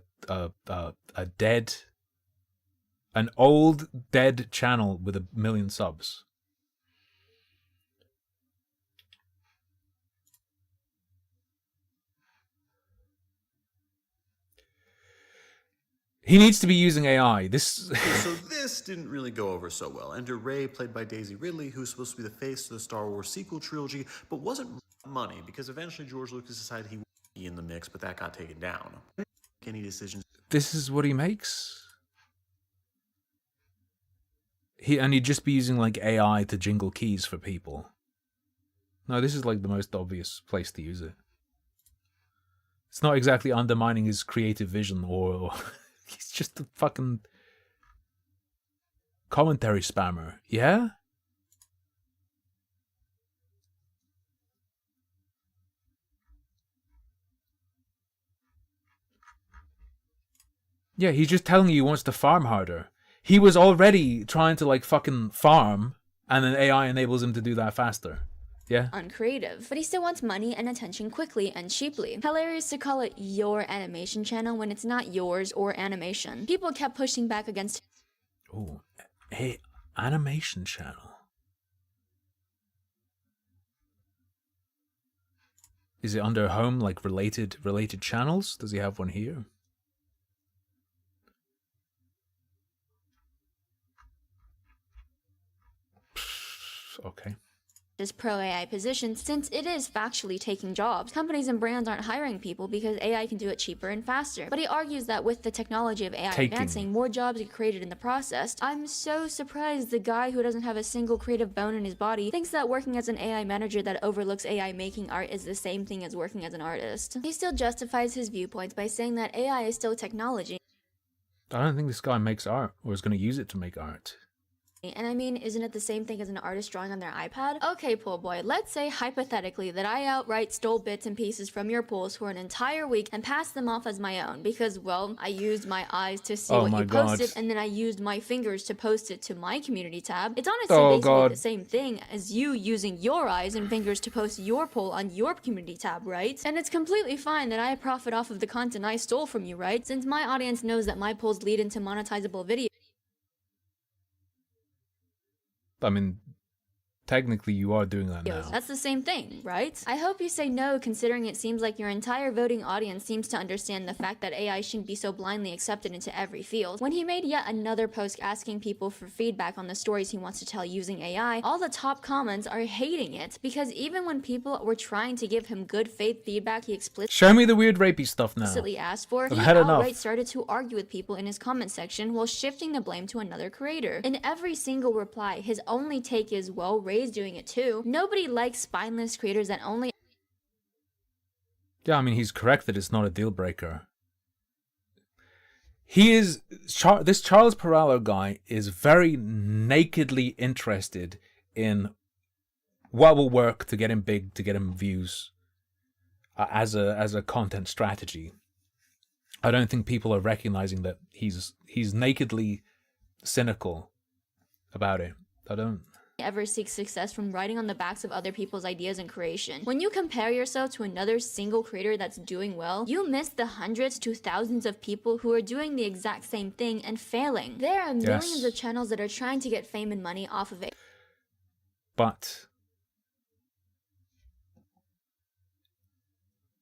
old dead channel with 1 million subs. He needs to be using AI. So this didn't really go over so well. Enter Rey, played by Daisy Ridley, who's supposed to be the face of the Star Wars sequel trilogy, but wasn't money, because eventually George Lucas decided he would be in the mix, but that got taken down. Any decisions? This is what he makes? He'd just be using like AI to jingle keys for people. No, this is like the most obvious place to use it. It's not exactly undermining his creative vision or he's just a fucking commentary spammer, yeah? Yeah, he's just telling you he wants to farm harder. He was already trying to like fucking farm, and then AI enables him to do that faster. Yeah. Uncreative, but he still wants money and attention quickly and cheaply. Hilarious to call it your animation channel when it's not yours or animation. People kept pushing back against. Oh, hey, animation channel. Is it under home, like related channels? Does he have one here? Okay. pro-AI position since it is factually taking jobs. Companies and brands aren't hiring people because AI can do it cheaper and faster. But he argues that with the technology of AI advancing, more jobs get created in the process. I'm so surprised the guy who doesn't have a single creative bone in his body thinks that working as an AI manager that overlooks AI making art is the same thing as working as an artist. He still justifies his viewpoints by saying that AI is still technology. I don't think this guy makes art or is going to use it to make art. And I mean, isn't it the same thing as an artist drawing on their iPad? Okay, pool boy, let's say hypothetically that I outright stole bits and pieces from your pools for an entire week and passed them off as my own because, well, I used my eyes to see what you posted and then I used my fingers to post it to my community tab. It's honestly basically the same thing as you using your eyes and fingers to post your poll on your community tab, right? And it's completely fine that I profit off of the content I stole from you, right? Since my audience knows that my polls lead into monetizable videos. I mean, technically you are doing that now. That's the same thing, right? I hope you say no, considering it seems like your entire voting audience seems to understand the fact that AI shouldn't be so blindly accepted into every field. When he made yet another post asking people for feedback on the stories he wants to tell using AI, all the top comments are hating it, because even when people were trying to give him good faith feedback he explicitly Show me the weird rapey stuff now. asked for, I've he had outright enough. started to argue with people in his comment section while shifting the blame to another creator. In every single reply, his only take is, well, Ray's doing it too. Nobody likes spineless creators that only... Yeah, I mean, he's correct that it's not a deal breaker. He is... this Charles Perallo guy is very nakedly interested in what will work to get him big, to get him views, as a content strategy. I don't think people are recognizing that he's nakedly cynical about it. I don't... ever seek success from riding on the backs of other people's ideas and creation. When you compare yourself to another single creator that's doing well, you miss the hundreds to thousands of people who are doing the exact same thing and failing. There are millions of channels that are trying to get fame and money off of it. But...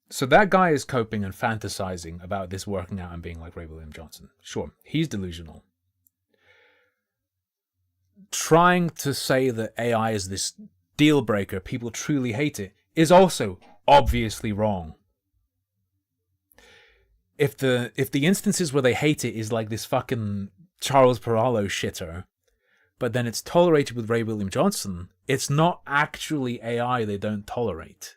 so that guy is coping and fantasizing about this working out and being like Ray William Johnson. Sure, he's delusional. Trying to say that AI is this deal breaker, people truly hate it, is also obviously wrong. If the instances where they hate it is like this fucking Charles Perallo shitter, but then it's tolerated with Ray William Johnson, it's not actually AI they don't tolerate.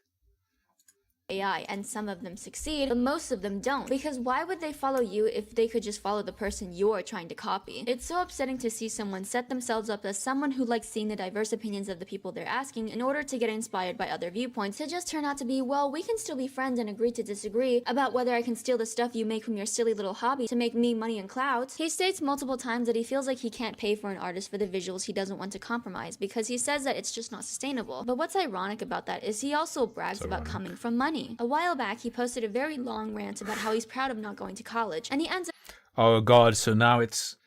AI, and some of them succeed, but most of them don't. Because why would they follow you if they could just follow the person you're trying to copy? It's so upsetting to see someone set themselves up as someone who likes seeing the diverse opinions of the people they're asking in order to get inspired by other viewpoints to just turn out to be, well, we can still be friends and agree to disagree about whether I can steal the stuff you make from your silly little hobby to make me money and clout. He states multiple times that he feels like he can't pay for an artist for the visuals he doesn't want to compromise because he says that it's just not sustainable. But what's ironic about that is he also brags about coming from money. A while back, he posted a very long rant about how he's proud of not going to college, and he ends up... Oh god, so now it's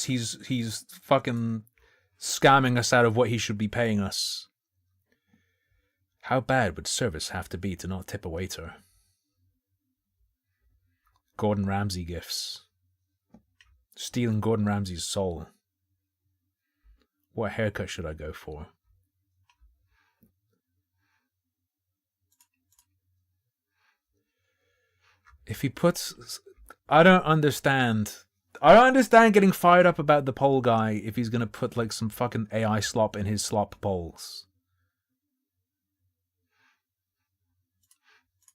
he's fucking scamming us out of what he should be paying us. How bad would service have to be to not tip a waiter? Gordon Ramsay gifts. Stealing Gordon Ramsay's soul. What haircut should I go for? If he puts... I don't understand getting fired up about the poll guy if he's gonna put like some fucking AI slop in his slop polls.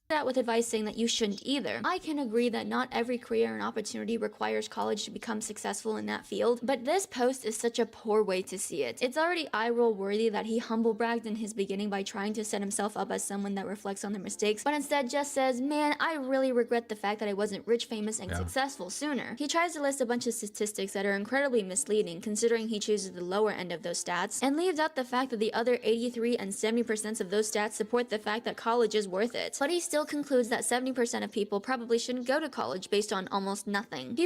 That with advice saying that you shouldn't either. I can agree that not every career and opportunity requires college to become successful in that field, but this post is such a poor way to see it. It's already eye-roll worthy that he humble bragged in his beginning by trying to set himself up as someone that reflects on their mistakes, but instead just says, man, I really regret the fact that I wasn't rich, famous, and successful sooner. He tries to list a bunch of statistics that are incredibly misleading considering he chooses the lower end of those stats, and leaves out the fact that the other 83 and 70% of those stats support the fact that college is worth it. But he still concludes that 70% of people probably shouldn't go to college based on almost nothing.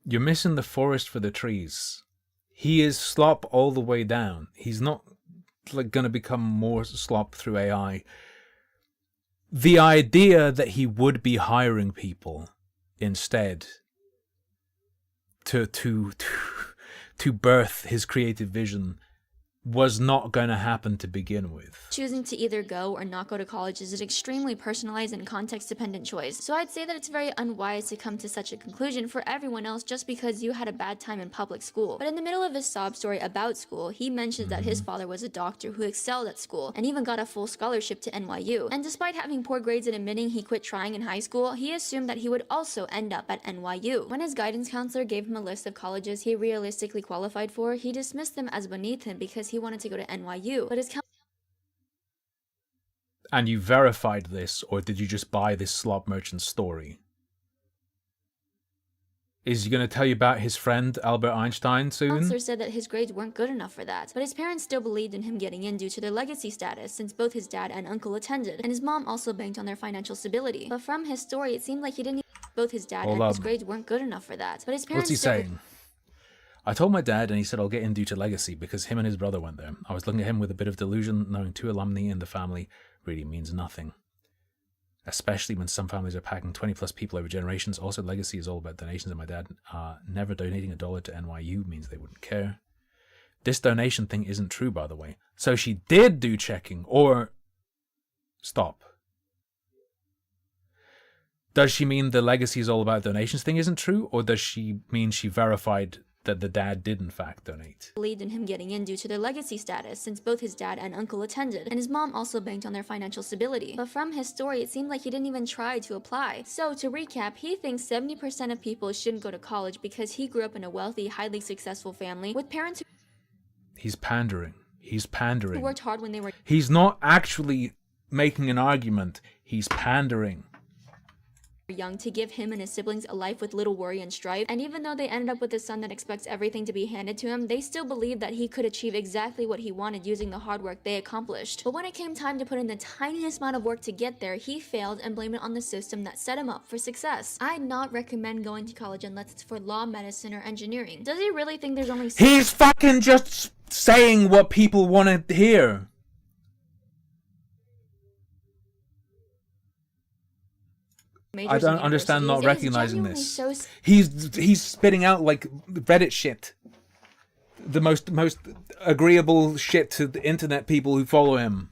You're missing the forest for the trees. He is slop all the way down. He's not like gonna become more slop through AI. The idea that he would be hiring people instead to birth his creative vision was not going to happen to begin with. Choosing to either go or not go to college is an extremely personalized and context-dependent choice, so I'd say that it's very unwise to come to such a conclusion for everyone else just because you had a bad time in public school. But in the middle of his sob story about school, he mentions that his father was a doctor who excelled at school and even got a full scholarship to NYU. And despite having poor grades and admitting he quit trying in high school, he assumed that he would also end up at NYU. When his guidance counselor gave him a list of colleges he realistically qualified for, he dismissed them as beneath him because he wanted to go to NYU. But his And you verified this, or did you just buy this slop merchant story? Is he going to tell you about his friend Albert Einstein soon? counselor said that his grades weren't good enough for that, but his parents still believed in him getting in due to their legacy status, since both his dad and uncle attended, and his mom also banked on their financial stability. But from his story, it seemed like he didn't both his dad Hold and his up. grades weren't good enough for that. But his parents What's he still saying? I told my dad and he said I'll get in due to legacy because him and his brother went there. I was looking at him with a bit of delusion, knowing 2 alumni in the family really means nothing. Especially when some families are packing 20 plus people over generations. Also, legacy is all about donations, and my dad never donating $1 to NYU means they wouldn't care. This donation thing isn't true, by the way. So she did do checking, or... Stop. Does she mean the legacy is all about donations thing isn't true, or does she mean she verified that the dad did in fact donate? believed in him getting in due to their legacy status, since both his dad and uncle attended, and his mom also banked on their financial stability. But from his story, it seemed like he didn't even try to apply. So to recap, he thinks 70% of people shouldn't go to college because he grew up in a wealthy, highly successful family with parents He's pandering. He's pandering. who worked hard when they were He's not actually making an argument. He's pandering. young to give him and his siblings a life with little worry and strife, and even though they ended up with a son that expects everything to be handed to him, they still believe that he could achieve exactly what he wanted using the hard work they accomplished. But when it came time to put in the tiniest amount of work to get there, he failed and blamed it on the system that set him up for success. I'd not recommend going to college unless it's for law, medicine, or engineering. Does he really think there's only He's fucking just saying what people want to hear. I don't understand not recognizing this. He's spitting out like Reddit shit. The most agreeable shit to the internet people who follow him.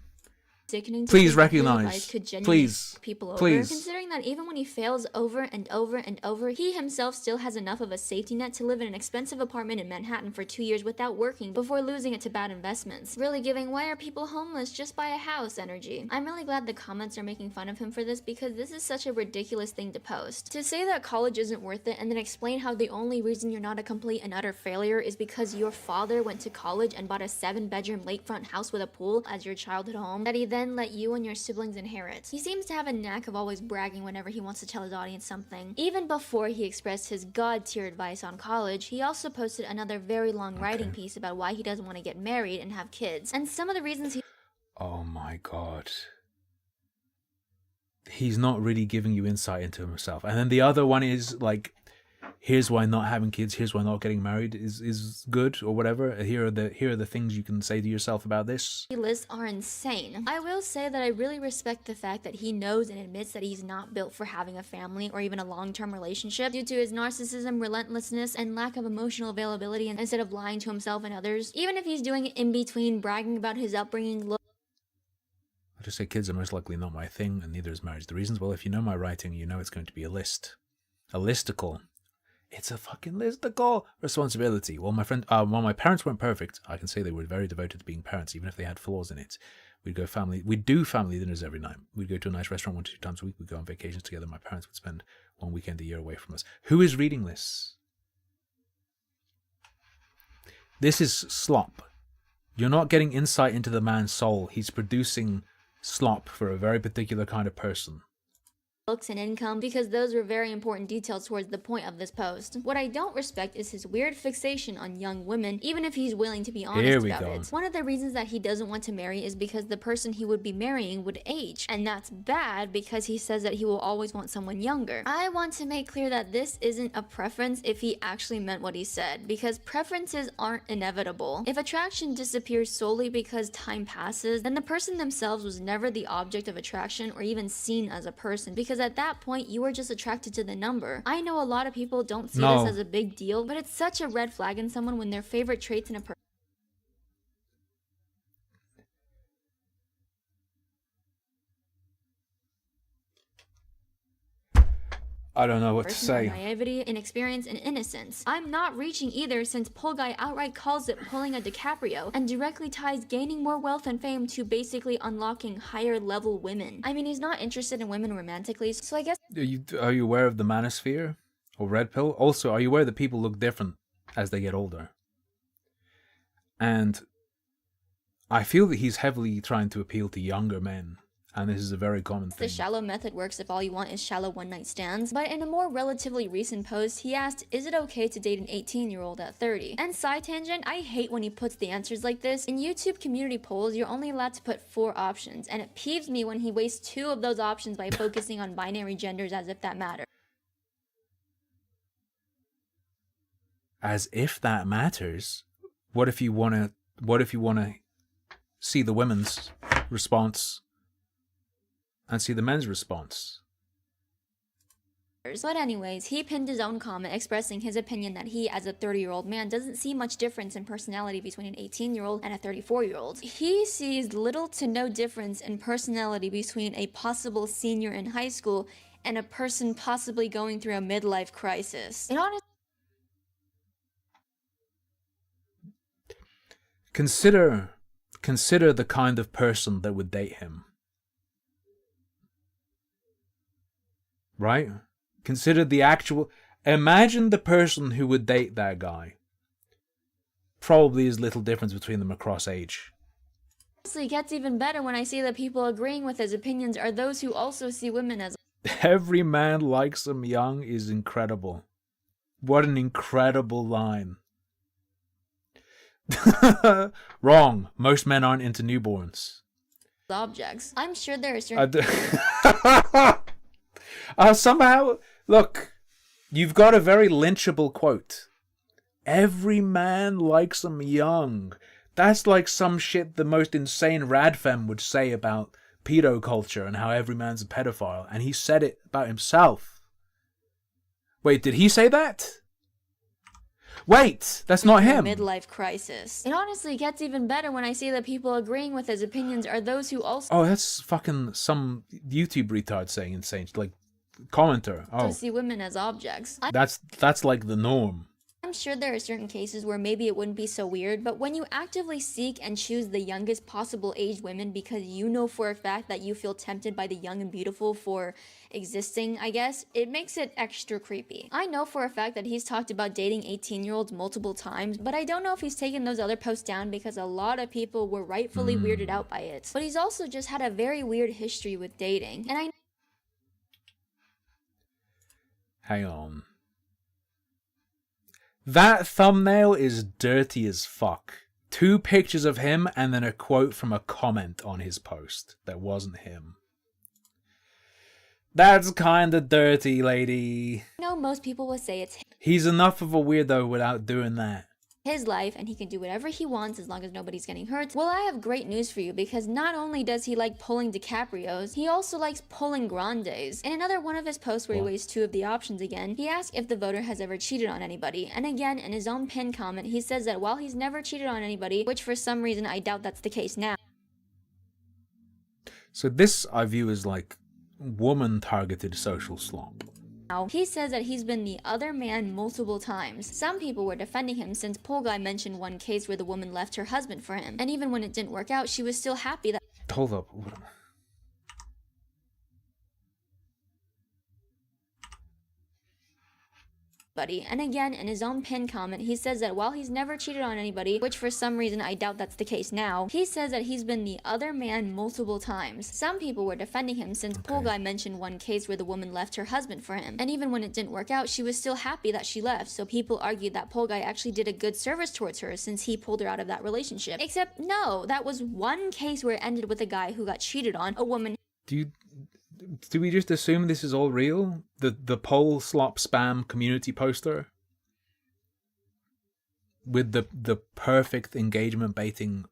Sickening to Please think that his recognize. advice could genuinely Please. fuck people over, Please. considering that even when he fails over and over and over, he himself still has enough of a safety net to live in an expensive apartment in Manhattan for 2 years without working before losing it to bad investments. Really giving "why are people homeless, just buy a house" energy. I'm really glad the comments are making fun of him for this because this is such a ridiculous thing to post. To say that college isn't worth it and then explain how the only reason you're not a complete and utter failure is because your father went to college and bought a 7-bedroom lakefront house with a pool as your childhood home that he then let you and your siblings inherit. He seems to have a knack of always bragging whenever he wants to tell his audience something. Even before he expressed his god-tier advice on college, he also posted another very long writing piece about why he doesn't want to get married and have kids, and some of the reasons he Oh my god. He's not really giving you insight into himself. And then the other one is like, here's why not having kids, here's why not getting married is good, or whatever. Here are the things you can say to yourself about this. lists are insane. I will say that I really respect the fact that he knows and admits that he's not built for having a family or even a long-term relationship due to his narcissism, relentlessness, and lack of emotional availability instead of lying to himself and others. Even if he's doing it in between bragging about his upbringing, I just say kids are most likely not my thing, and neither is marriage. The reasons, well, if you know my writing, you know it's going to be a list. A listicle. It's a fucking listicle responsibility. Well, my friend, while my parents weren't perfect, I can say they were very devoted to being parents, even if they had flaws in it. We'd do family dinners every night. We'd go to a nice restaurant 1 to 2 times a week. We'd go on vacations together. My parents would spend 1 weekend a year away from us. Who is reading this? This is slop. You're not getting insight into the man's soul. He's producing slop for a very particular kind of person. looks, and income, because those were very important details towards the point of this post. What I don't respect is his weird fixation on young women, even if he's willing to be honest about it. One of the reasons that he doesn't want to marry is because the person he would be marrying would age, and that's bad because he says that he will always want someone younger. I want to make clear that this isn't a preference if he actually meant what he said, because preferences aren't inevitable. If attraction disappears solely because time passes, then the person themselves was never the object of attraction or even seen as a person, because at that point you were just attracted to the number. I know a lot of people don't see this as a big deal, but it's such a red flag in someone when their favorite traits in a person I don't know what to Personal say. naivety, inexperience, and innocence. I'm not reaching either, since Pool Guy outright calls it pulling a DiCaprio and directly ties gaining more wealth and fame to basically unlocking higher level women. I mean, he's not interested in women romantically, so I guess Are you aware of the manosphere or red pill? Also, are you aware that people look different as they get older? And I feel that he's heavily trying to appeal to younger men. And this is a very common the thing. shallow method works if all you want is shallow one-night stands. But in a more relatively recent post, he asked, is it okay to date an 18-year-old at 30? And side tangent, I hate when he puts the answers like this. In YouTube community polls, you're only allowed to put 4 options, and it peeves me when he wastes 2 of those options by focusing on binary genders as if that matters. As if that matters. What if you wanna see the women's response and see the men's response? But anyways, he pinned his own comment expressing his opinion that he, as a 30-year-old man, doesn't see much difference in personality between an 18-year-old and a 34-year-old. He sees little to no difference in personality between a possible senior in high school and a person possibly going through a midlife crisis. And honestly, Consider the kind of person that would date him. Right? Consider the actual... Imagine the person who would date that guy. Probably is little difference between them across age. it gets even better when I see that people agreeing with his opinions are those who also see women as... Every man likes them young is incredible. What an incredible line. Wrong. Most men aren't into newborns. objects. I'm sure there are certain... Somehow, look, you've got a very lynchable quote. Every man likes them young. That's like some shit the most insane radfem would say about pedo culture and how every man's a pedophile. And he said it about himself. Wait, did he say that? Wait, that's not him. Midlife crisis. It honestly gets even better when I see that people agreeing with his opinions are those who also... Oh, that's fucking some YouTube retard saying insane, like commenter. Oh, see women as objects. that's like the norm. I'm sure there are certain cases where maybe it wouldn't be so weird, but when you actively seek and choose the youngest possible age women because you know for a fact that you feel tempted by the young and beautiful for existing, I guess, it makes it extra creepy. I know for a fact that he's talked about dating 18-year-olds multiple times, but I don't know if he's taken those other posts down because a lot of people were rightfully weirded out by it. But he's also just had a very weird history with dating, and Hang on. That thumbnail is dirty as fuck. 2 pictures of him and then a quote from a comment on his post that wasn't him. That's kinda dirty, lady. I know most people will say it's He's enough of a weirdo without doing that. his life and he can do whatever he wants as long as nobody's getting hurt. Well, I have great news for you because not only does he like pulling DiCaprios, he also likes pulling Grandes. In another one of his posts where he wastes 2 of the options again, he asked if the voter has ever cheated on anybody. And again, in his own pinned comment, he says that while he's never cheated on anybody, which for some reason I doubt that's the case now. So this I view as like woman-targeted social slop. He says that he's been the other man multiple times. Some people were defending him since Pole Guy mentioned one case where the woman left her husband for him. And even when it didn't work out, she was still happy that... Hold up. And again, in his own pinned comment, he says that while he's never cheated on anybody, which for some reason I doubt that's the case now, he says that he's been the other man multiple times. Some people were defending him since Pole Guy mentioned one case where the woman left her husband for him. And even when it didn't work out, she was still happy that she left, so people argued that Pole Guy actually did a good service towards her since he pulled her out of that relationship. Except, no, that was one case where it ended with a guy who got cheated on, a woman... Do we just assume this is all real? The pole slop spam community poster? With the perfect engagement baiting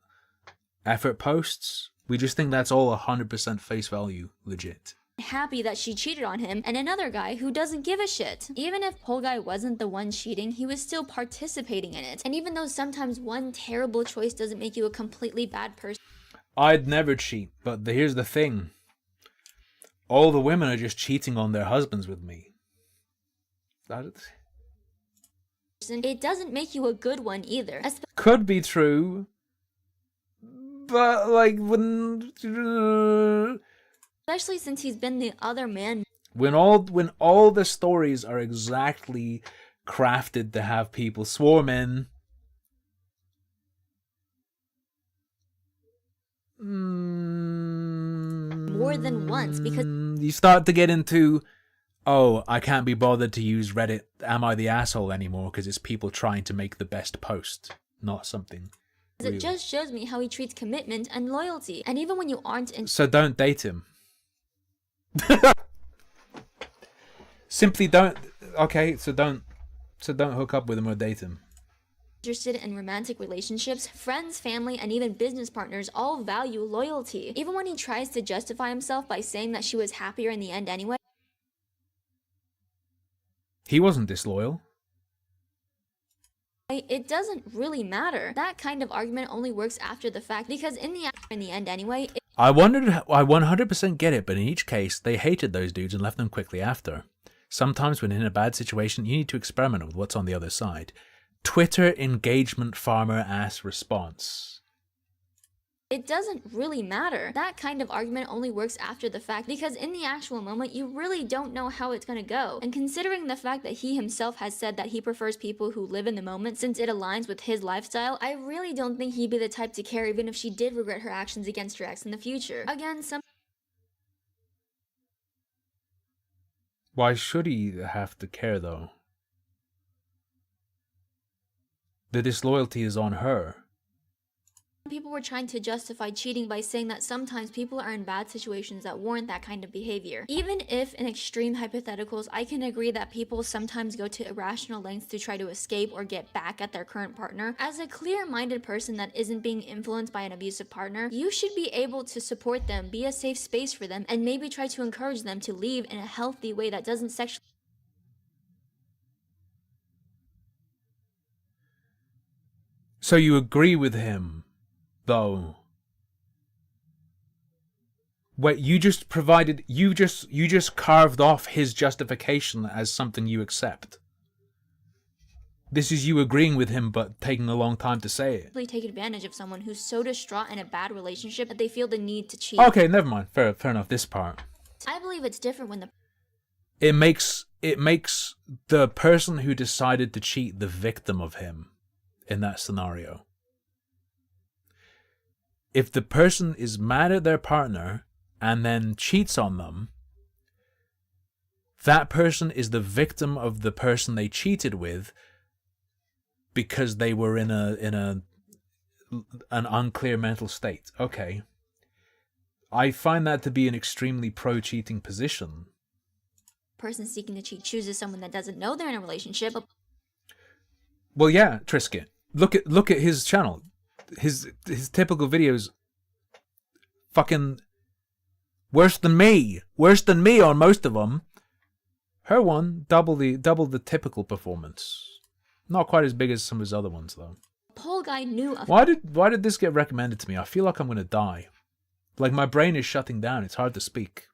effort posts? We just think that's all 100% face value legit. Happy that she cheated on him, and another guy who doesn't give a shit. Even if Pole Guy wasn't the one cheating, he was still participating in it. And even though sometimes one terrible choice doesn't make you a completely bad person... I'd never cheat, but here's the thing. All the women are just cheating on their husbands with me. it doesn't make you a good one either. Could be true, but like Especially since he's been the other man. when all the stories are exactly crafted to have people swarm in. More than once, because You start to get into, oh, I can't be bothered to use Reddit, am I the asshole anymore, because it's people trying to make the best post, not something real. it just shows me how he treats commitment and loyalty. And even when you aren't So don't date him. Simply don't. Okay, so don't hook up with him or date him. interested in romantic relationships, friends, family, and even business partners all value loyalty. Even when he tries to justify himself by saying that she was happier in the end anyway, He wasn't disloyal. it doesn't really matter. That kind of argument only works after the fact, because in the end anyway, I 100% get it, but in each case, they hated those dudes and left them quickly after. Sometimes when in a bad situation, you need to experiment with what's on the other side. Twitter engagement farmer ass response. it doesn't really matter. That kind of argument only works after the fact, because in the actual moment, you really don't know how it's gonna go. And considering the fact that he himself has said that he prefers people who live in the moment since it aligns with his lifestyle, I really don't think he'd be the type to care even if she did regret her actions against her ex in the future. Again, Why should he have to care, though? The disloyalty is on her. people were trying to justify cheating by saying that sometimes people are in bad situations that warrant that kind of behavior. Even if in extreme hypotheticals, I can agree that people sometimes go to irrational lengths to try to escape or get back at their current partner. As a clear-minded person that isn't being influenced by an abusive partner, you should be able to support them, be a safe space for them, and maybe try to encourage them to leave in a healthy way that doesn't sexually. So you agree with him, though? Wait, you just carved off his justification as something you accept. This is you agreeing with him, but taking a long time to say it. Take advantage of someone who's so distraught in a bad relationship that they feel the need to cheat. Okay, never mind. Fair enough. This part. I believe it's different when the It makes the person who decided to cheat the victim of him in that scenario. If the person is mad at their partner and then cheats on them, that person is the victim of the person they cheated with because they were in an unclear mental state. Okay. I find that to be an extremely pro-cheating position. person seeking to cheat chooses someone that doesn't know they're in a relationship. Well, yeah, Trisket. Look at his channel. His typical videos. Fucking worse than me. Worse than me on most of them. Her one double the typical performance. Not quite as big as some of his other ones though. Poll guy knew of Why did this get recommended to me? I feel like I'm gonna die. Like my brain is shutting down. It's hard to speak.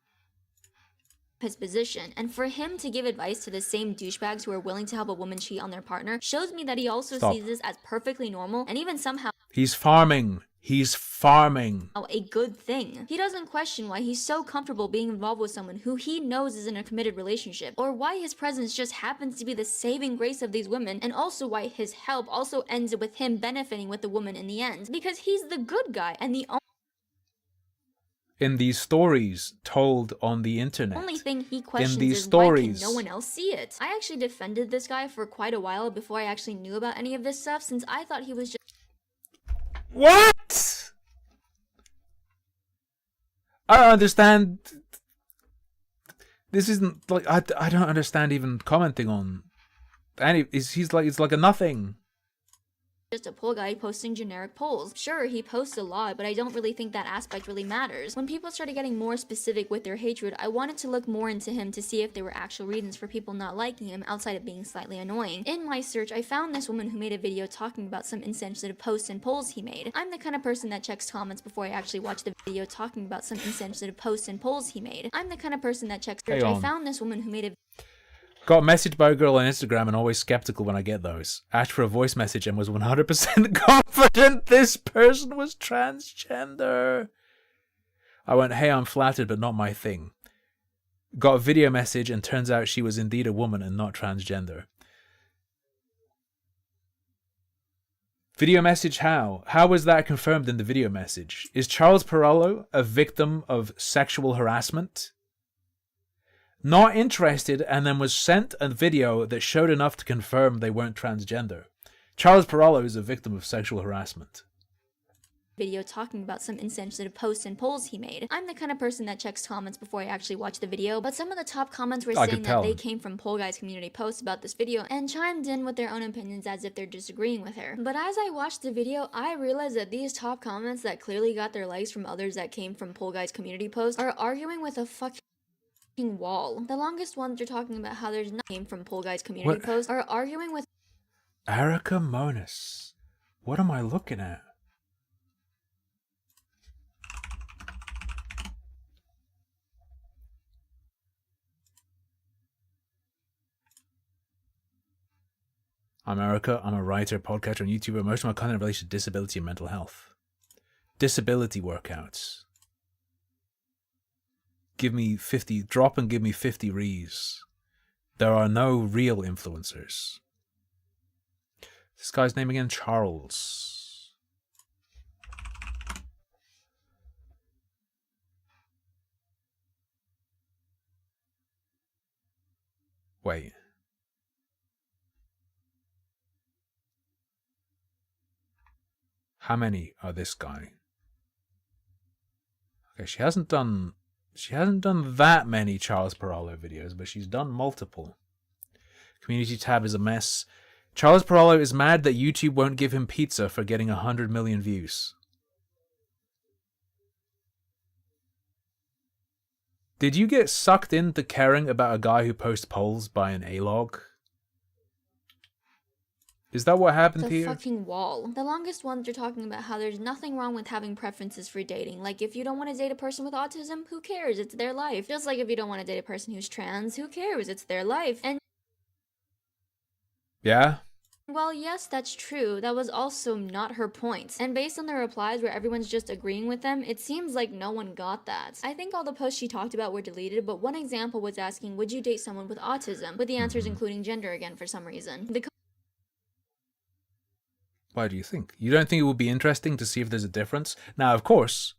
his position, and for him to give advice to the same douchebags who are willing to help a woman cheat on their partner shows me that he also Stop. sees this as perfectly normal and even somehow He's farming. He's farming. a good thing. He doesn't question why he's so comfortable being involved with someone who he knows is in a committed relationship, or why his presence just happens to be the saving grace of these women, and also why his help also ends with him benefiting with the woman in the end, because he's the good guy and the In these stories told on the internet. only thing he questions these is stories. why can no one else see it? I actually defended this guy for quite a while before I actually knew about any of this stuff, since I thought he was just What? I don't understand. This isn't like I don't understand even commenting on any. It's like a nothing. a poll guy posting generic polls. Sure, he posts a lot, but I don't really think that aspect really matters. When people started getting more specific with their hatred, I wanted to look more into him to see if there were actual reasons for people not liking him outside of being slightly annoying. In my search, I found this woman who made a video talking about some insensitive posts and polls he made. I'm the kind of person that checks comments before I actually watch the video talking about some insensitive posts and polls he made. I'm the kind of person that checks search. Hang I on. found this woman who made a Got messaged by a girl on Instagram and always skeptical when I get those. Asked for a voice message and was 100% confident this person was transgender. I went, hey, I'm flattered, but not my thing. Got a video message and turns out she was indeed a woman and not transgender. Video message how? How was that confirmed in the video message? Is Charles Perallo a victim of sexual harassment? Not interested, and then was sent a video that showed enough to confirm they weren't transgender. Charles Perallo is a victim of sexual harassment. Video talking about some insensitive posts and polls he made. I'm the kind of person that checks comments before I actually watch the video, but some of the top comments were saying that they came from Poll Guy's community posts about this video and chimed in with their own opinions as if they're disagreeing with her. But as I watched the video, I realized that these top comments that clearly got their likes from others that came from Poll Guy's community posts are arguing with a fucking wall. The longest ones are talking about how there's nothing from Poll Guy's community posts are arguing with Erica Monis. What am I looking at? I'm Erica. I'm a writer, podcaster, and YouTuber. Most of my content relates to disability and mental health. Disability workouts. Give me 50, drop and give me 50 rees. There are no real influencers. This guy's name again, Charles. Wait. How many are this guy? Okay, she hasn't done that many Charles Perallo videos, but she's done multiple. Community tab is a mess. Charles Perallo is mad that YouTube won't give him pizza for getting 100 million views. Did you get sucked into caring about a guy who posts polls by an A-log? Is that what happened the here? Fucking wall. The longest ones are talking about how there's nothing wrong with having preferences for dating. Like, if you don't want to date a person with autism, who cares? It's their life. Just like if you don't want to date a person who's trans, who cares? It's their life. And yeah? well, yes, that's true. That was also not her point. And based on the replies where everyone's just agreeing with them, it seems like no one got that. I think all the posts she talked about were deleted, but one example was asking, would you date someone with autism? With the answers including gender again for some reason. Why do you think? You don't think it would be interesting to see if there's a difference? Now, of course,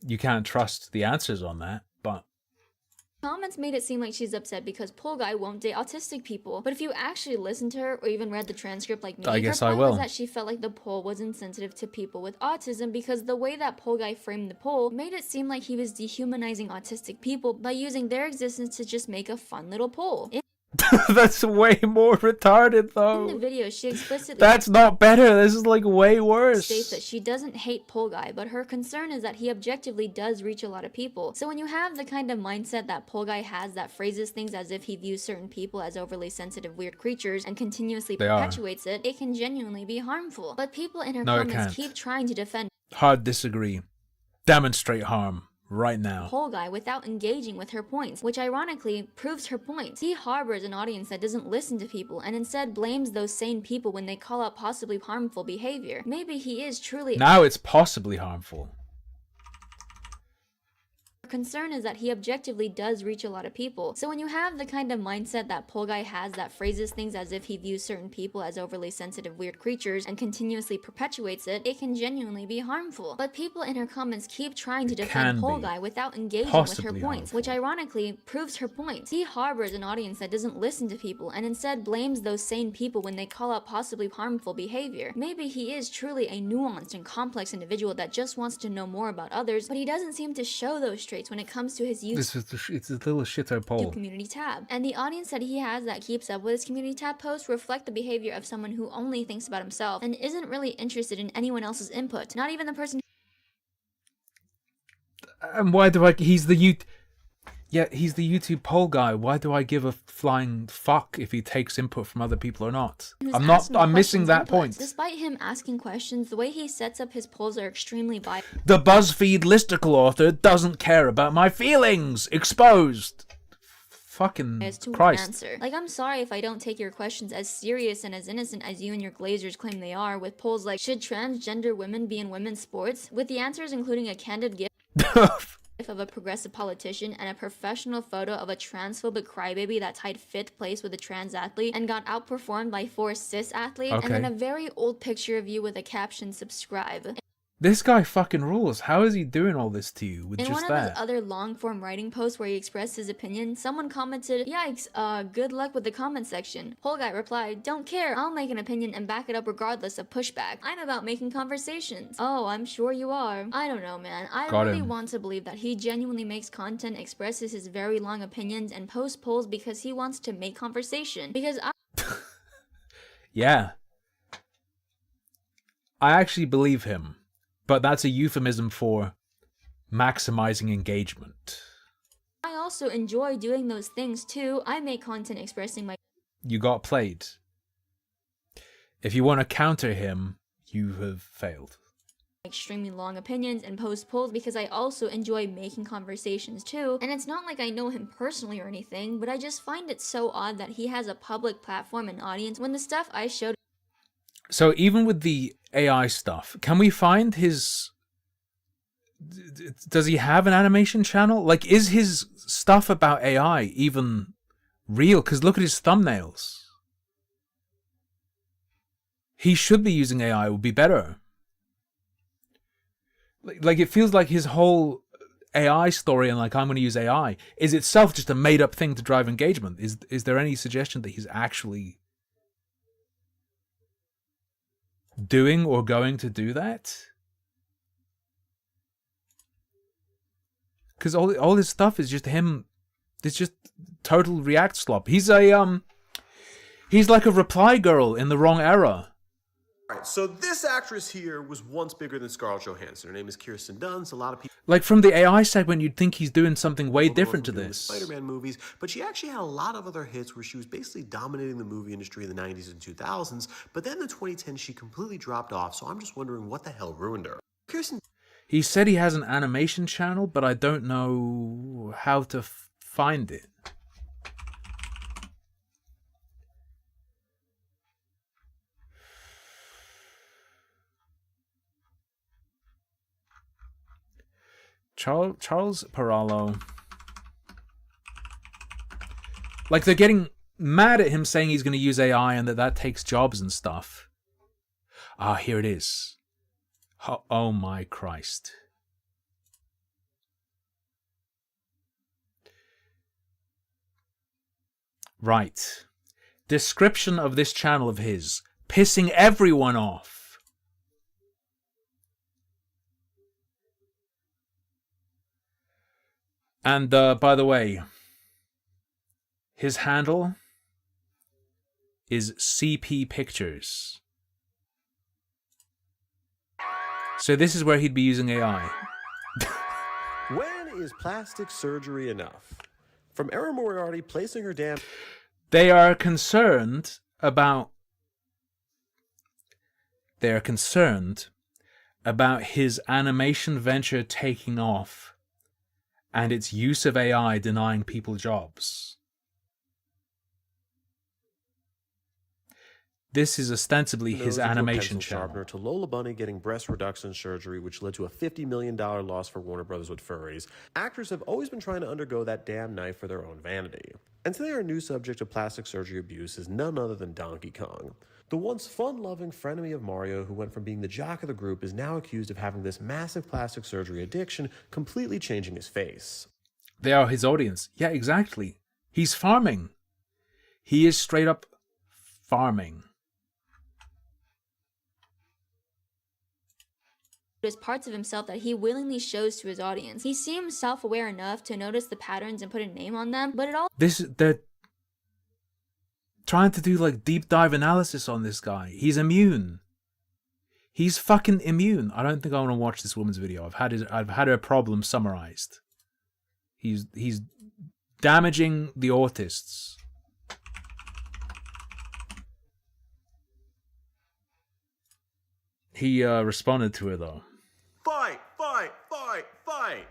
you can't trust the answers on that, but comments made it seem like she's upset because Poll Guy won't date autistic people. But if you actually listened to her or even read the transcript like me, I guess her I point will. was that she felt like the poll was insensitive to people with autism because the way that Poll Guy framed the poll made it seem like he was dehumanizing autistic people by using their existence to just make a fun little poll. that's way more retarded, though. In the video, she explicitly That's not better. This is like way worse. states that she doesn't hate Poll Guy, but her concern is that he objectively does reach a lot of people. So when you have the kind of mindset that Poll Guy has that phrases things as if he views certain people as overly sensitive weird creatures and continuously perpetuates it, it can genuinely be harmful. But people in her No, it comments can't. keep trying to defend Hard disagree. Demonstrate harm right now. Poll Guy without engaging with her points, which ironically proves her point. He harbors an audience that doesn't listen to people and instead blames those sane people when they call out possibly harmful behavior. Maybe he is truly Now it's possibly harmful. Her concern is that he objectively does reach a lot of people. So when you have the kind of mindset that Poll Guy has that phrases things as if he views certain people as overly sensitive weird creatures and continuously perpetuates it, it can genuinely be harmful. But people in her comments keep trying to defend Poll Guy without engaging with her points, which ironically proves her point. He harbors an audience that doesn't listen to people and instead blames those sane people when they call out possibly harmful behavior. Maybe he is truly a nuanced and complex individual that just wants to know more about others, but he doesn't seem to show those traits when it comes to his use It's a little shito poll. community tab. And the audience that he has that keeps up with his community tab posts reflect the behavior of someone who only thinks about himself and isn't really interested in anyone else's input, not even the person. And why do I? He's the YouTube poll guy. Why do I give a flying fuck if he takes input from other people or not? I'm missing that point. Despite him asking questions, the way he sets up his polls are extremely biased. The BuzzFeed listicle author doesn't care about my feelings. Exposed. Fucking as to Christ. answer. Like, I'm sorry if I don't take your questions as serious and as innocent as you and your Glazers claim they are, with polls like, should transgender women be in women's sports? With the answers including a candid gift of a progressive politician and a professional photo of a transphobic crybaby that tied 5th place with a trans athlete and got outperformed by 4 cis athletes, and then a very old picture of you with a caption, subscribe. This guy fucking rules. How is he doing all this to you with In just one of that? his other long-form writing posts where he expressed his opinion, someone commented, yikes, good luck with the comment section. Whole guy replied, don't care, I'll make an opinion and back it up regardless of pushback. I'm about making conversations. Oh, I'm sure you are. I don't know, man. I really want to believe that he genuinely makes content, expresses his very long opinions, and posts polls because he wants to make conversation. Because Yeah. I actually believe him. But that's a euphemism for maximizing engagement. I also enjoy doing those things too. I make content expressing my You got played. If you want to counter him, you have failed. extremely long opinions and post polls because I also enjoy making conversations too. And it's not like I know him personally or anything, but I just find it so odd that he has a public platform and audience when the stuff I showed. So even with the AI stuff, can we find his... Does he have an animation channel? Like, is his stuff about AI even real? Because look at his thumbnails. He should be using AI, it would be better. Like, it feels like his whole AI story and like, I'm going to use AI, is itself just a made-up thing to drive engagement. Is there any suggestion that he's actually doing or going to do that? Because all his stuff is just him. It's just total React slop. He's like a reply girl in the wrong era. Alright, so this actress here was once bigger than Scarlett Johansson. Her name is Kirsten Dunst. A lot of people... Like, from the AI segment, you'd think he's doing something way different to this. Spider-Man movies, but she actually had a lot of other hits where she was basically dominating the movie industry in the 90s and 2000s, but then in the 2010s she completely dropped off, so I'm just wondering what the hell ruined her. Kirsten... He said he has an animation channel, but I don't know how to find it. Charles Paralo. Like, they're getting mad at him saying he's going to use AI and that takes jobs and stuff. Ah, here it is. Oh my Christ. Right. Description of this channel of his. Pissing everyone off. And by the way, his handle is CP Pictures. So this is where he'd be using AI. When is plastic surgery enough? From Erin Moriarty placing her damn... They are concerned about his animation venture taking off and its use of AI denying people jobs. This is ostensibly his animation channel. To Lola Bunny getting breast reduction surgery, which led to a $50 million loss for Warner Brothers with furries. Actors have always been trying to undergo that damn knife for their own vanity. And today our new subject of plastic surgery abuse is none other than Donkey Kong. The once fun-loving frenemy of Mario, who went from being the jock of the group, is now accused of having this massive plastic surgery addiction, completely changing his face. They are his audience. Yeah, exactly. He's farming. He is straight up farming. There's parts of himself that he willingly shows to his audience. He seems self-aware enough to notice the patterns and put a name on them, but it all... They're trying to do like deep dive analysis on this guy. He's immune. He's fucking immune. I don't think I want to watch this woman's video. I've had her problem summarized. He's damaging the autists. He responded to her though. Fight, fight, fight, fight.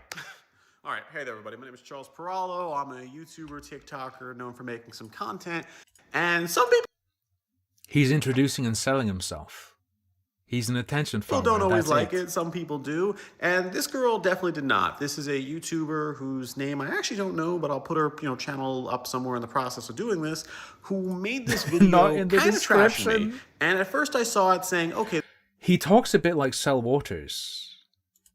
All right, hey there, everybody. My name is Charles Perallo. I'm a YouTuber, TikToker, known for making some content. And some people He's introducing and selling himself. He's an attention farmer. don't always that's like it. Some people do. And this girl definitely did not. This is a YouTuber whose name I actually don't know, but I'll put her channel up somewhere in the process of doing this, who made this video Not in the kind of trashing me. description. And at first I saw it saying, okay, He talks a bit like Sel Waters.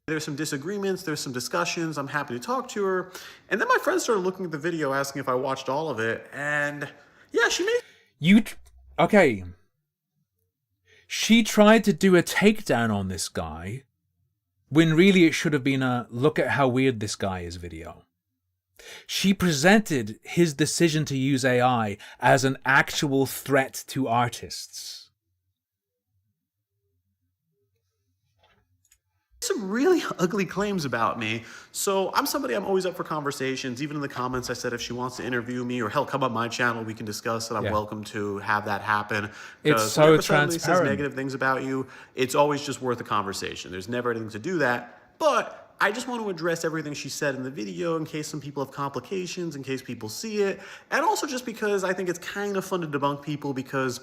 there's some disagreements, there's some discussions, I'm happy to talk to her. And then my friend started looking at the video, asking if I watched all of it, and yeah, she made... Okay. She tried to do a takedown on this guy, when really it should have been a look at how weird this guy is video. She presented his decision to use AI as an actual threat to artists. Some really ugly claims about me. So I'm always up for conversations. Even in the comments, I said if she wants to interview me or hell, come on my channel, we can discuss it. I'm welcome to have that happen. It's so whenever somebody says transparent. negative things about you, it's always just worth a conversation. There's never anything to do that. But I just want to address everything she said in the video in case some people have complications, in case people see it. And also just because I think it's kind of fun to debunk people because...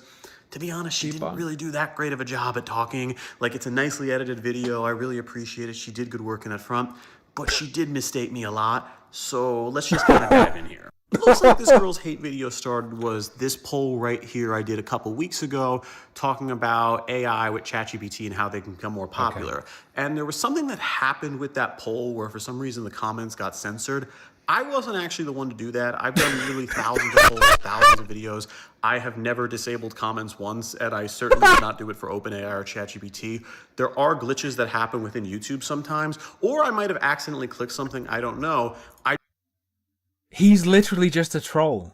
to be honest, she didn't really do that great of a job at talking. Like, it's a nicely edited video. I really appreciate it. She did good work in that front, but she did misstate me a lot. So let's just kind of dive in here. It looks like this girl's hate video started was this poll right here I did a couple weeks ago talking about AI with ChatGPT and how they can become more popular. And there was something that happened with that poll where for some reason the comments got censored. I wasn't actually the one to do that. I've done literally thousands of polls, thousands of videos. I have never disabled comments once, and I certainly did not do it for OpenAI or ChatGPT. There are glitches that happen within YouTube sometimes, or I might have accidentally clicked something, I don't know. He's literally just a troll.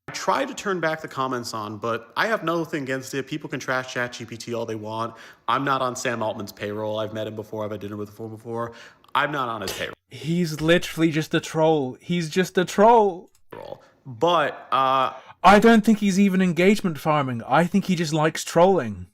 I tried to turn back the comments on, but I have nothing against it. People can trash ChatGPT all they want. I'm not on Sam Altman's payroll. I've met him before. I've had dinner with him before. I'm not on his payroll. He's literally just a troll. He's just a troll. But, I don't think he's even engagement farming. I think he just likes trolling.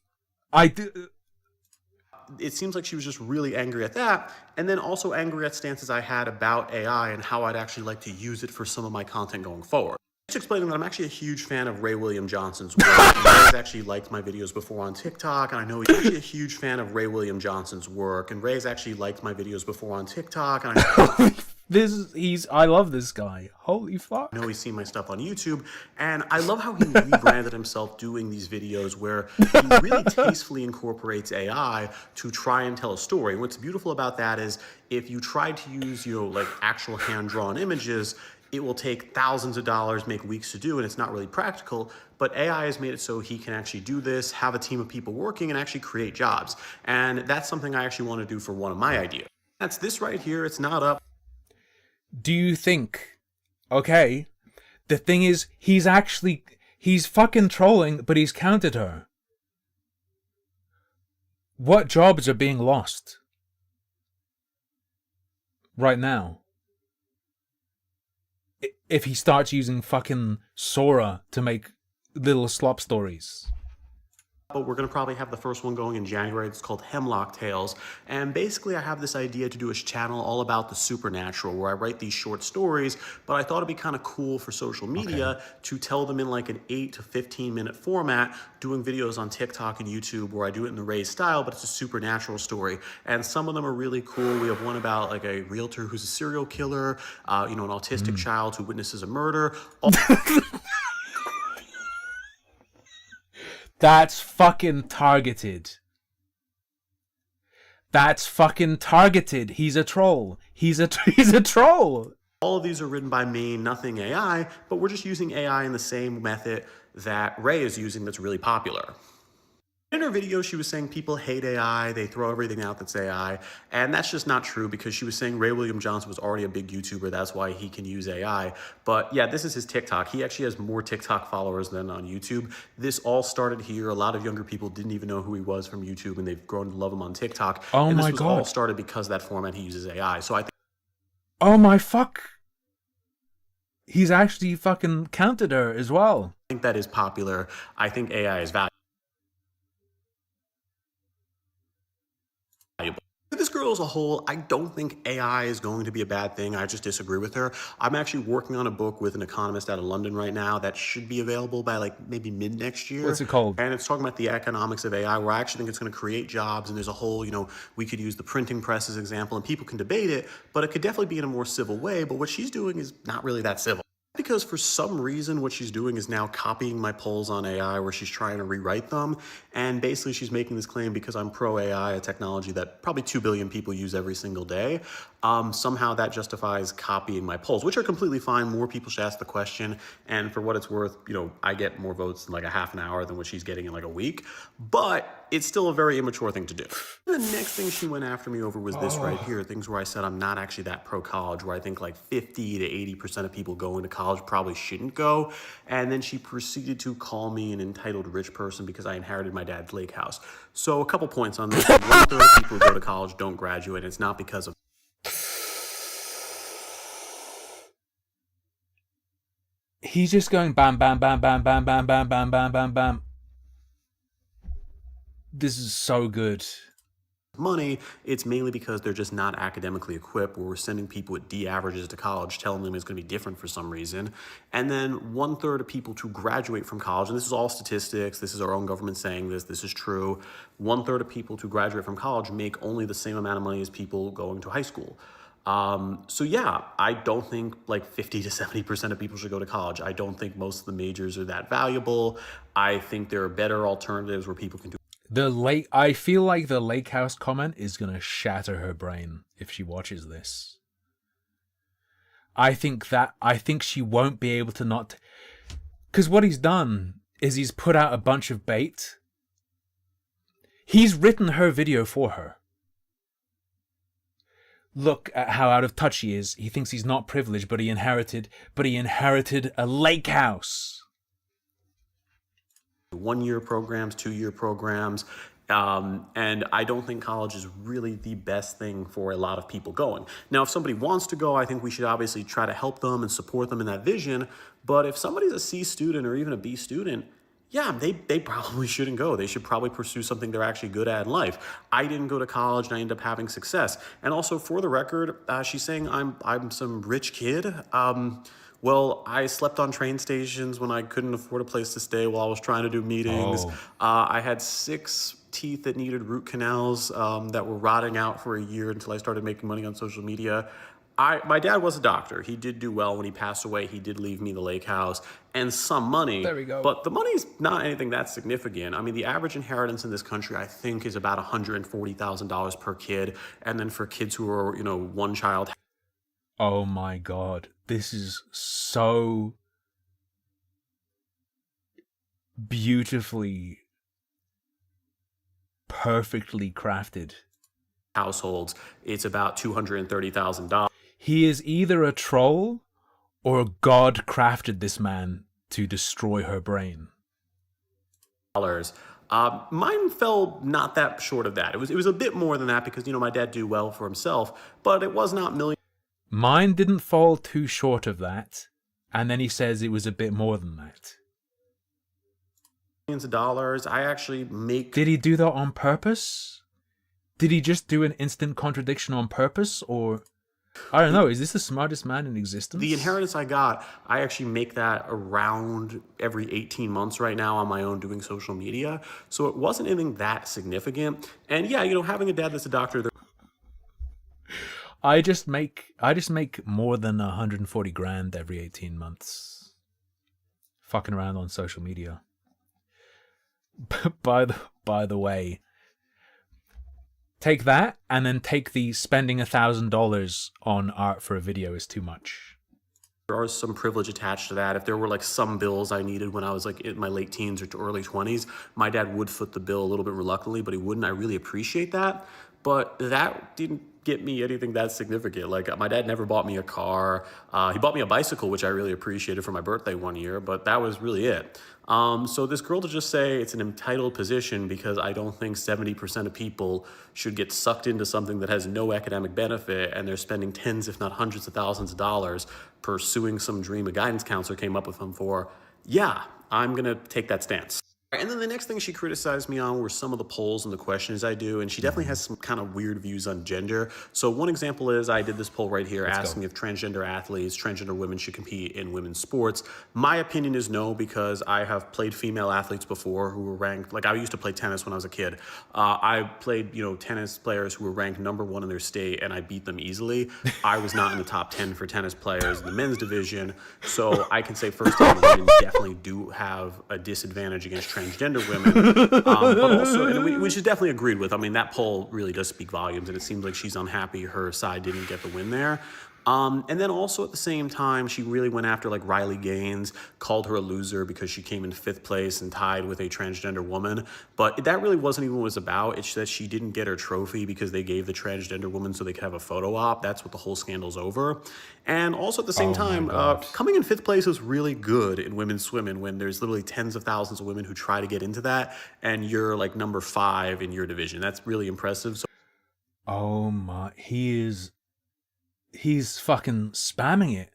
It seems like she was just really angry at that, and then also angry at stances I had about AI and how I'd actually like to use it for some of my content going forward. Just explaining that I'm actually a huge fan of Ray William Johnson's work. Ray's actually liked my videos before on TikTok, and I know he's actually a huge fan of Ray William Johnson's work, and Ray's actually liked my videos before on TikTok, and I love this guy. Holy fuck. I know he's seen my stuff on YouTube, and I love how he rebranded himself doing these videos where he really tastefully incorporates AI to try and tell a story. And what's beautiful about that is if you try to use, like actual hand-drawn images, it will take thousands of dollars, make weeks to do, and it's not really practical. But AI has made it so he can actually do this, have a team of people working, and actually create jobs. And that's something I actually want to do for one of my ideas. That's this right here. It's not up. Do you think... Okay, the thing is, he's fucking trolling, but he's counted her. What jobs are being lost? Right now? If he starts using fucking Sora to make little slop stories. But we're going to probably have the first one going in January. It's called Hemlock Tales. And basically I have this idea to do a channel all about the supernatural where I write these short stories, but I thought it'd be kind of cool for social media to tell them in like an 8 to 15 minute format, doing videos on TikTok and YouTube where I do it in the Ray style, but it's a supernatural story. And some of them are really cool. We have one about like a realtor who's a serial killer, an autistic child who witnesses a murder. That's fucking targeted. That's fucking targeted. He's a troll. He's a troll. All of these are written by me, nothing AI, but we're just using AI in the same method that Ray is using that's really popular. In her video, she was saying people hate AI, they throw everything out that's AI, and that's just not true because she was saying Ray William Johnson was already a big YouTuber, that's why he can use AI. But yeah, this is his TikTok. He actually has more TikTok followers than on YouTube. This all started here. A lot of younger people didn't even know who he was from YouTube, and they've grown to love him on TikTok. Oh and my this was God. all started because that format he uses AI. So I think... Oh my fuck. He's actually fucking counted her as well. I think that is popular. I think AI is valuable. This girl as a whole, I don't think AI is going to be a bad thing. I just disagree with her. I'm actually working on a book with an economist out of London right now that should be available by like maybe mid next year. What's it called? And it's talking about the economics of AI, where I actually think it's going to create jobs. And there's a whole, we could use the printing press as an example, and people can debate it, but it could definitely be in a more civil way. But what she's doing is not really that civil. Because for some reason, what she's doing is now copying my polls on AI, where she's trying to rewrite them. And basically, she's making this claim because I'm pro-AI, a technology that probably 2 billion people use every single day. Somehow that justifies copying my polls, which are completely fine. More people should ask the question. And for what it's worth, I get more votes in like a half an hour than what she's getting in like a week. But it's still a very immature thing to do. The next thing she went after me over was this right here, things where I said I'm not actually that pro-college, where I think like 50 to 80% of people going to college probably shouldn't go. And then she proceeded to call me an entitled rich person because I inherited my dad's lake house. So a couple points on this. 1/3 of people who go to college don't graduate. It's not because of... He's just going bam, bam, bam, bam, bam, bam, bam, bam, bam, bam, bam. This is so good. Money, it's mainly because they're just not academically equipped, where we're sending people with D averages to college, telling them it's going to be different for some reason. And then 1/3 of people to graduate from college, and this is all statistics, this is our own government saying this is true, 1/3 of people to graduate from college make only the same amount of money as people going to high school. So yeah, I don't think like 50 to 70% of people should go to college. I don't think most of the majors are that valuable. I think there are better alternatives where people can do. I feel like the lake house comment is going to shatter her brain if she watches this. I think she won't be able to not... Because what he's done is he's put out a bunch of bait. He's written her video for her. Look at how out of touch he is. He thinks he's not privileged, but he inherited a lake house. 1-year programs, 2-year programs, and I don't think college is really the best thing for a lot of people going. Now, if somebody wants to go, I think we should obviously try to help them and support them in that vision. But if somebody's a C student or even a B student, yeah, they probably shouldn't go. They should probably pursue something they're actually good at in life. I didn't go to college and I ended up having success. And also, for the record, she's saying I'm some rich kid. Well, I slept on train stations when I couldn't afford a place to stay while I was trying to do meetings. I had 6 teeth that needed root canals that were rotting out for a year until I started making money on social media. My dad was a doctor. He did do well. When he passed away, he did leave me the lake house and some money. There we go. But the money's not anything that significant. I mean, the average inheritance in this country, I think, is about $140,000 per kid. And then for kids who are, one child. Oh my God. This is so beautifully, perfectly crafted. Households, it's about $230,000. He is either a troll or God crafted this man to destroy her brain. Mine fell not that short of that. It was a bit more than that because, my dad did well for himself, but it was not millions. Mine didn't fall too short of that, and then he says it was a bit more than that. Millions of dollars. I actually make... Did he do that on purpose? Did he just do an instant contradiction on purpose, or... I don't know, is this the smartest man in existence? The inheritance I got, I actually make that around every 18 months right now on my own doing social media, so it wasn't anything that significant. And yeah, having a dad that's a doctor... I just make more than 140 grand every 18 months. Fucking around on social media. By the way, take that and then take the spending $1,000 on art for a video is too much. There are some privilege attached to that. If there were like some bills I needed when I was like in my late teens or early 20s, my dad would foot the bill a little bit reluctantly, but he wouldn't. I really appreciate that. But that didn't get me anything that significant. Like, my dad never bought me a car. He bought me a bicycle, which I really appreciated for my birthday one year, but that was really it. So this girl to just say it's an entitled position because I don't think 70% of people should get sucked into something that has no academic benefit and they're spending tens, if not hundreds of thousands of dollars pursuing some dream a guidance counselor came up with them for. Yeah, I'm going to take that stance. And then the next thing she criticized me on were some of the polls and the questions I do, and she definitely has some kind of weird views on gender. So one example is I did this poll right here asking if transgender athletes, transgender women should compete in women's sports. My opinion is no, because I have played female athletes before who were ranked, like I used to play tennis when I was a kid. I played, tennis players who were ranked #1 in their state, and I beat them easily. I was not in the top 10 for tennis players in the men's division, so I can say firsthand women definitely do have a disadvantage against transgender women, but also, which is definitely agreed with. I mean, that poll really does speak volumes, and it seems like she's unhappy her side didn't get the win there. And then also at the same time, she really went after like Riley Gaines, called her a loser because she came in 5th place and tied with a transgender woman. But that really wasn't even what it was about. It's that she didn't get her trophy because they gave the transgender woman so they could have a photo op. That's what the whole scandal's over. And also at the same time, coming in 5th place is really good in women's swimming when there's literally tens of thousands of women who try to get into that, and you're like #5 in your division. That's really impressive. So Oh my, he's fucking spamming it.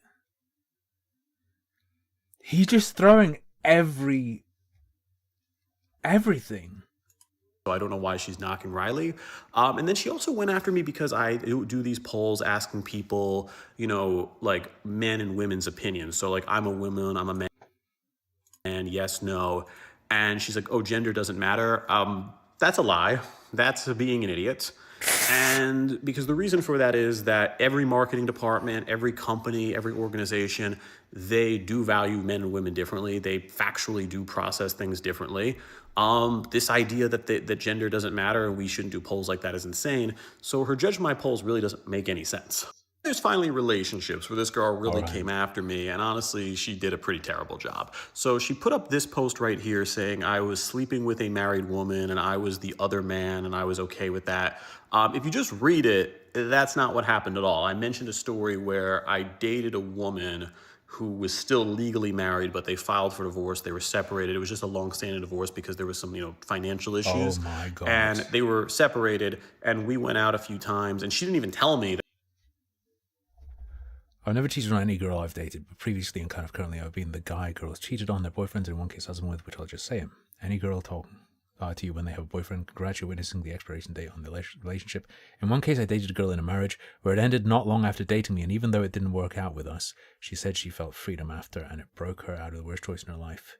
He's just throwing everything. So I don't know why she's knocking Riley. And then she also went after me because I do these polls asking people, like men and women's opinions. So like, I'm a woman, I'm a man, and yes, no. And she's like, oh, gender doesn't matter. That's a lie. That's being an idiot. And because the reason for that is that every marketing department, every company, every organization, they do value men and women differently. They factually do process things differently. This idea that gender doesn't matter and we shouldn't do polls like that is insane. So her judge my polls really doesn't make any sense. There's finally relationships where this girl really came after me, and honestly, she did a pretty terrible job. So she put up this post right here saying I was sleeping with a married woman and I was the other man and I was okay with that. If you just read it, that's not what happened at all. I mentioned a story where I dated a woman who was still legally married, but they filed for divorce. They were separated. It was just a long-standing divorce because there was some, financial issues. Oh my God. And they were separated, and we went out a few times, and she didn't even tell me that. I've never cheated on any girl I've dated, but previously and kind of currently I've been the guy girls cheated on their boyfriends, in one case husband with, which I'll just say him. Any girl talking to you when they have a boyfriend, congrats, you're witnessing the expiration date on the relationship. In one case I dated a girl in a marriage where it ended not long after dating me, and even though it didn't work out with us, she said she felt freedom after, and it broke her out of the worst choice in her life.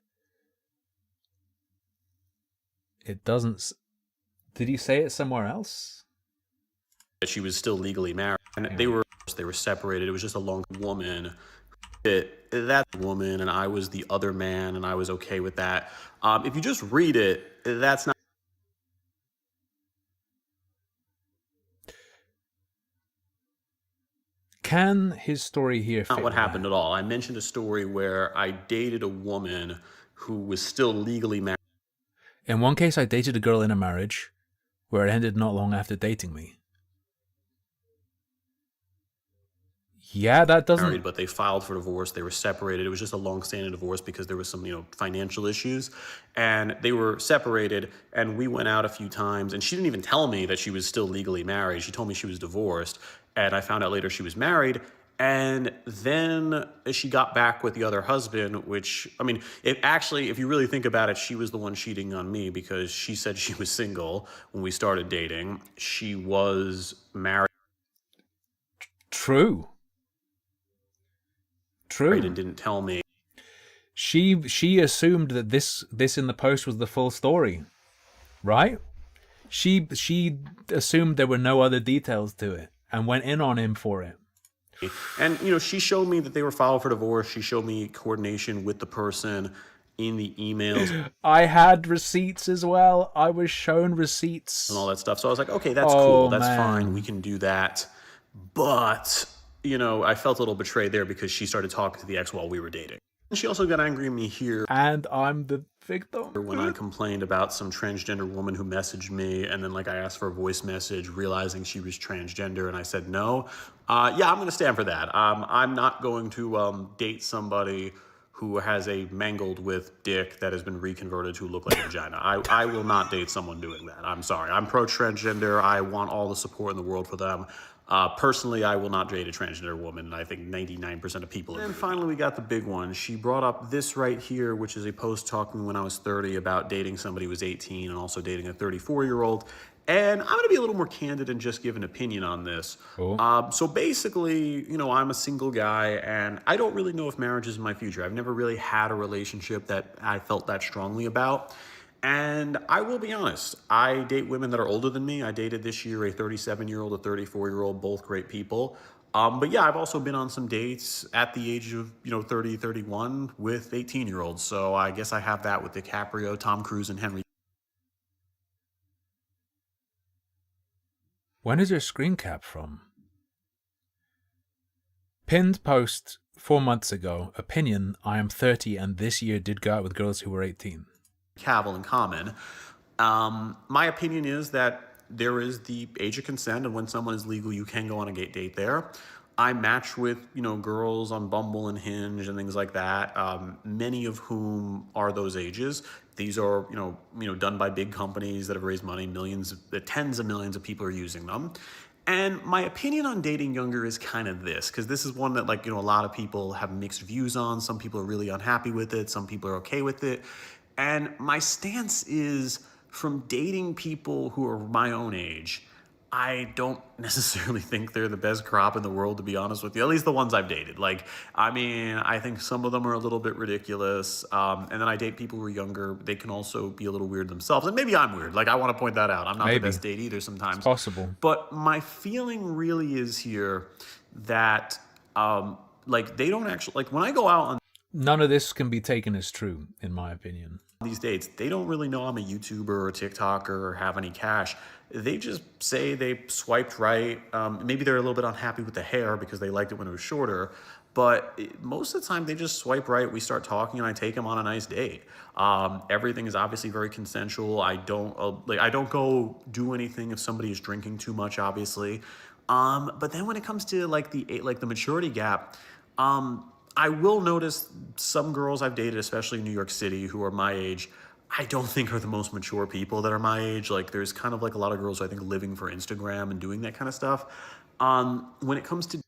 It doesn't... Did he say it somewhere else? That she was still legally married, and they were separated. It was just a long woman. That woman, and I was the other man, and I was okay with that. If you just read it, that's not. Can his story here fit not what happened at all. I mentioned a story where I dated a woman who was still legally married. In one case, I dated a girl in a marriage where it ended not long after dating me. Yeah, that doesn't... Married, but they filed for divorce. They were separated. It was just a long-standing divorce because there was some, financial issues. And they were separated, and we went out a few times, and she didn't even tell me that she was still legally married. She told me she was divorced, and I found out later she was married. And then she got back with the other husband, which, I mean, if you really think about it, she was the one cheating on me because she said she was single when we started dating. She was married. True. And didn't tell me. She assumed that this in the post was the full story, right? She assumed there were no other details to it and went in on him for it. And she showed me that they were filed for divorce. She showed me coordination with the person in the emails. I had receipts as well. I was shown receipts and all that stuff. So I was like, okay, that's cool. That's fine. We can do that. But I felt a little betrayed there because she started talking to the ex while we were dating. And she also got angry at me here. And I'm the victim. When I complained about some transgender woman who messaged me, and then I asked for a voice message realizing she was transgender, and I said no. Yeah, I'm going to stand for that. I'm not going to date somebody who has a mangled with dick that has been reconverted to look like a vagina. I will not date someone doing that. I'm sorry. I'm pro-transgender. I want all the support in the world for them. Personally, I will not date a transgender woman, and I think 99% of people agree. And finally, we got the big one. She brought up this right here, which is a post talking when I was 30 about dating somebody who was 18 and also dating a 34-year-old. And I'm going to be a little more candid and just give an opinion on this. Cool. So basically, you know, I'm a single guy, and I don't really know if marriage is in my future. I've never really had a relationship that I felt that strongly about. And I will be honest, I date women that are older than me. I dated this year a 37-year-old, a 34-year-old, both great people. But yeah, I've also been on some dates at the age of, 30, 31 with 18-year-olds. So I guess I have that with DiCaprio, Tom Cruise, and Henry. When is your screen cap from? Pinned post 4 months ago. Opinion, I am 30 and this year did go out with girls who were 18. Cavill in common. My opinion is that there is the age of consent, and when someone is legal, you can go on a date there. I match with, girls on Bumble and Hinge and things like that, many of whom are those ages. These are, done by big companies that have raised money, tens of millions of people are using them. And my opinion on dating younger is kind of this, because this is one that, a lot of people have mixed views on. Some people are really unhappy with it. Some people are okay with it. And my stance is, from dating people who are my own age, I don't necessarily think they're the best crop in the world, to be honest with you. At least the ones I've dated. I think some of them are a little bit ridiculous. And then I date people who are younger. They can also be a little weird themselves. And maybe I'm weird. I want to point that out. I'm not the best date either sometimes. It's possible. But my feeling really is here that, they don't actually, when I go out on none of this can be taken as true, in my opinion. These dates, they don't really know I'm a YouTuber or a TikToker or have any cash. They just say they swiped right. Maybe they're a little bit unhappy with the hair because they liked it when it was shorter. But most of the time, they just swipe right. We start talking, and I take them on a nice date. Everything is obviously very consensual. I don't go do anything if somebody is drinking too much, obviously. But then when it comes to the maturity gap, I will notice some girls I've dated, especially in New York City, who are my age, I don't think are the most mature people that are my age. There's kind of a lot of girls who I think living for Instagram and doing that kind of stuff. When it comes to...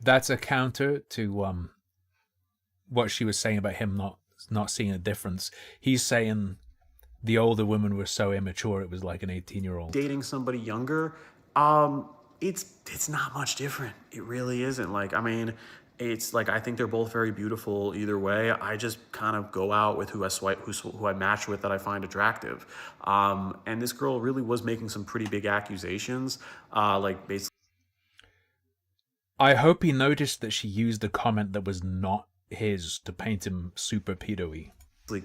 That's a counter to what she was saying about him not seeing a difference. He's saying the older women were so immature, it was like an 18-year-old. Dating somebody younger, it's not much different. It really isn't. It's I think they're both very beautiful either way. I just kind of go out with who I match with that I find attractive. And this girl really was making some pretty big accusations, basically. I hope he noticed that she used a comment that was not his to paint him super pedo-y.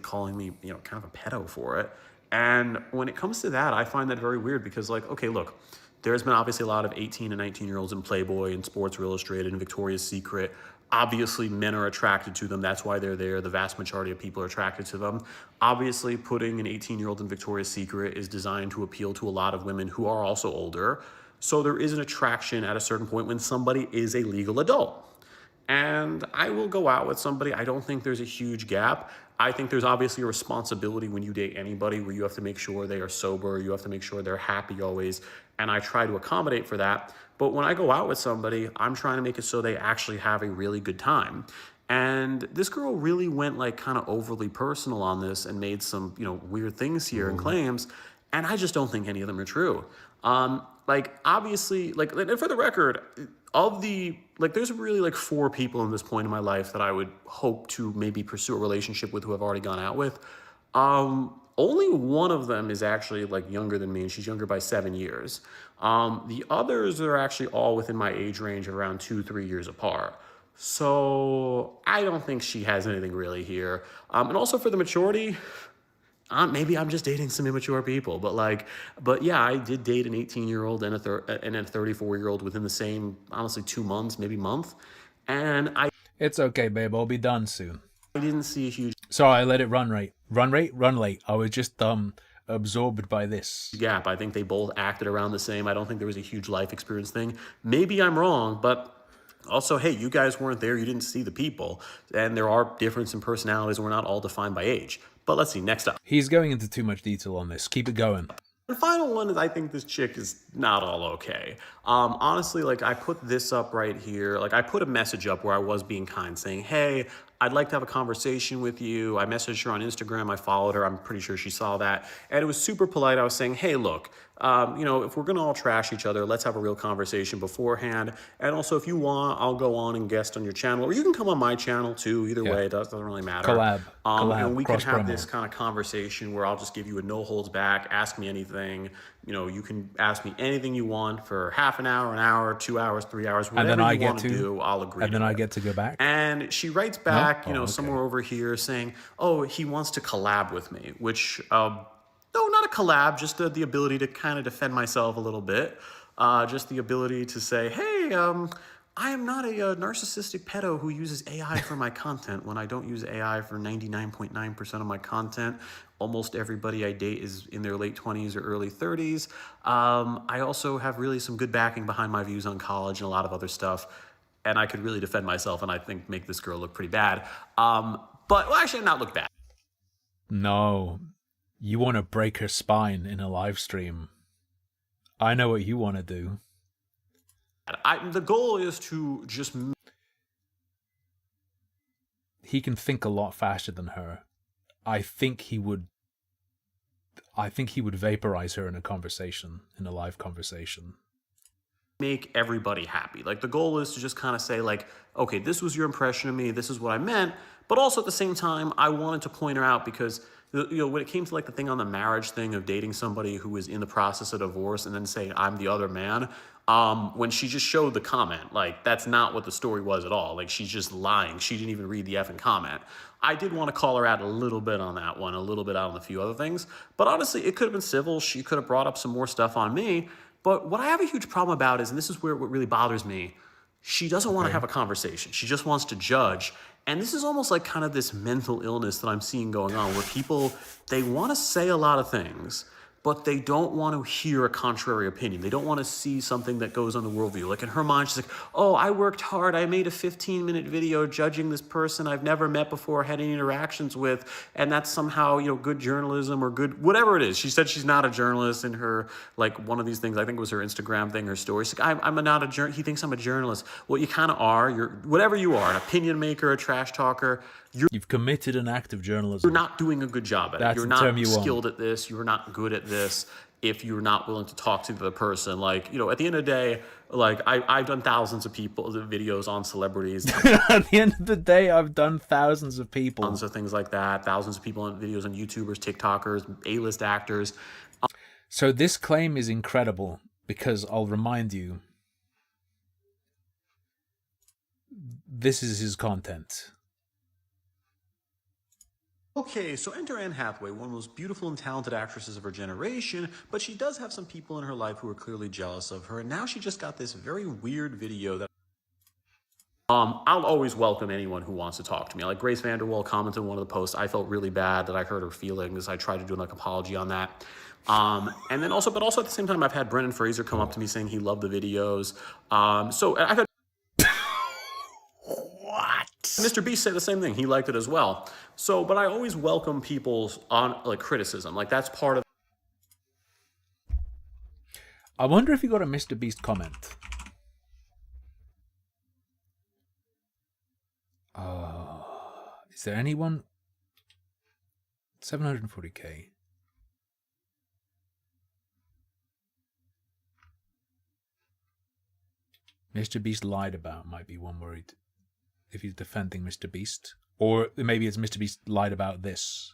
Calling me, kind of a pedo for it. And when it comes to that, I find that very weird because okay, look, there's been obviously a lot of 18 and 19-year-olds in Playboy and Sports Illustrated and Victoria's Secret. Obviously, men are attracted to them. That's why they're there. The vast majority of people are attracted to them. Obviously, putting an 18-year-old in Victoria's Secret is designed to appeal to a lot of women who are also older. So there is an attraction at a certain point when somebody is a legal adult. And I will go out with somebody. I don't think there's a huge gap. I think there's obviously a responsibility when you date anybody where you have to make sure they are sober. You have to make sure they're happy always. And I try to accommodate for that. But when I go out with somebody, I'm trying to make it so they actually have a really good time. And this girl really went kind of overly personal on this and made some, weird things here and claims. And I just don't think any of them are true. Obviously, and for the record, there's really 4 people in this point in my life that I would hope to maybe pursue a relationship with who I've already gone out with. Only one of them is actually younger than me, and she's younger by 7 years. The others are actually all within my age range of around 2-3 years apart. So I don't think she has anything really here. And also for the maturity, maybe I'm just dating some immature people, but yeah, I did date an 18-year-old and a 34-year-old within the same, honestly, 2 months, maybe month. And it's okay, babe. I'll be done soon. I didn't see a huge... Sorry, I let it run late. Run late. I was just absorbed by this gap. I think they both acted around the same. I don't think there was a huge life experience thing. Maybe I'm wrong, but also, hey, you guys weren't there. You didn't see the people. And there are differences in personalities. We're not all defined by age. But let's see, next up. He's going into too much detail on this. Keep it going. The final one is I think this chick is not all okay. Honestly, like I put this up right here. Like I put a message up where I was being kind saying, hey, I'd like to have a conversation with you. I messaged her on Instagram. I followed her. I'm pretty sure she saw that. And it was super polite. I was saying, hey, look, you know, if we're going to all trash each other, let's have a real conversation beforehand. And also, if you want, I'll go on and guest on your channel. Or you can come on my channel, too. Either way, it doesn't really matter. Collab. And we can have Cross-promo. this kind of conversation where I'll just give you a no holds back, ask me anything. You know, you can ask me anything you want for half an hour, 2 hours, 3 hours, And whatever then I you get want to to do, I'll agree And then to I it. get to go back. And she writes back, you know, okay. somewhere over here saying, oh, he wants to collab with me, which, no, not a collab, just the ability to kind of defend myself a little bit. Just the ability to say, hey, I am not a narcissistic pedo who uses AI for my content when I don't use AI for 99.9% of my content. Almost everybody I date is in their late 20s or early 30s. I also have really some good backing behind my views on college and a lot of other stuff. And I could really defend myself and I think make this girl look pretty bad. Well, actually, not look bad. No, you want to break her spine in a live stream. I know what you want to do. The goal is to just... He can think a lot faster than her. I think he would vaporize her in a conversation, in a live conversation. Make everybody happy. Like the goal is to just kind of say like, okay, this was your impression of me, this is what I meant, but also at the same time, I wanted to point her out because, you know, when it came to like the thing on the marriage thing of dating somebody who is in the process of divorce and then saying I'm the other man, when she just showed the comment, like that's not what the story was at all. Like she's just lying. She didn't even read the effing comment. I did want to call her out a little bit on that one, a little bit out on a few other things, but honestly, it could have been civil. She could have brought up some more stuff on me. But what I have a huge problem about is, and this is where what really bothers me, she doesn't want to have a conversation. She just wants to judge. And this is almost like kind of this mental illness that I'm seeing going on where people, they want to say a lot of things, but they don't want to hear a contrary opinion. They don't want to see something that goes on the worldview. Like in her mind, she's like, oh, I worked hard. I made a 15-minute video judging this person I've never met before, had any interactions with, and that's somehow, you know, good journalism or good, whatever it is. She said she's not a journalist in her, like one of these things, I think it was her Instagram thing, her story. She's like, I'm not a journalist. He thinks I'm a journalist. Well, you kind of are. You're, whatever you are, an opinion maker, a trash talker, You've committed an act of journalism. You're not doing a good job at it. You're not skilled at this. You're not good at this if you're not willing to talk to the other person. Like, you know, at the end of the day, like I've done thousands of videos on celebrities. At the end of the day, I've done thousands of people. Tons of things like that. Thousands of people on videos on YouTubers, TikTokers, A-list actors. So this claim is incredible because I'll remind you, this is his content. Okay, so enter Anne Hathaway, one of the most beautiful and talented actresses of her generation, but she does have some people in her life who are clearly jealous of her, and now she just got this very weird video that... I'll always welcome anyone who wants to talk to me. Like Grace Vanderwall commented on one of the posts. I felt really bad that I hurt her feelings. I tried to do like an apology on that. And then also, but also at the same time, I've had Brendan Fraser come up to me saying he loved the videos. So I've had... Mr. Beast said the same thing. He liked it as well. So, but I always welcome people's criticism. Like that's part of... I wonder if you got a Mr. Beast comment. Is there anyone? 740k. Mr. Beast lied about might be one worried. If he's defending Mr. Beast. Or maybe it's Mr. Beast lied about this.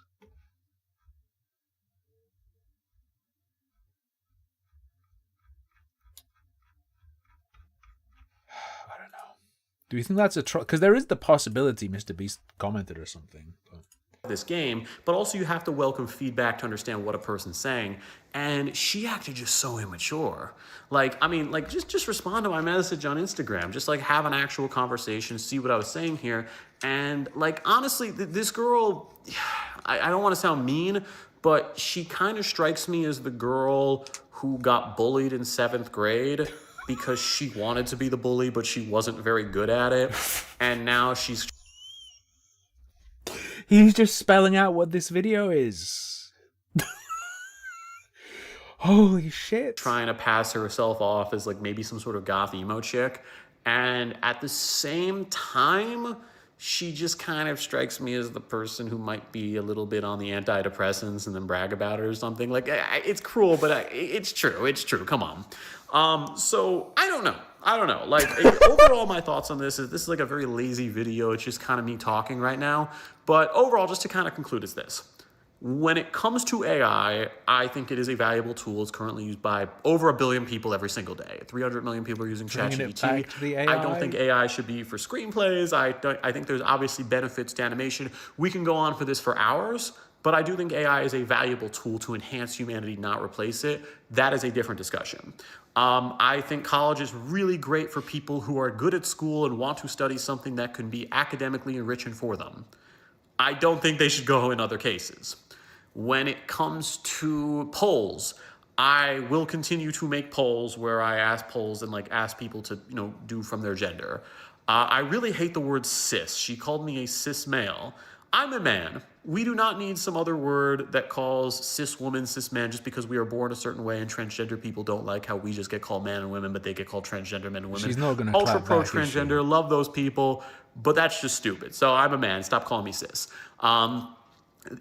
I don't know. Do you think that's a because there is the possibility Mr. Beast commented or something. This game, but also you have to welcome feedback to understand what a person's saying. And she acted just so immature. Like, I mean, like just respond to my message on Instagram. Just like have an actual conversation, see what I was saying here. And like, honestly, this girl, I don't want to sound mean, but she kind of strikes me as the girl who got bullied in 7th grade because she wanted to be the bully, but she wasn't very good at it. And now she's... He's just spelling out what this video is. Holy shit. Trying to pass herself off as like maybe some sort of goth emo chick. And at the same time, she just kind of strikes me as the person who might be a little bit on the antidepressants and then brag about it or something. Like, it's cruel, but it's true. It's true. Come on. So I don't know. Like, overall, my thoughts on this is like a very lazy video. It's just kind of me talking right now. But overall, just to kind of conclude, is this. When it comes to AI, I think it is a valuable tool. It's currently used by over 1 billion people every single day. 300 million people are using ChatGPT. I don't think AI should be for screenplays. I think there's obviously benefits to animation. We can go on for this for hours, but I do think AI is a valuable tool to enhance humanity, not replace it. That is a different discussion. I think college is really great for people who are good at school and want to study something that can be academically enriching for them. I don't think they should go in other cases. When it comes to polls, I will continue to make polls where I ask polls and like ask people to, do from their gender. I really hate the word cis. She called me a cis male. I'm a man. We do not need some other word that calls cis woman, cis man just because we are born a certain way and transgender people don't like how we just get called man and women, but they get called transgender men and women. She's not gonna Ultra clap pro back, is she? transgender, love those people, but that's just stupid. So I'm a man. Stop calling me cis.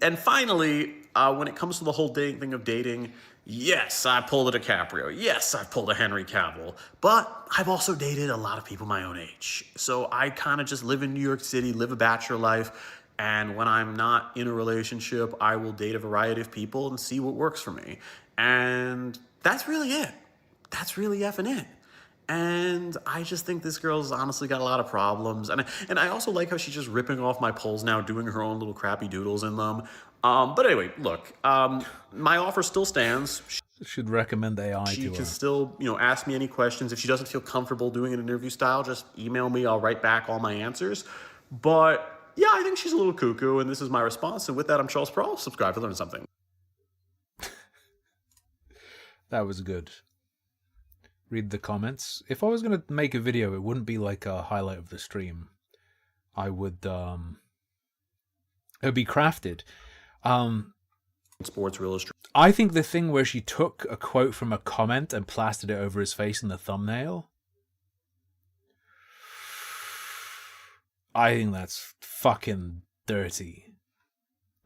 And finally, when it comes to the whole thing of dating, yes, I pulled a DiCaprio. Yes, I've pulled a Henry Cavill. But I've also dated a lot of people my own age. So I kind of just live in New York City, live a bachelor life. And when I'm not in a relationship, I will date a variety of people and see what works for me. And that's really it. That's really effing it. And I just think this girl's honestly got a lot of problems. And I also like how she's just ripping off my polls now, doing her own little crappy doodles in them. But anyway, look, my offer still stands. Should recommend AI She to can her. still, ask me any questions. If she doesn't feel comfortable doing an interview style, just email me. I'll write back all my answers. But yeah, I think she's a little cuckoo, and this is my response. And with that, I'm Charles Pearl. Subscribe to learn something. That was good. Read the comments. If I was going to make a video, it wouldn't be like a highlight of the stream. I would, it would be crafted. Sports Illustrated. I think the thing where she took a quote from a comment and plastered it over his face in the thumbnail, I think that's fucking dirty.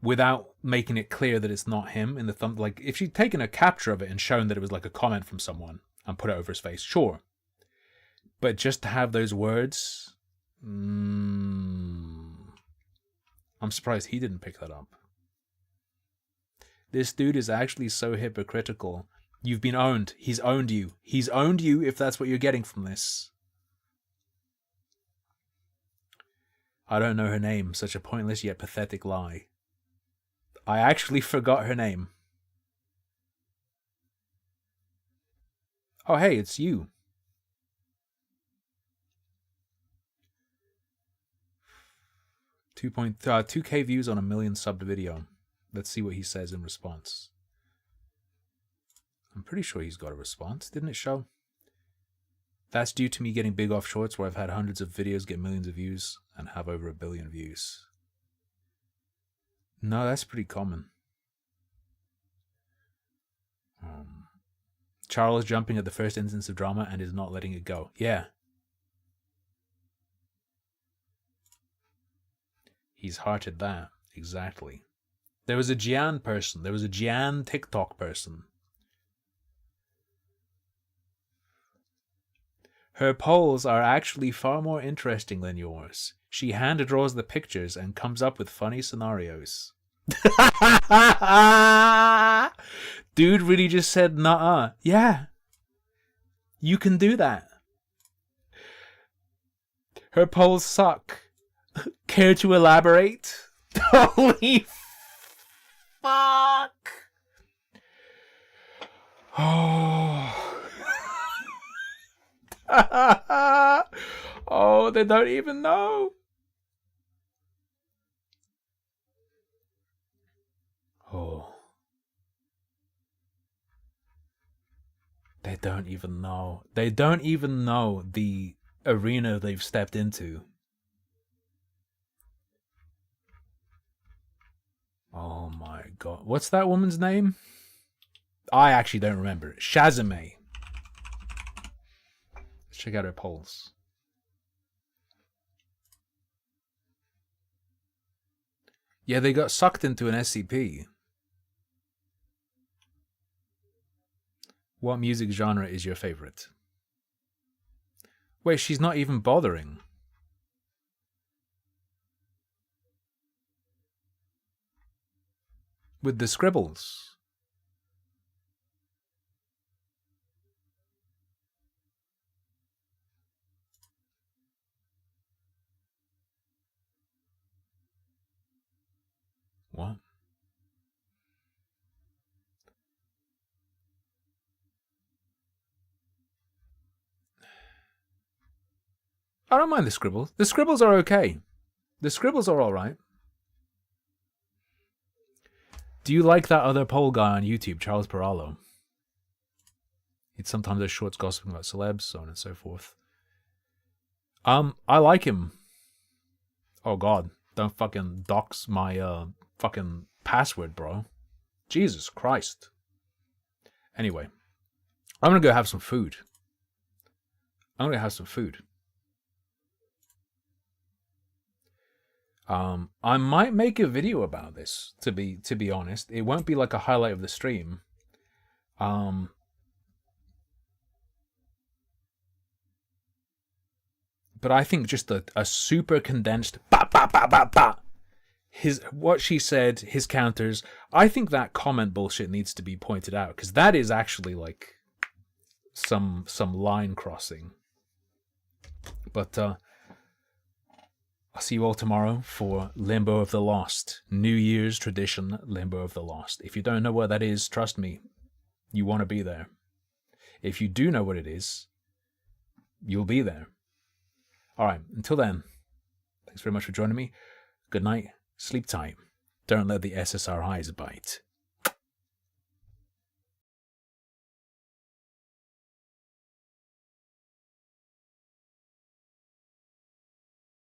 Without making it clear that it's not him in the thumb. Like, if she'd taken a capture of it and shown that it was like a comment from someone and put it over his face, sure. But just to have those words, I'm surprised he didn't pick that up. This dude is actually so hypocritical. You've been owned. He's owned you. He's owned you if that's what you're getting from this. I don't know her name. Such a pointless yet pathetic lie. I actually forgot her name. Oh, hey, it's you. Two 2K views on a 1 million subbed video. Let's see what he says in response. I'm pretty sure he's got a response. Didn't it show? That's due to me getting big off shorts where I've had hundreds of videos get millions of views and have over 1 billion views. No, that's pretty common. Charles jumping at the first instance of drama and is not letting it go. Yeah. He's hearted that. Exactly. There was a Gian person. There was a Gian TikTok person. Her polls are actually far more interesting than yours. She hand draws the pictures and comes up with funny scenarios. Dude really just said, nuh-uh. Yeah. You can do that. Her polls suck. Care to elaborate? Holy fuck. Oh. Oh, they don't even know. Oh. They don't even know. They don't even know the arena they've stepped into. Oh my god. What's that woman's name? I actually don't remember. Shazame. Let's check out her polls. Yeah, they got sucked into an SCP. What music genre is your favorite? Wait, she's not even bothering. With the scribbles. What? I don't mind the scribbles. The scribbles are okay. The scribbles are alright. Do you like that other poll guy on YouTube, Charles Perallo? He sometimes does shorts gossiping about celebs, so on and so forth. I like him. Oh god, don't fucking dox my fucking password, bro. Jesus Christ. Anyway, I'm gonna go have some food. I might make a video about this, to be honest. It won't be like a highlight of the stream. But I think just a super condensed what she said, his counters. I think that comment bullshit needs to be pointed out, because that is actually like some line crossing. But I'll see you all tomorrow for Limbo of the Lost. New Year's tradition, Limbo of the Lost. If you don't know what that is, trust me, you want to be there. If you do know what it is, you'll be there. Alright, until then, thanks very much for joining me. Good night, sleep tight. Don't let the SSRIs bite.